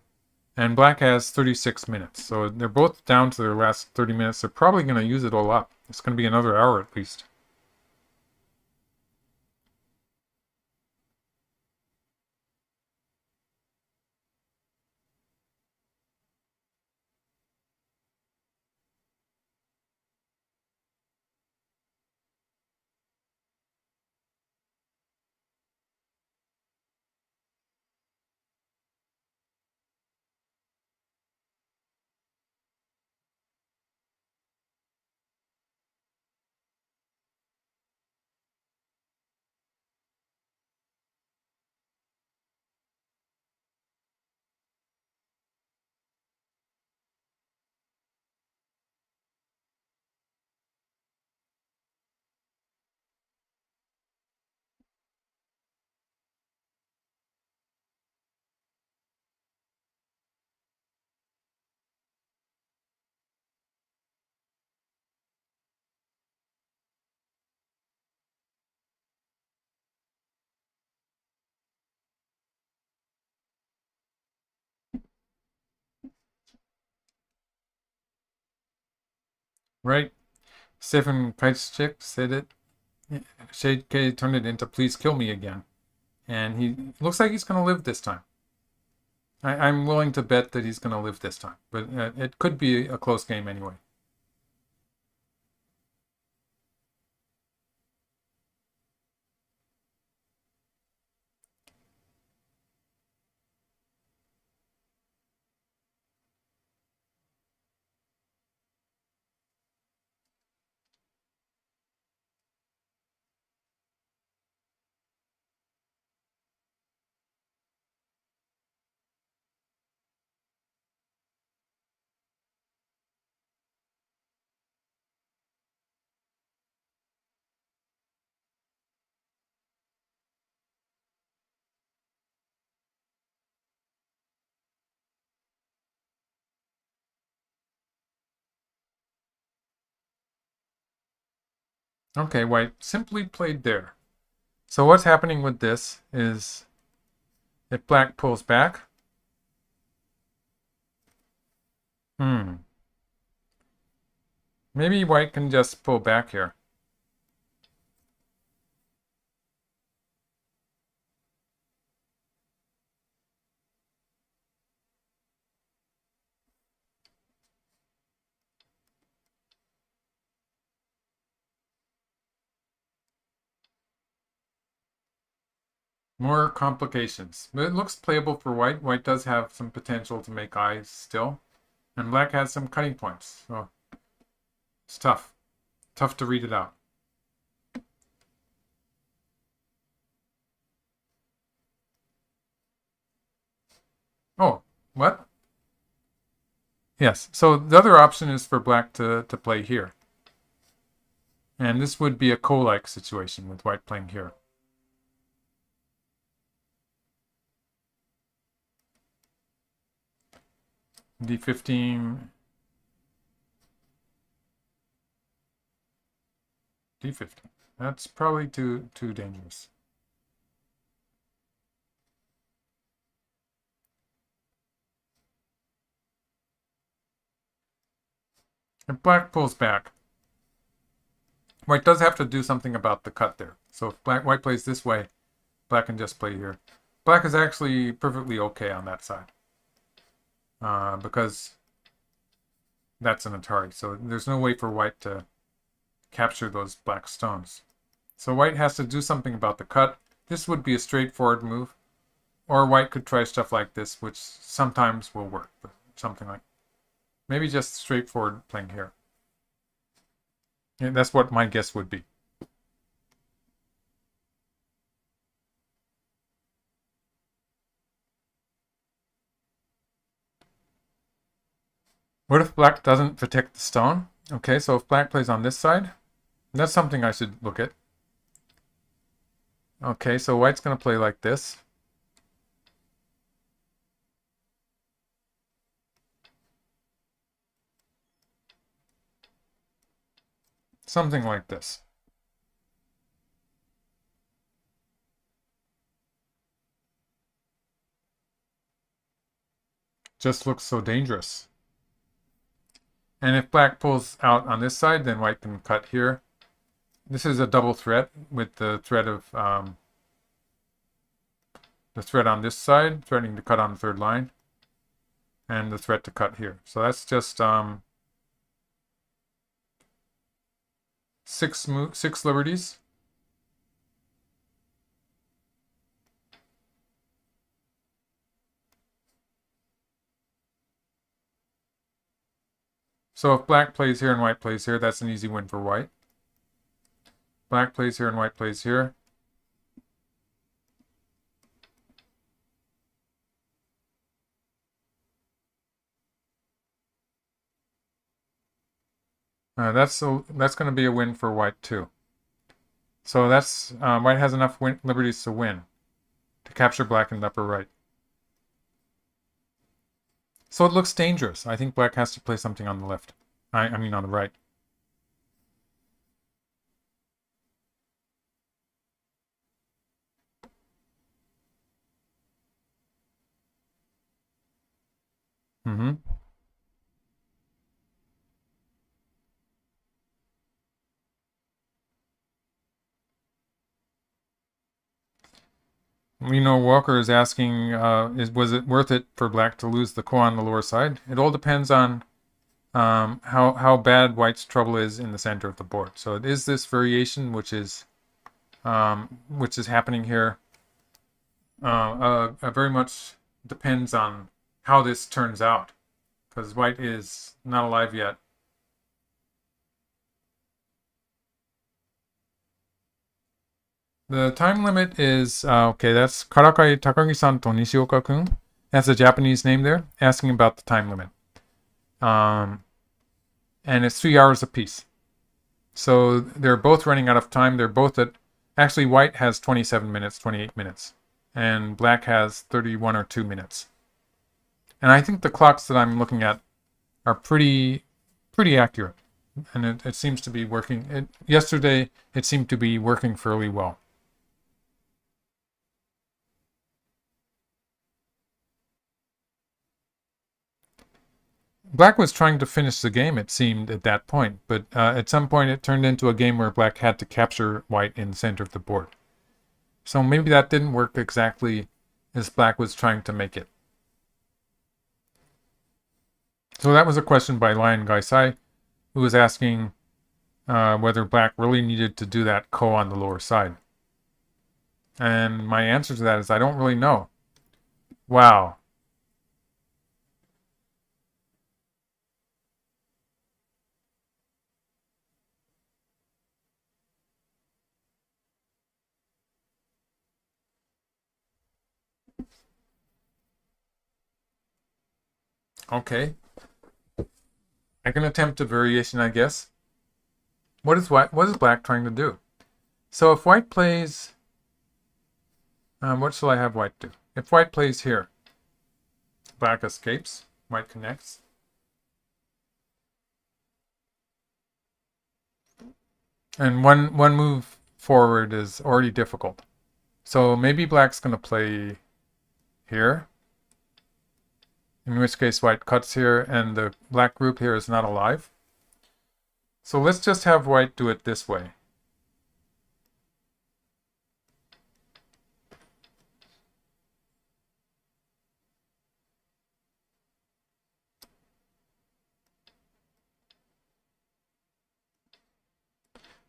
S1: and black has 36 minutes. So they're both down to their last 30 minutes. They're probably going to use it all up. It's going to be another hour at least. Right? Stephen Kreitzchick said it. Xie Ke turned it into please kill me again. And he looks like he's going to live this time. I'm willing to bet that he's going to live this time. But it could be a close game anyway. Okay, white simply played there. So what's happening with this is if black pulls back, maybe white can just pull back here. More complications. But it looks playable for white. White does have some potential to make eyes still. And black has some cutting points. So it's tough. Tough to read it out. Oh, what? Yes, so the other option is for black to play here. And this would be a Ko-like situation with white playing here. D15, D15. That's probably too dangerous. If black pulls back, white does have to do something about the cut there. So if white plays this way, black can just play here. Black is actually perfectly okay on that side. Because that's an Atari. So there's no way for white to capture those black stones. So white has to do something about the cut. This would be a straightforward move. Or white could try stuff like this, which sometimes will work. But something like maybe just straightforward playing here. Yeah, that's what my guess would be. What if black doesn't protect the stone? Okay, so if black plays on this side, that's something I should look at. Okay, so white's going to play like this. Something like this. Just looks so dangerous. And if black pulls out on this side, then white can cut here. This is a double threat with the threat of the threat on this side, threatening to cut on the third line, and the threat to cut here. So that's just six liberties. So if black plays here and white plays here, that's an easy win for white. Black plays here and white plays here. That's going to be a win for white too. So that's white has enough liberties to win, to capture black in the upper right. So it looks dangerous. I think black has to play something on the left. I mean on the right. Mm-hmm. You know, Walker is asking, was it worth it for black to lose the ko on the lower side? It all depends on how bad white's trouble is in the center of the board. So it is this variation which is happening here. Very much depends on how this turns out, because white is not alive yet. The time limit is, okay, that's Karakai Takagi-san to Nishioka-kun. That's a Japanese name there, asking about the time limit. And it's 3 hours apiece. So they're both running out of time. They're both at, actually white has 27 minutes, 28 minutes. And black has 31 or 2 minutes. And I think the clocks that I'm looking at are pretty accurate. And it seems to be working. Yesterday, it seemed to be working fairly well. Black was trying to finish the game, it seemed, at that point. But at some point, it turned into a game where black had to capture white in the center of the board. So maybe that didn't work exactly as black was trying to make it. So that was a question by Lion Gaisai, who was asking whether black really needed to do that ko on the lower side. And my answer to that is I don't really know. Wow. Okay. I can attempt a variation, I guess. What is black trying to do? So if white plays, what shall I have white do? If white plays here, black escapes, white connects. And one move forward is already difficult. So maybe black's going to play here, in which case white cuts here, and the black group here is not alive. So let's just have white do it this way.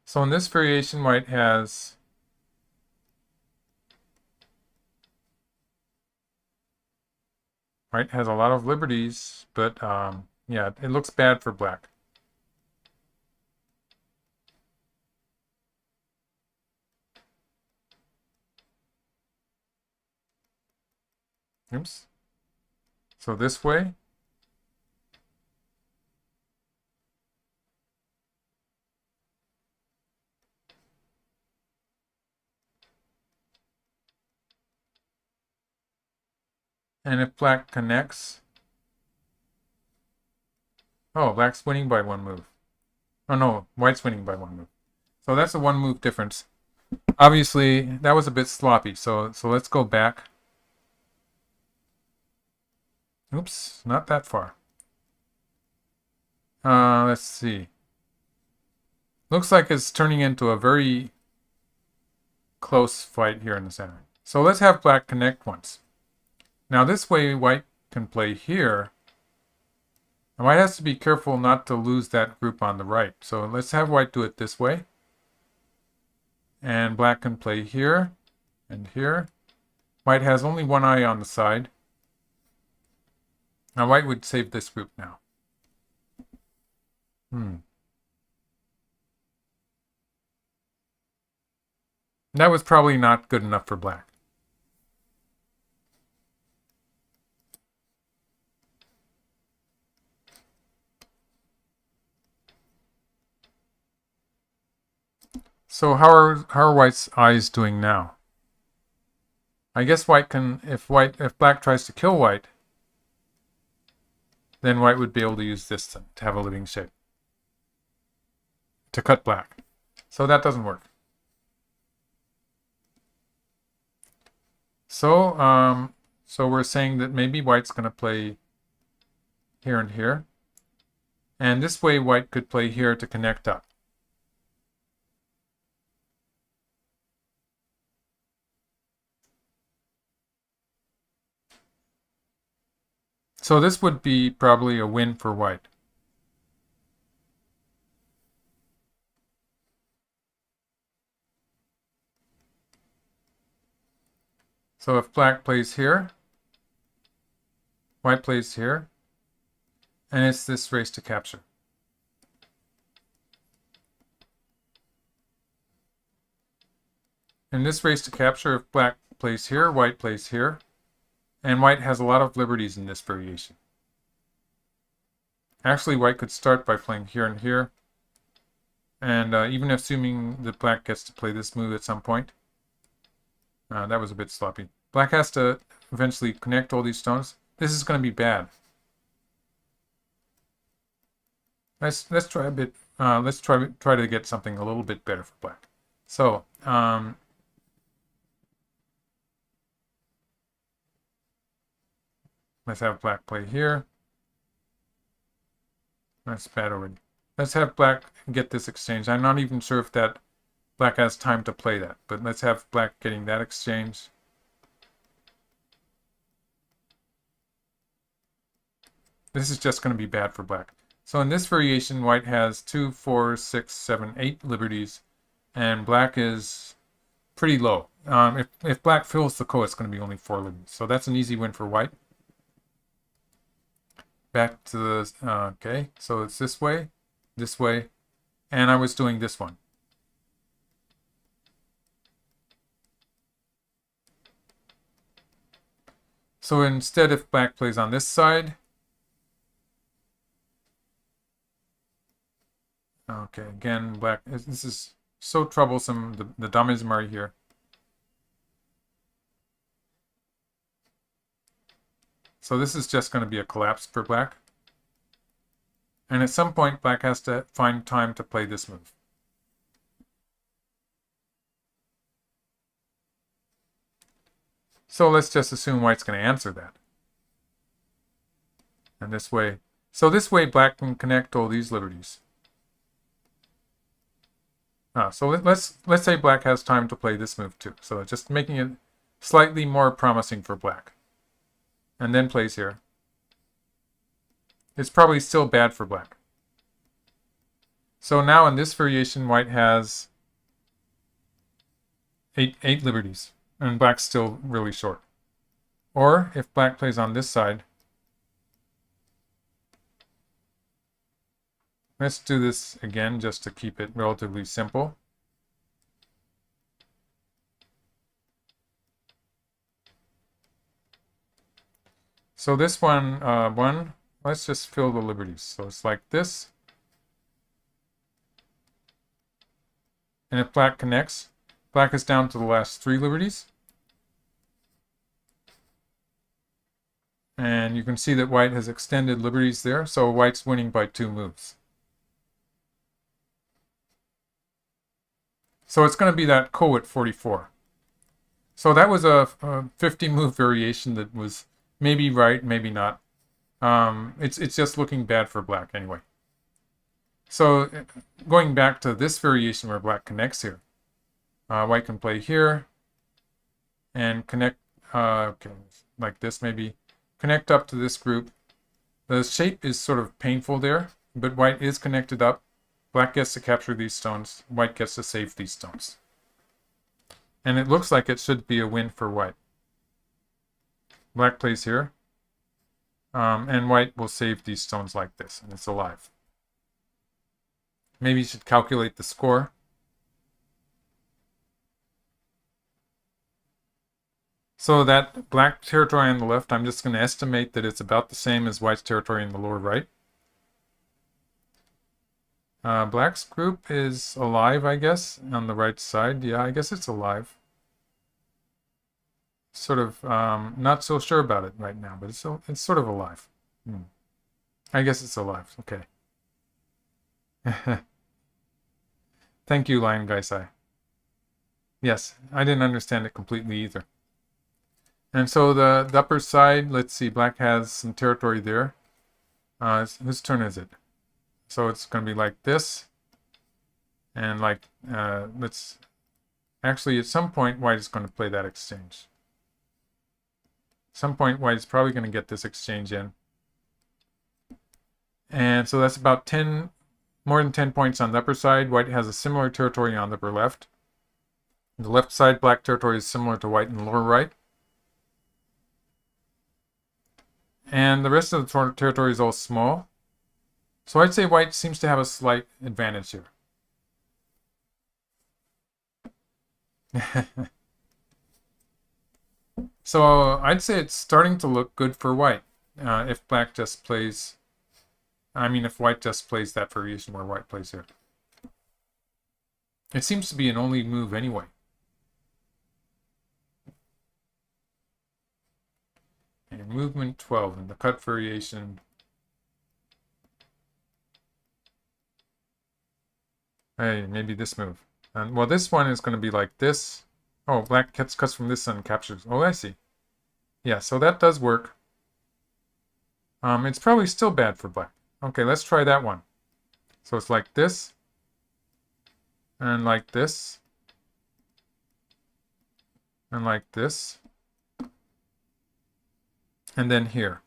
S1: So in this variation, white has a lot of liberties, but yeah, it looks bad for black. Oops. So this way. And if black connects, oh, black's winning by one move. Oh no, white's winning by one move. So that's a one move difference. Obviously, that was a bit sloppy, so let's go back. Oops, not that far. Let's see. Looks like it's turning into a very close fight here in the center. So let's have black connect once. Now this way white can play here. And white has to be careful not to lose that group on the right. So let's have white do it this way. And black can play here and here. White has only one eye on the side. Now white would save this group now. That was probably not good enough for black. So how are white's eyes doing now? I guess white can, if black tries to kill white, then white would be able to use this to have a living shape. To cut black. So that doesn't work. So, so we're saying that maybe white's going to play here and here. And this way white could play here to connect up. So this would be probably a win for white. So if black plays here, white plays here, and it's this race to capture. In this race to capture, if black plays here, white plays here, and white has a lot of liberties in this variation. Actually, white could start by playing here and here, and even assuming that black gets to play this move at some point, that was a bit sloppy. Black has to eventually connect all these stones. This is going to be bad. Let's try a bit. Let's try to get something a little bit better for black. So let's have black play here. That's bad already. Let's have black get this exchange. I'm not even sure if that black has time to play that, but let's have black getting that exchange. This is just going to be bad for black. So in this variation, white has 2, 4, 6, 7, 8 liberties, and black is pretty low. if black fills the ko, it's going to be only 4 liberties. So that's an easy win for white. Back to the, okay, so it's this way, and I was doing this one. So instead, if black plays on this side, okay, again, black, this is so troublesome, the damism right here. So this is just going to be a collapse for black. And at some point, black has to find time to play this move. So let's just assume white's going to answer that. And this way. So this way, black can connect all these liberties. So let's say black has time to play this move too. So just making it slightly more promising for black. And then plays here. It's probably still bad for black. So now in this variation, white has eight liberties, and black's still really short. Or if black plays on this side, let's do this again just to keep it relatively simple. So this one, let's just fill the liberties. So it's like this. And if black connects, black is down to the last 3 liberties. And you can see that white has extended liberties there, so white's winning by 2 moves. So it's going to be that ko at 44. So that was a 50-move variation that was maybe right, maybe not. It's just looking bad for black anyway. So going back to this variation where black connects here, white can play here and connect, okay, like this maybe, connect up to this group. The shape is sort of painful there, but white is connected up. Black gets to capture these stones, white gets to save these stones. And it looks like it should be a win for white. Black plays here, and white will save these stones like this, and it's alive. Maybe you should calculate the score. So that black territory on the left, I'm just going to estimate that it's about the same as white's territory in the lower right. Black's group is alive, I guess, on the right side. Yeah, I guess it's alive. Sort of not so sure about it right now, but it's sort of alive. I guess it's alive. Okay. Thank you, Lion Gaisai. Yes, I didn't understand it completely either. And so the upper side, let's see, black has some territory there. Whose turn is it? So it's going to be like this. And like, let's... Actually, at some point, white is going to play that exchange. At some point, white is probably going to get this exchange in. And so that's about 10... More than 10 points on the upper side. White has a similar territory on the upper left. On the left side, black territory is similar to white in the lower right. And the rest of the territory is all small. So I'd say white seems to have a slight advantage here. So I'd say it's starting to look good for white. If black just plays... if white just plays that variation where white plays here. It seems to be an only move anyway. And movement 12 in the cut variation. Hey, maybe this move. And well, this one is going to be like this. Oh, black cuts from this and captures. Oh, I see. Yeah, so that does work. It's probably still bad for black. Okay, let's try that one. So it's like this, and like this, and like this, and then here.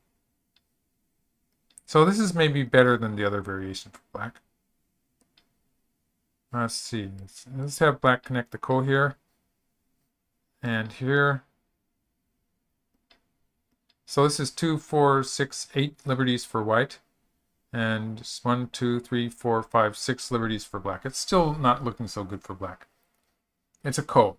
S1: So this is maybe better than the other variation for black. Let's see. Let's have black connect the ko here, And here, so this is 2, 4, 6, 8 liberties for white. And 1, 2, 3, 4, 5, 6 liberties for black. It's still not looking so good for black. It's a ko.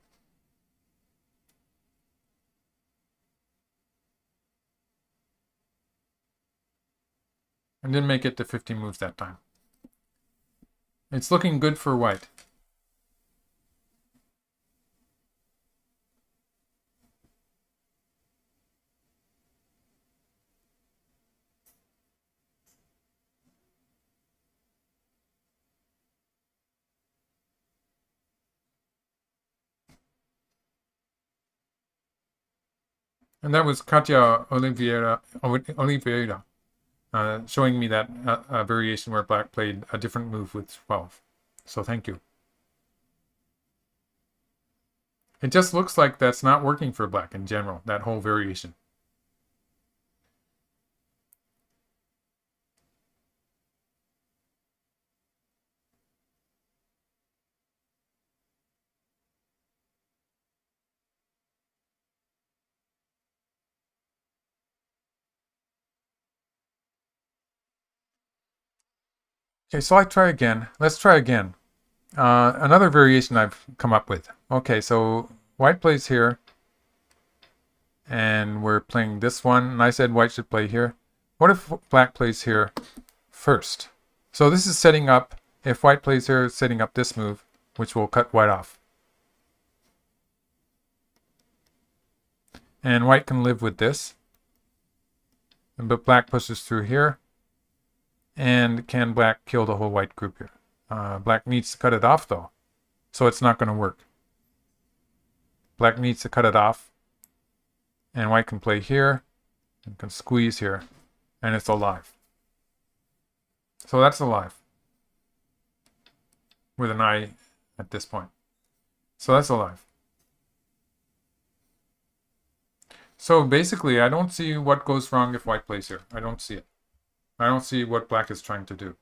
S1: I didn't make it to 50 moves that time. It's looking good for white. And that was Katya Oliveira showing me that variation where black played a different move with 12. So thank you. It just looks like that's not working for black in general, that whole variation. Okay, so I try again. Let's try again. Another variation I've come up with. Okay, so white plays here. And we're playing this one. And I said white should play here. What if black plays here first? So this is setting up, if white plays here, it's setting up this move, which will cut white off. And white can live with this. But black pushes through here. And can black kill the whole white group here? Black needs to cut it off, though. So it's not going to work. Black needs to cut it off. And white can play here. And can squeeze here. And it's alive. So that's alive. With an eye at this point. So that's alive. So basically, I don't see what goes wrong if white plays here. I don't see it. I don't see what black is trying to do.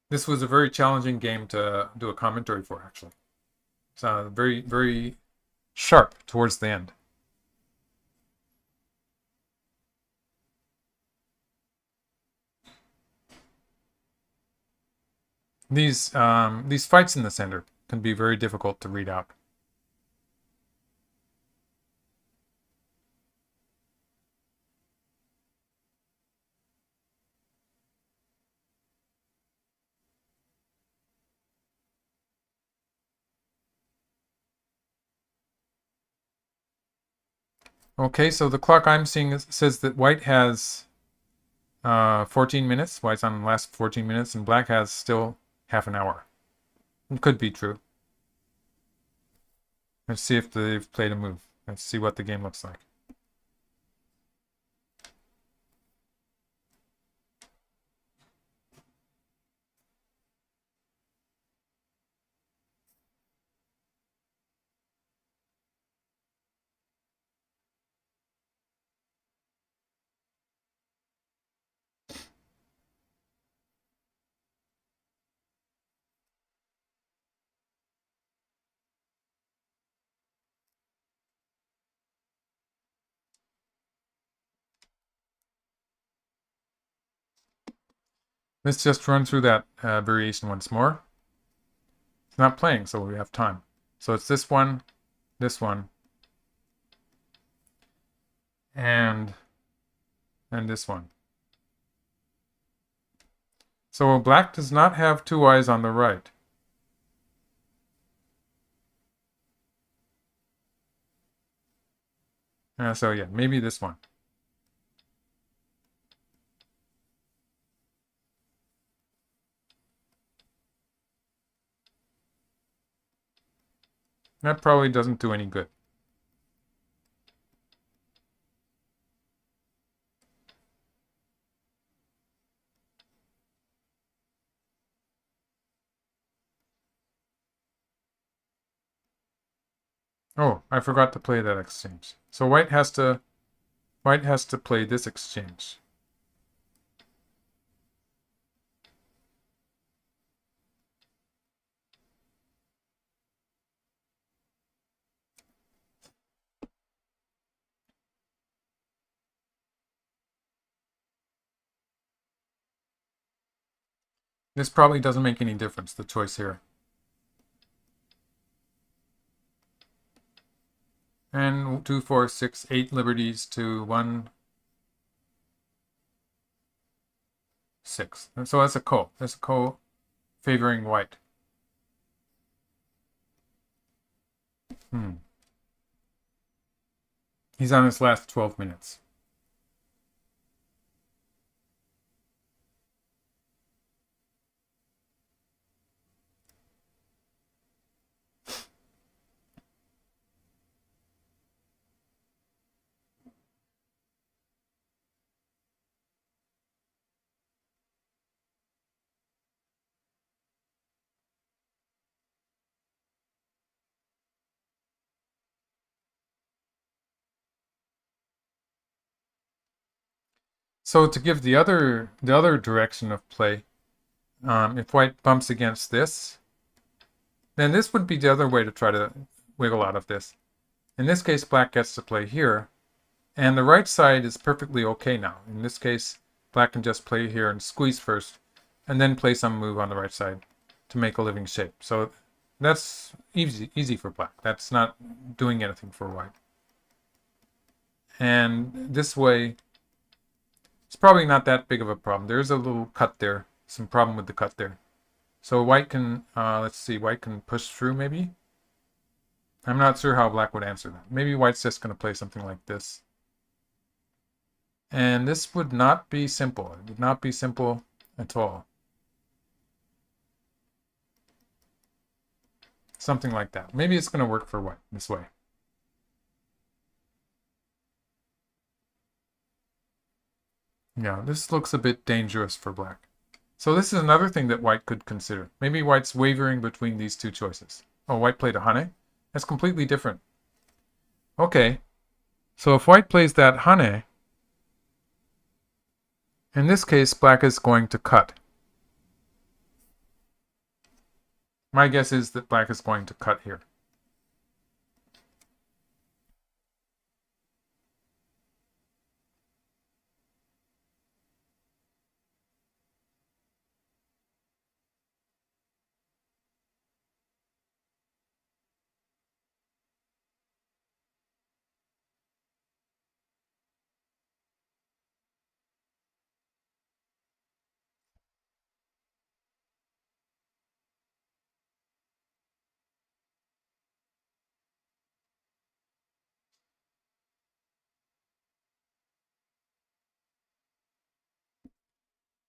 S1: This was a very challenging game to do a commentary for, actually. It's very, very sharp towards the end. These fights in the center can be very difficult to read out. Okay, so the clock I'm seeing says that white has 14 minutes. White's on the last 14 minutes, and black has still half an hour. It could be true. Let's see if they've played a move. Let's see what the game looks like. Let's just run through that variation once more. It's not playing, so we have time. So it's this one, and this one. So black does not have two eyes on the right. So yeah, maybe this one. That probably doesn't do any good. Oh, I forgot to play that exchange. So white has to White has to play this exchange. This probably doesn't make any difference, the choice here. And 2, 4, 6, 8 liberties to 1, 6. And so that's a ko. That's a ko favoring white. He's on his last 12 minutes. So to give the other direction of play, if white bumps against this, then this would be the other way to try to wiggle out of this. In this case, black gets to play here, and the right side is perfectly okay now. In this case, black can just play here and squeeze first, and then play some move on the right side to make a living shape. So that's easy for black. That's not doing anything for white. And this way, it's probably not that big of a problem. There's a little cut there, some problem with the cut there. So white can, let's see, white can push through maybe? I'm not sure how black would answer that. Maybe white's just going to play something like this. And this would not be simple. It would not be simple at all. Something like that. Maybe it's going to work for white this way. Yeah, this looks a bit dangerous for black. So this is another thing that white could consider. Maybe white's wavering between these two choices. Oh, white played a hane? That's completely different. Okay, so if white plays that hane, in this case, black is going to cut. My guess is that black is going to cut here.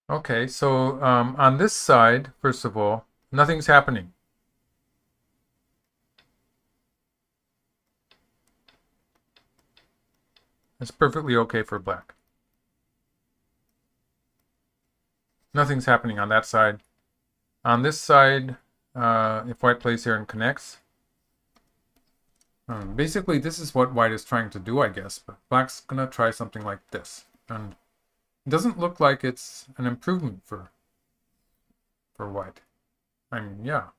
S1: Okay, so on this side, first of all, nothing's happening. It's perfectly okay for black. Nothing's happening on that side. On this side, if white plays here and connects, basically this is what white is trying to do, I guess, but black's gonna try something like this. And it doesn't look like it's an improvement for white. I mean, yeah.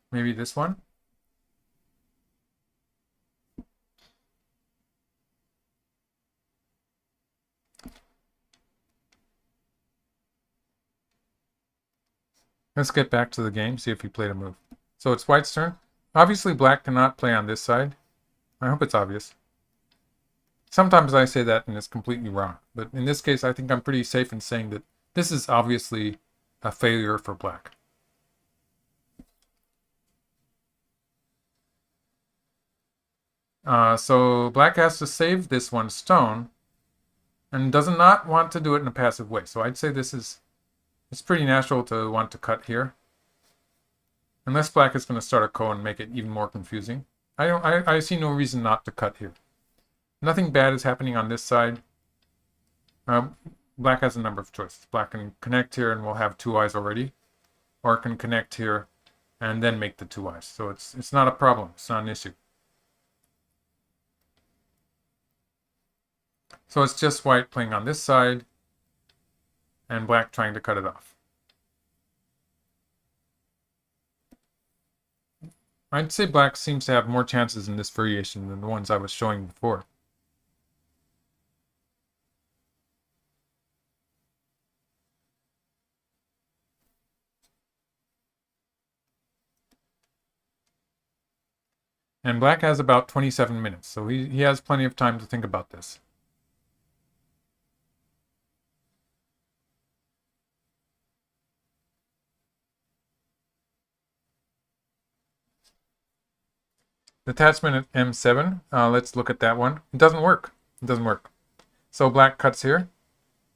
S1: Maybe this one? Let's get back to the game, see if he played a move. So it's white's turn. Obviously black cannot play on this side. I hope it's obvious. Sometimes I say that and it's completely wrong. But in this case, I think I'm pretty safe in saying that this is obviously a failure for black. So black has to save this one stone and does not want to do it in a passive way. So I'd say it's pretty natural to want to cut here. Unless black is going to start a ko and make it even more confusing. I see no reason not to cut here. Nothing bad is happening on this side. Black has a number of choices. Black can connect here and we'll have two eyes already. Or can connect here and then make the 2 eyes. So it's not a problem. It's not an issue. So it's just white playing on this side and black trying to cut it off. I'd say black seems to have more chances in this variation than the ones I was showing before. And black has about 27 minutes, so he has plenty of time to think about this. Attachment at M7, let's look at that one. It doesn't work. It doesn't work. So black cuts here,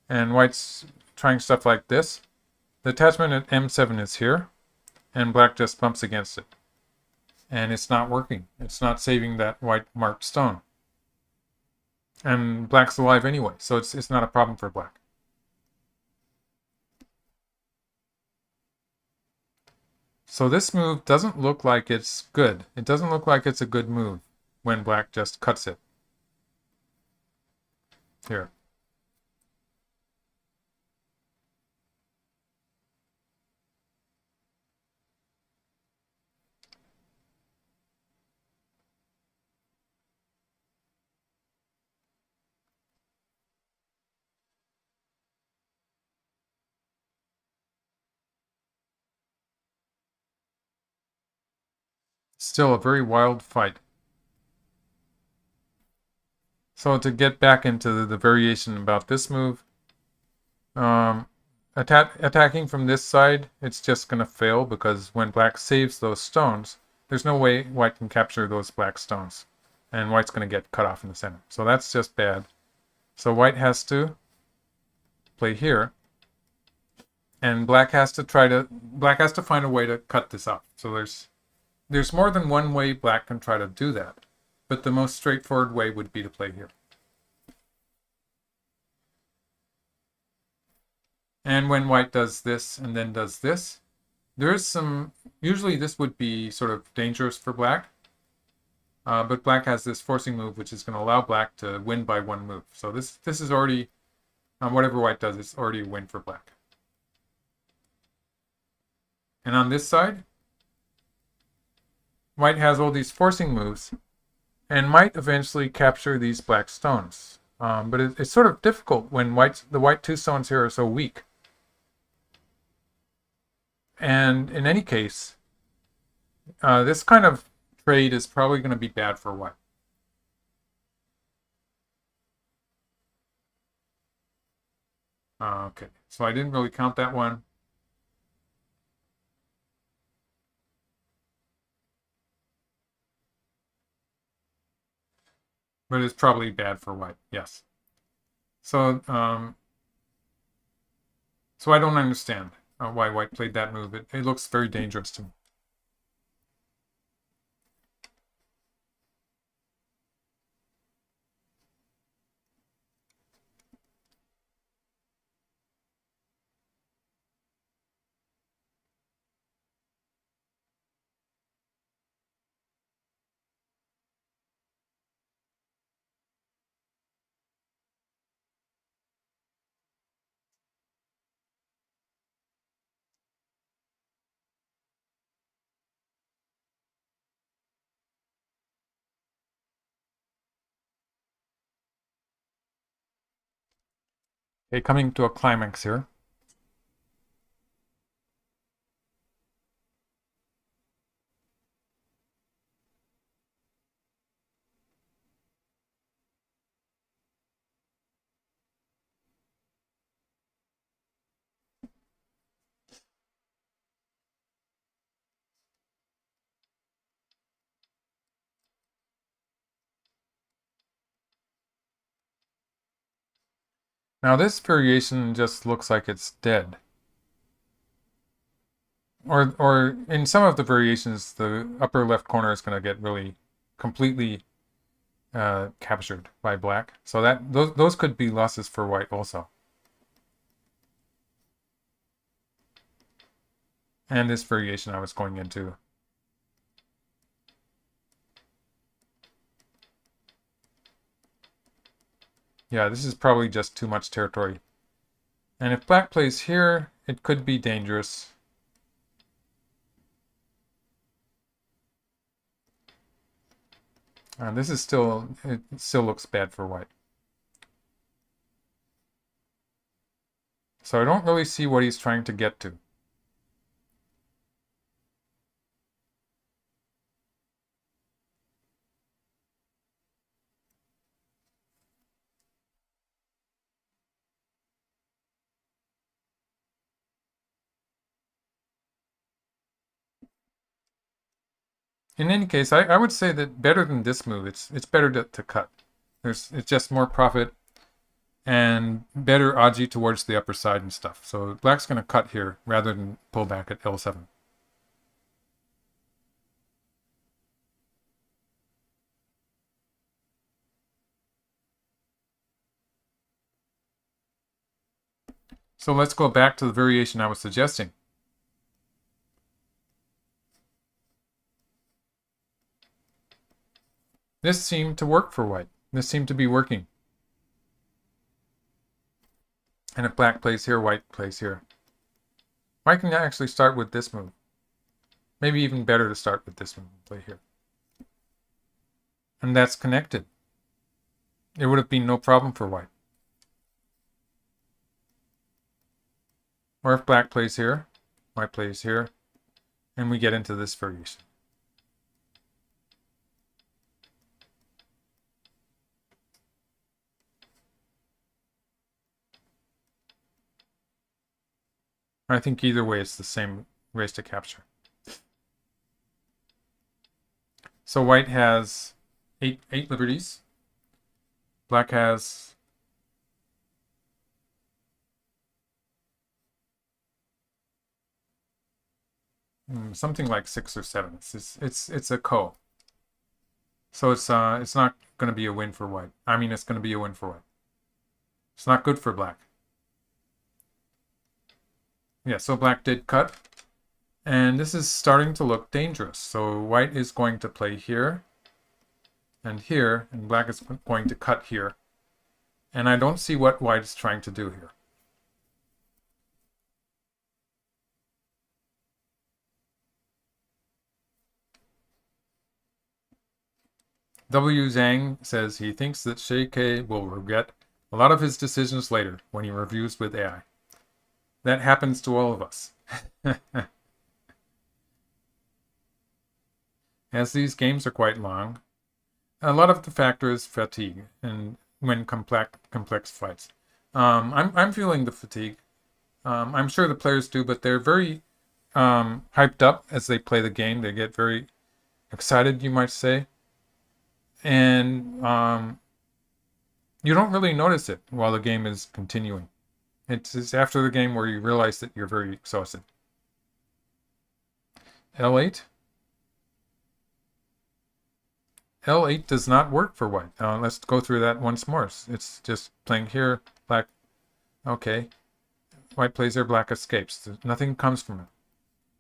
S1: and white's trying stuff like this. The attachment at M7 is here, and black just bumps against it. And it's not working. It's not saving that white marked stone. And black's alive anyway, so it's not a problem for black. So this move doesn't look like it's good. It doesn't look like it's a good move when black just cuts it. Here. Still a very wild fight. So to get back into the variation about this move, attacking from this side, it's just going to fail because when black saves those stones, there's no way white can capture those black stones. And white's going to get cut off in the center. So that's just bad. So white has to play here. And black has to find a way to cut this off. So there's more than one way black can try to do that. But the most straightforward way would be to play here. And when white does this and then does this, there is some, usually this would be sort of dangerous for black. But black has this forcing move, which is going to allow black to win by one move. So this is already, whatever white does, it's already a win for black. And on this side, white has all these forcing moves and might eventually capture these black stones. But it's sort of difficult when the white 2 stones here are so weak. And in any case, this kind of trade is probably going to be bad for white. Okay, so I didn't really count that one. But it's probably bad for white, yes. So, so I don't understand why white played that move. It looks very dangerous to me. Okay, coming to a climax here. Now this variation just looks like it's dead. Or in some of the variations, the upper left corner is going to get really completely captured by black. So those could be losses for white also. and this variation I was going into. Yeah, this is probably just too much territory. And if black plays here, it could be dangerous. This is still, it still looks bad for white. So I don't really see what he's trying to get to. In any case, I would say that better than this move, it's better to cut. It's just more profit and better Aji towards the upper side and stuff. So black's going to cut here rather than pull back at L7. So let's go back to the variation I was suggesting. This seemed to work for white. This seemed to be working. And if black plays here, white plays here. White can actually start with this move. Maybe even better to start with this move and play here. And that's connected. It would have been no problem for white. Or if black plays here, white plays here, and we get into this variation. I think either way it's the same race to capture. So white has eight liberties. Black has something like 6 or 7. It's a ko. So it's not going to be a win for white. I mean, it's going to be a win for white. It's not good for black. Yeah, so black did cut. And this is starting to look dangerous. So white is going to play here and here, and black is going to cut here. And I don't see what white is trying to do here. W. Zhang says he thinks that Xie Ke will regret a lot of his decisions later when he reviews with AI. That happens to all of us. As these games are quite long, a lot of the factor is fatigue, and when complex fights. I'm feeling the fatigue. I'm sure the players do, but they're very hyped up as they play the game. They get very excited, you might say. And you don't really notice it while the game is continuing. It's after the game where you realize that you're very exhausted. L8. L8 does not work for white. Let's go through that once more. It's just playing here, black. Okay. White plays here, black escapes. Nothing comes from it.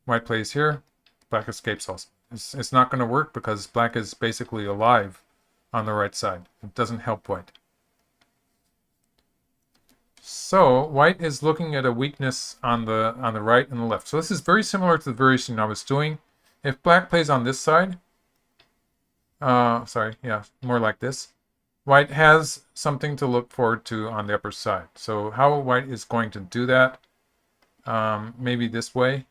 S1: White plays here, black escapes also. It's not going to work because black is basically alive on the right side. It doesn't help white. So white is looking at a weakness on the right and the left. So this is very similar to the variation I was doing. If black plays on this side, more like this, white has something to look forward to on the upper side. So how white is going to do that? Maybe this way.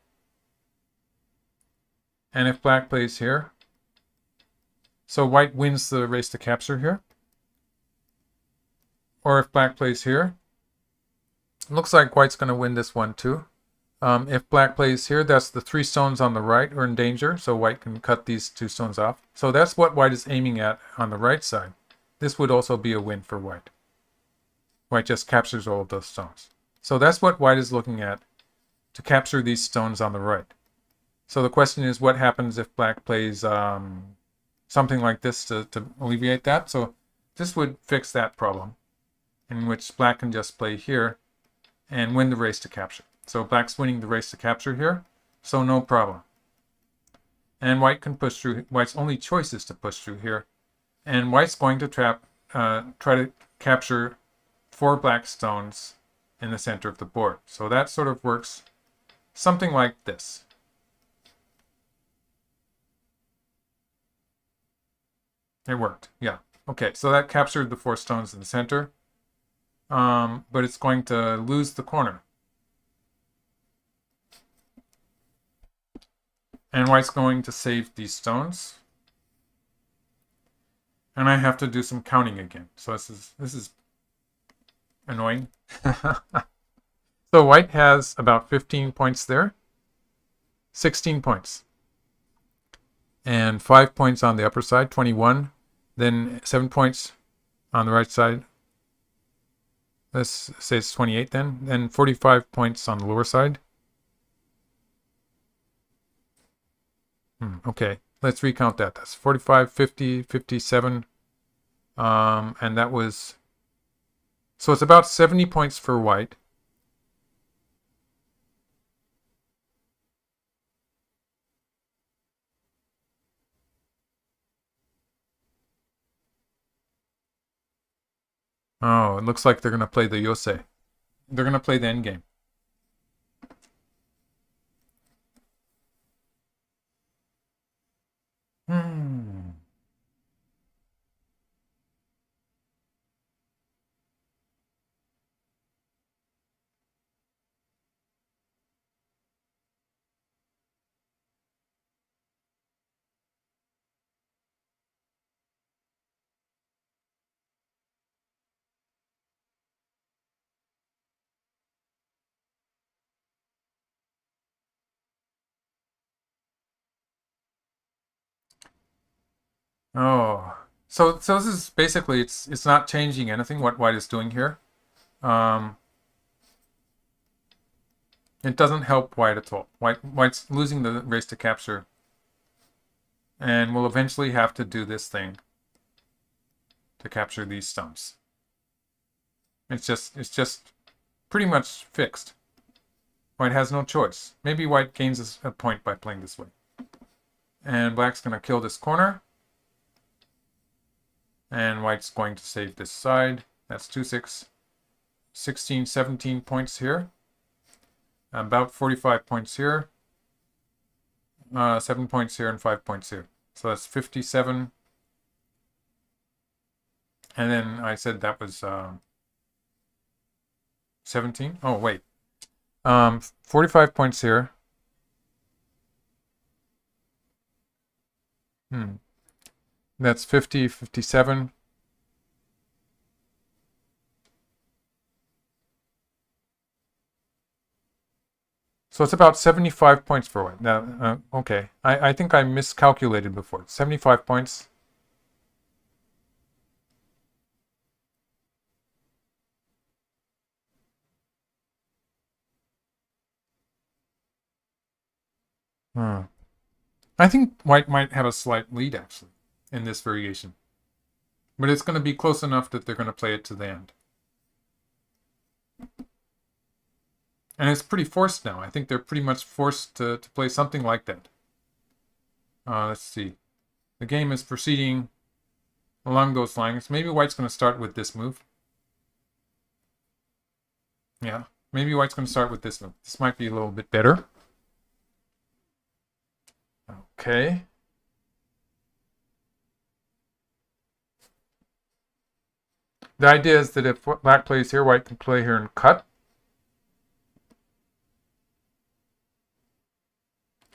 S1: And if black plays here, so white wins the race to capture here. Or if black plays here, it looks like white's going to win this one too. If black plays here, that's the 3 stones on the right are in danger, so white can cut these 2 stones off. So that's what white is aiming at on the right side. This would also be a win for white. White just captures all of those stones. So that's what white is looking at, to capture these stones on the right. So the question is, what happens if black plays something like this to alleviate that? So this would fix that problem, in which black can just play here and win the race to capture. So black's winning the race to capture here. So no problem. And white can push through. White's only choice is to push through here. And white's going to try to capture 4 black stones in the center of the board. So that sort of works something like this. It worked, yeah. Okay, so that captured the 4 stones in the center. But it's going to lose the corner. And white's going to save these stones. And I have to do some counting again. So this is annoying. So white has about 15 points there. 16 points. And 5 points on the upper side, 21. Then 7 points on the right side. Let's say it's 28 then. Then 45 points on the lower side. Okay, let's recount that. That's 45, 50, 57. And that was... So it's about 70 points for white. Oh, it looks like they're going to play the Yosei. They're going to play the endgame. Oh, so this is basically it's not changing anything what white is doing here. It doesn't help white at all. White's losing the race to capture, and we'll eventually have to do this thing to capture these stones. It's just pretty much fixed. White has no choice. Maybe white gains a point by playing this way. And black's going to kill this corner. And white's going to save this side. That's 2, 6, 16, 17 points here. About 45 points here. 7 points here and 5 points here. So that's 57. And then I said that was 17. Oh, wait. 45 points here. That's 50, 57. So it's about 75 points for white. Now, okay. I think I miscalculated before. 75 points. I think white might have a slight lead, actually, in this variation. But it's going to be close enough that they're going to play it to the end. And it's pretty forced now. I think they're pretty much forced to play something like that. Let's see. The game is proceeding along those lines. Maybe white's going to start with this move. Yeah, maybe white's going to start with this move. This might be a little bit better. Okay. The idea is that if black plays here, white can play here and cut.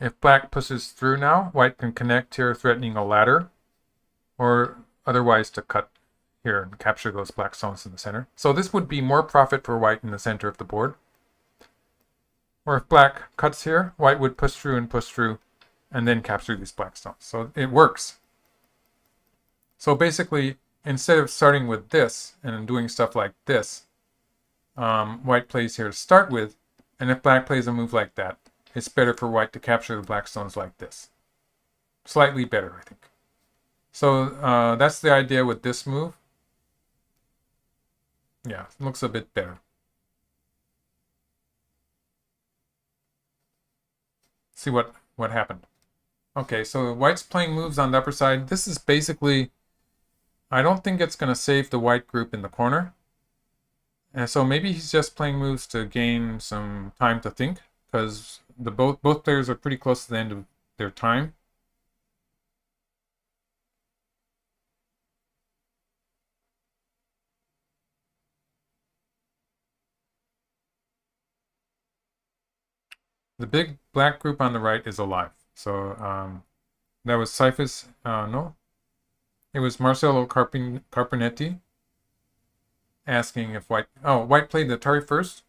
S1: If black pushes through now, white can connect here, threatening a ladder, or otherwise to cut here and capture those black stones in the center. So this would be more profit for white in the center of the board. Or if black cuts here, white would push through, and then capture these black stones. So it works. So basically, instead of starting with this and doing stuff like this, white plays here to start with, and if black plays a move like that, it's better for white to capture the black stones like this. Slightly better, I think. So that's the idea with this move. Yeah, it looks a bit better. see what happened. Okay, so white's playing moves on the upper side. This is basically, I don't think it's going to save the white group in the corner. And so maybe he's just playing moves to gain some time to think, because the both players are pretty close to the end of their time. The big black group on the right is alive. So that was Cyphus. No, it was Marcelo Carpenetti asking if white. Oh, white played the Atari first.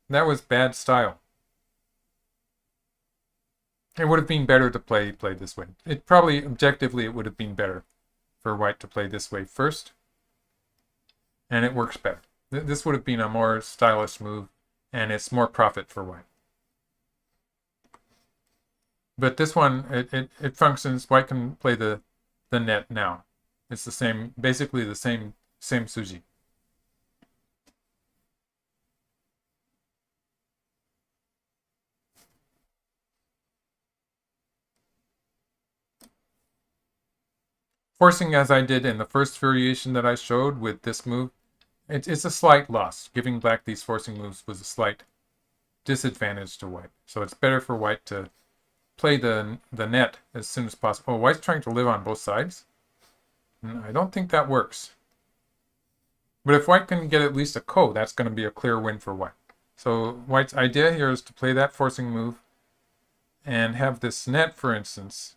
S1: That was bad style. It would have been better to play this way. It probably objectively it would have been better for white to play this way first, and it works better. This would have been a more stylish move, and it's more profit for white. But this one, it functions. White can play the net now. It's the same, basically the same Suji. Forcing as I did in the first variation that I showed with this move, it's a slight loss. Giving black these forcing moves was a slight disadvantage to white. So it's better for white to play the net as soon as possible. Oh, white's trying to live on both sides. I don't think that works. But if white can get at least a ko, that's going to be a clear win for white. So white's idea here is to play that forcing move and have this net, for instance,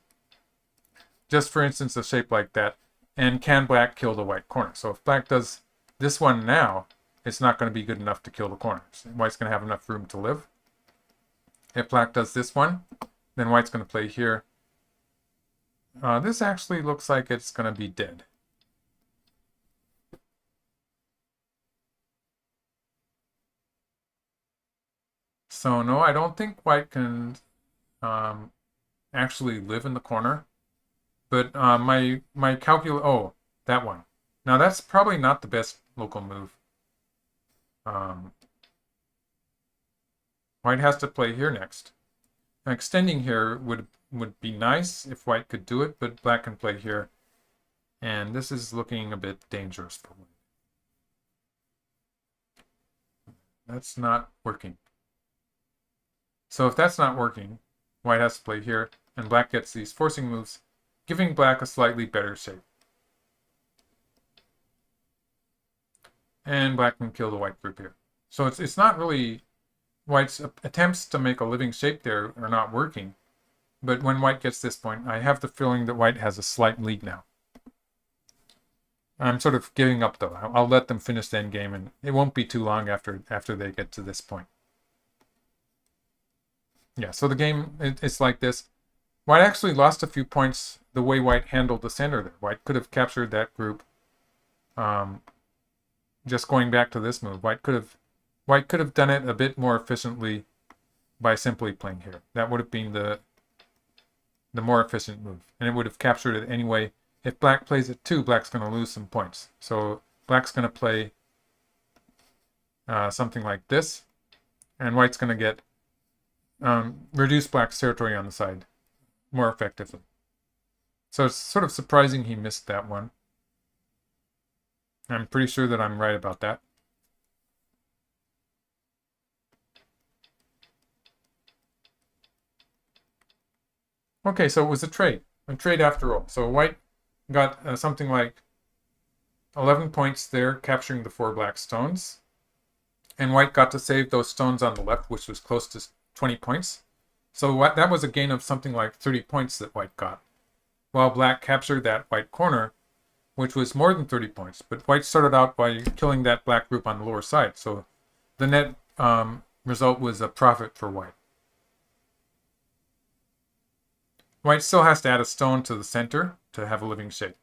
S1: just for instance, a shape like that. And can black kill the white corner? So if black does this one now, it's not going to be good enough to kill the corners. White's going to have enough room to live. If black does this one, then white's going to play here. This actually looks like it's going to be dead. So no, I don't think white can actually live in the corner. But my oh, that one. Now that's probably not the best local move. White has to play here next. Now, extending here would be nice if white could do it, but black can play here. And this is looking a bit dangerous for white. That's not working. So if that's not working, white has to play here, and black gets these forcing moves, giving black a slightly better shape. And black can kill the white group here. So it's not really, white's attempts to make a living shape there are not working. But when white gets this point, I have the feeling that white has a slight lead now. I'm sort of giving up though. I'll let them finish the end game, and it won't be too long after they get to this point. Yeah, so the game, it's like this. White actually lost a few points the way white handled the center there. White could have captured that group. Just going back to this move, white could have done it a bit more efficiently by simply playing here. That would have been the more efficient move, and it would have captured it anyway. If black plays it too, black's going to lose some points. So black's going to play something like this, and white's going to get reduce black's territory on the side more effectively. So it's sort of surprising he missed that one. I'm pretty sure that I'm right about that. Okay, so it was a trade after all. So white got something like 11 points there, capturing the 4 black stones. And white got to save those stones on the left, which was close to 20 points. So that was a gain of something like 30 points that white got, while black captured that white corner, which was more than 30 points. But white started out by killing that black group on the lower side. So the net result was a profit for white. White still has to add a stone to the center to have a living shape.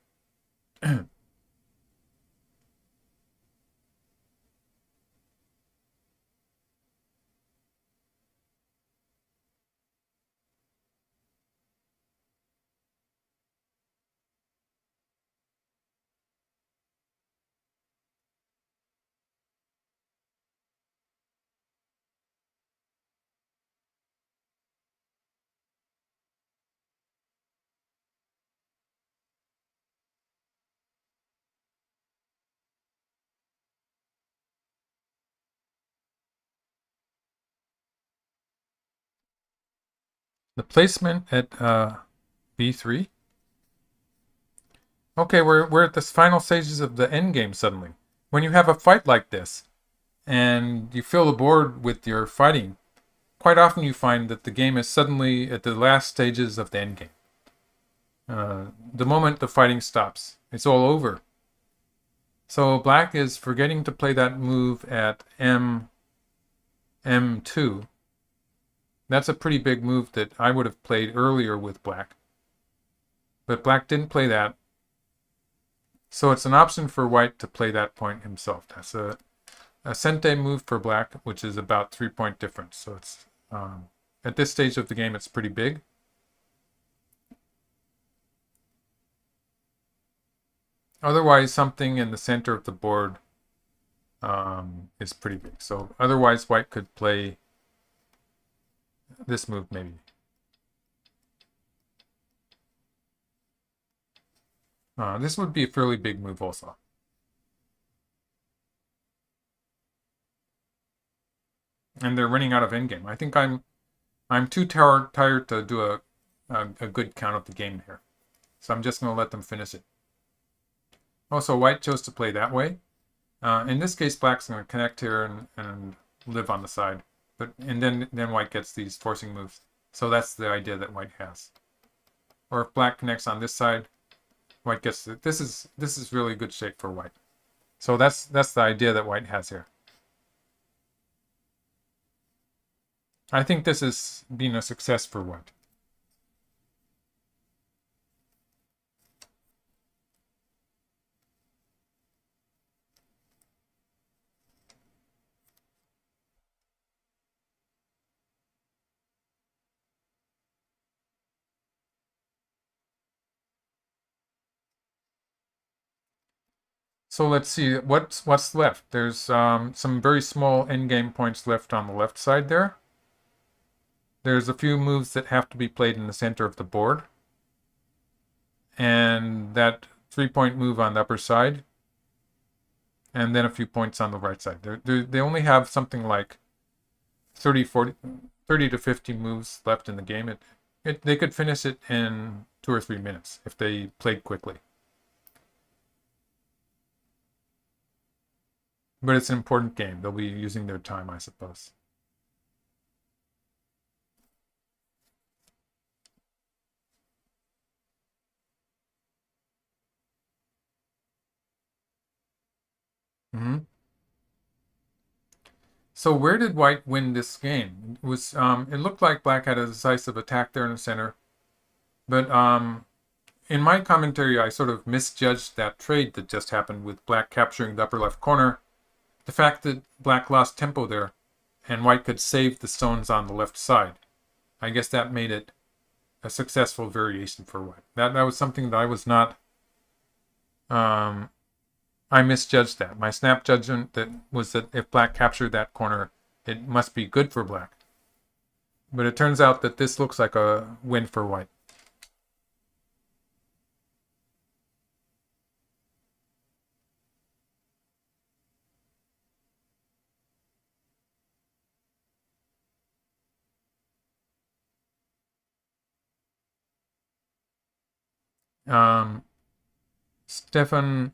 S1: The placement at b3. Okay, we're at the final stages of the end game suddenly. When you have a fight like this and you fill the board with your fighting, quite often you find that the game is suddenly at the last stages of the end game. The moment the fighting stops, it's all over. So black is forgetting to play that move at M2. That's a pretty big move that I would have played earlier with black. But black didn't play that. So it's an option for white to play that point himself. That's a Sente move for black, which is about 3-point difference. So it's at this stage of the game, it's pretty big. Otherwise, something in the center of the board is pretty big. So otherwise, white could play this move maybe. This would be a fairly big move also. And they're running out of endgame. I think I'm too tired to do a good count of the game here. So I'm just going to let them finish it. Also, white chose to play that way. In this case, black's going to connect here and live on the side. And then white gets these forcing moves. So that's the idea that white has. Or if black connects on this side, white gets it. This is really good shape for white. So that's the idea that white has here. I think this has been a success for white. So let's see what's left. There's some very small endgame points left on the left side there. There's a few moves that have to be played in the center of the board. And that 3-point move on the upper side. And then a few points on the right side. They only have something like 30 to 50 moves left in the game. They could finish it in 2 or 3 minutes if they played quickly. But it's an important game. They'll be using their time, I suppose. So where did white win this game? It looked like black had a decisive attack there in the center. But in my commentary, I sort of misjudged that trade that just happened with black capturing the upper left corner. The fact that black lost tempo there and white could save the stones on the left side. I guess that made it a successful variation for white. That was something that I was not... I misjudged that. My snap judgment was that if black captured that corner, it must be good for black. But it turns out that this looks like a win for white. Stefan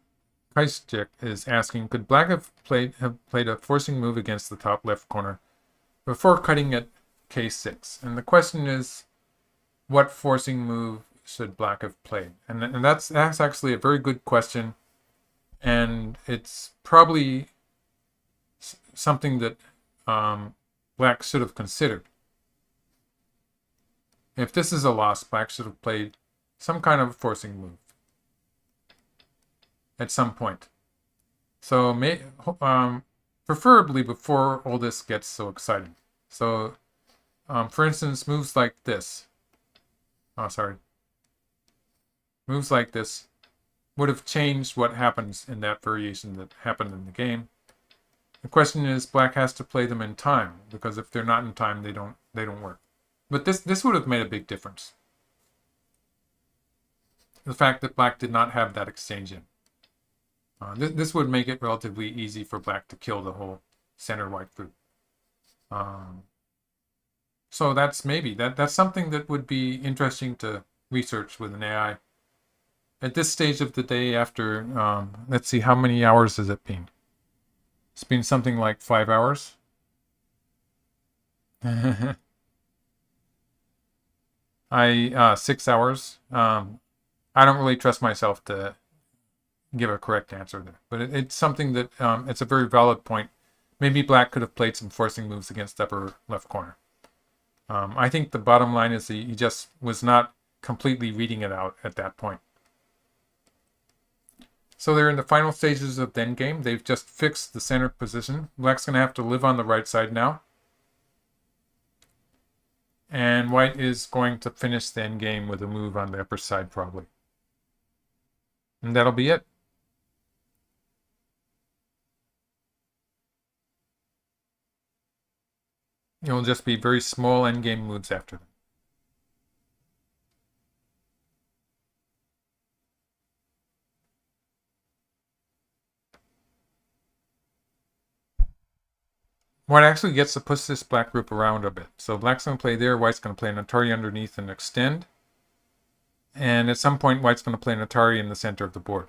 S1: Kaisjek is asking, could black have played a forcing move against the top left corner before cutting at k6? And the question is, what forcing move should black have played? And that's actually a very good question, and it's probably something that black should have considered. If this is a loss, black should have played some kind of forcing move at some point. So preferably before all this gets so exciting. So for instance, moves like this. Moves like this would have changed what happens in that variation that happened in the game. The question is, black has to play them in time, because if they're not in time, they don't work. But this would have made a big difference. The fact that black did not have that exchange in. This would make it relatively easy for black to kill the whole center white group. So that's maybe that's something that would be interesting to research with an AI. At this stage of the day, after let's see, how many hours has it been? It's been something like 5 hours. I 6 hours. I don't really trust myself to give a correct answer there, but it's something that it's a very valid point. Maybe Black could have played some forcing moves against upper left corner. I think the bottom line is he just was not completely reading it out at that point. So they're in the final stages of the endgame. They've just fixed the center position. Black's going to have to live on the right side now. And White is going to finish the endgame with a move on the upper side, probably. And that'll be it. It'll just be very small endgame moves after them. White actually gets to push this Black group around a bit. So Black's going to play there, White's going to play an Atari underneath and extend. And at some point, White's going to play an Atari in the center of the board.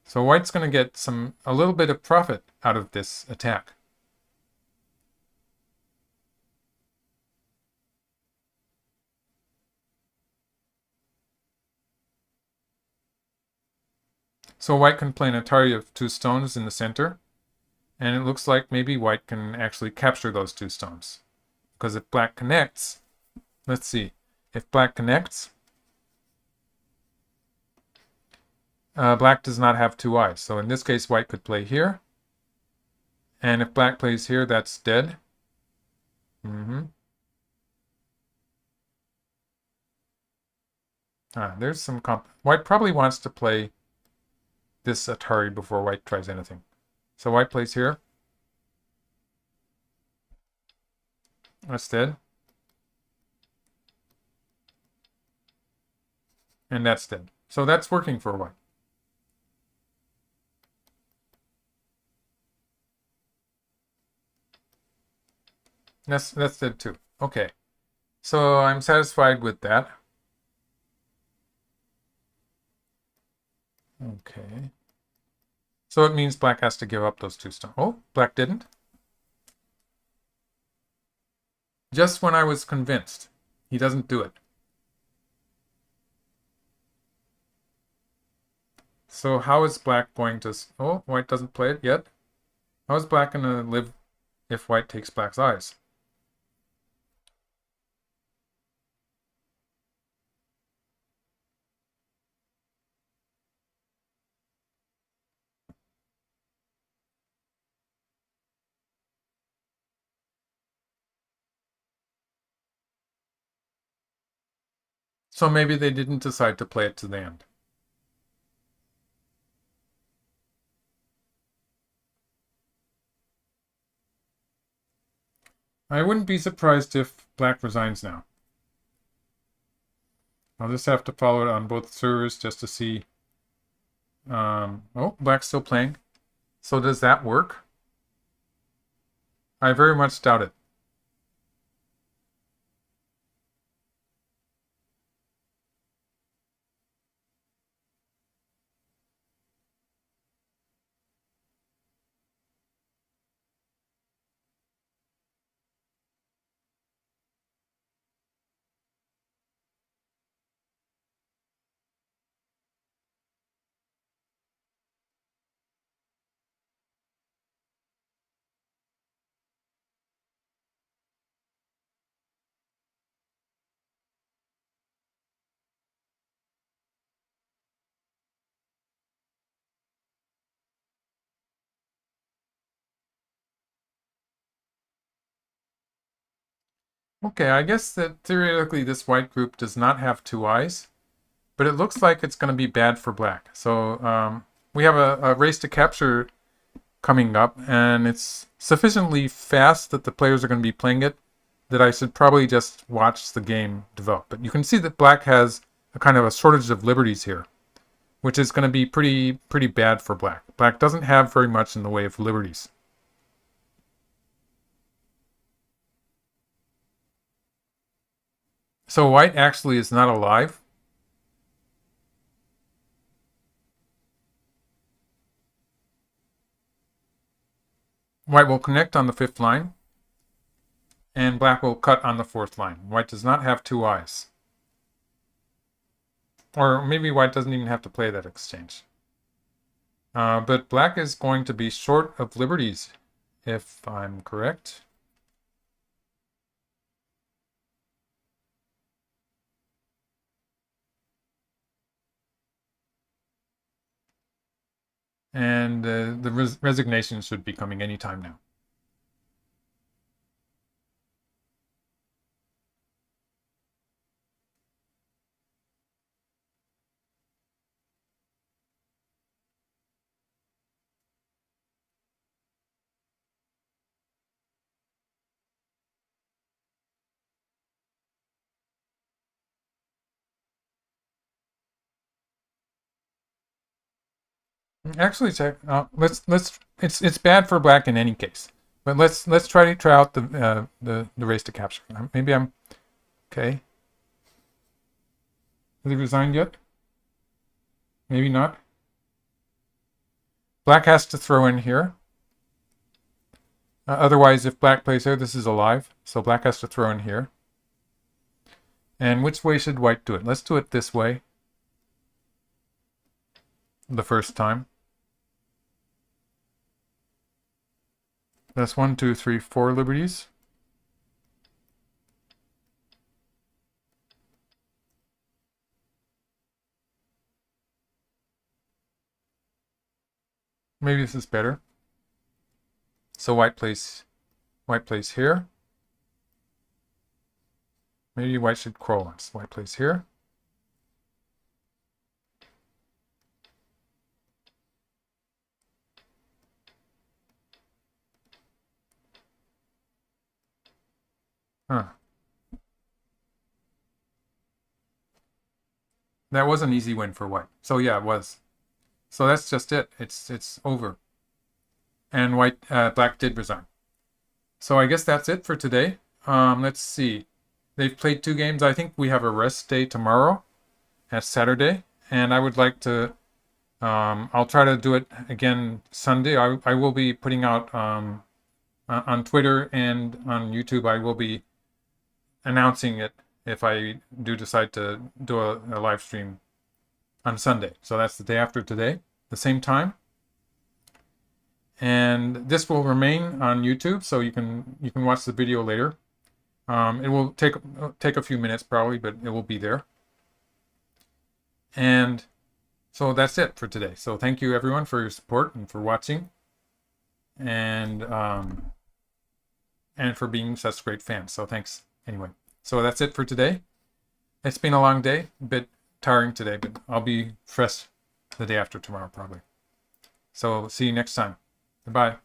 S1: So White's going to get a little bit of profit out of this attack. So White can play an Atari of 2 stones in the center. And it looks like maybe White can actually capture those 2 stones. Because if Black connects, let's see. If Black connects, Black does not have 2 eyes. So in this case, White could play here. And if Black plays here, that's dead. There's some White probably wants to play this Atari before White tries anything. So White plays here. That's dead. And that's dead. So that's working for White. That's dead too. Okay. So I'm satisfied with that. Okay. So it means Black has to give up those 2 stones. Oh, Black didn't. Just when I was convinced. He doesn't do it. So how is Black going to... Oh, White doesn't play it yet. How is Black going to live if White takes Black's eyes? So maybe they didn't decide to play it to the end. I wouldn't be surprised if Black resigns now. I'll just have to follow it on both servers just to see. Oh, Black's still playing. So does that work? I very much doubt it. Okay, I guess that theoretically this White group does not have 2 eyes, but it looks like it's going to be bad for Black. So we have a race to capture coming up, and it's sufficiently fast that the players are going to be playing it that I should probably just watch the game develop. But you can see that Black has a kind of a shortage of liberties here, which is going to be pretty bad for Black. Black doesn't have very much in the way of liberties. So white actually is not alive. White will connect on the 5th line, and black will cut on the 4th line. White does not have 2 eyes. Or maybe white doesn't even have to play that exchange. But black is going to be short of liberties, if I'm correct. And the resignation should be coming anytime now. Actually, let's it's bad for black in any case. But let's try out the race to capture. Maybe I'm okay. Has he resigned yet? Maybe not. Black has to throw in here. Otherwise, if black plays here, this is alive. So black has to throw in here. And which way should white do it? Let's do it this way. The first time. That's 1, 2, 3, 4 liberties. Maybe this is better. So white plays here. Maybe white should crawl once. White plays here. Huh. That was an easy win for white. So yeah, it was. So that's just it. It's over. And black did resign. So I guess that's it for today. Let's see. They've played 2 games. I think we have a rest day tomorrow. That's Saturday. And I would like to, I'll try to do it again Sunday. I will be putting out on Twitter and on YouTube. I will be announcing it if I do decide to do a live stream on Sunday. So that's the day after today, the same time. And this will remain on YouTube, so you can watch the video later. It will take a few minutes probably, but it will be there. And so that's it for today. So thank you everyone for your support and for watching, and for being such great fans. So thanks anyway. So that's it for today. It's been a long day, a bit tiring today, but I'll be fresh the day after tomorrow probably. So see you next time. Goodbye.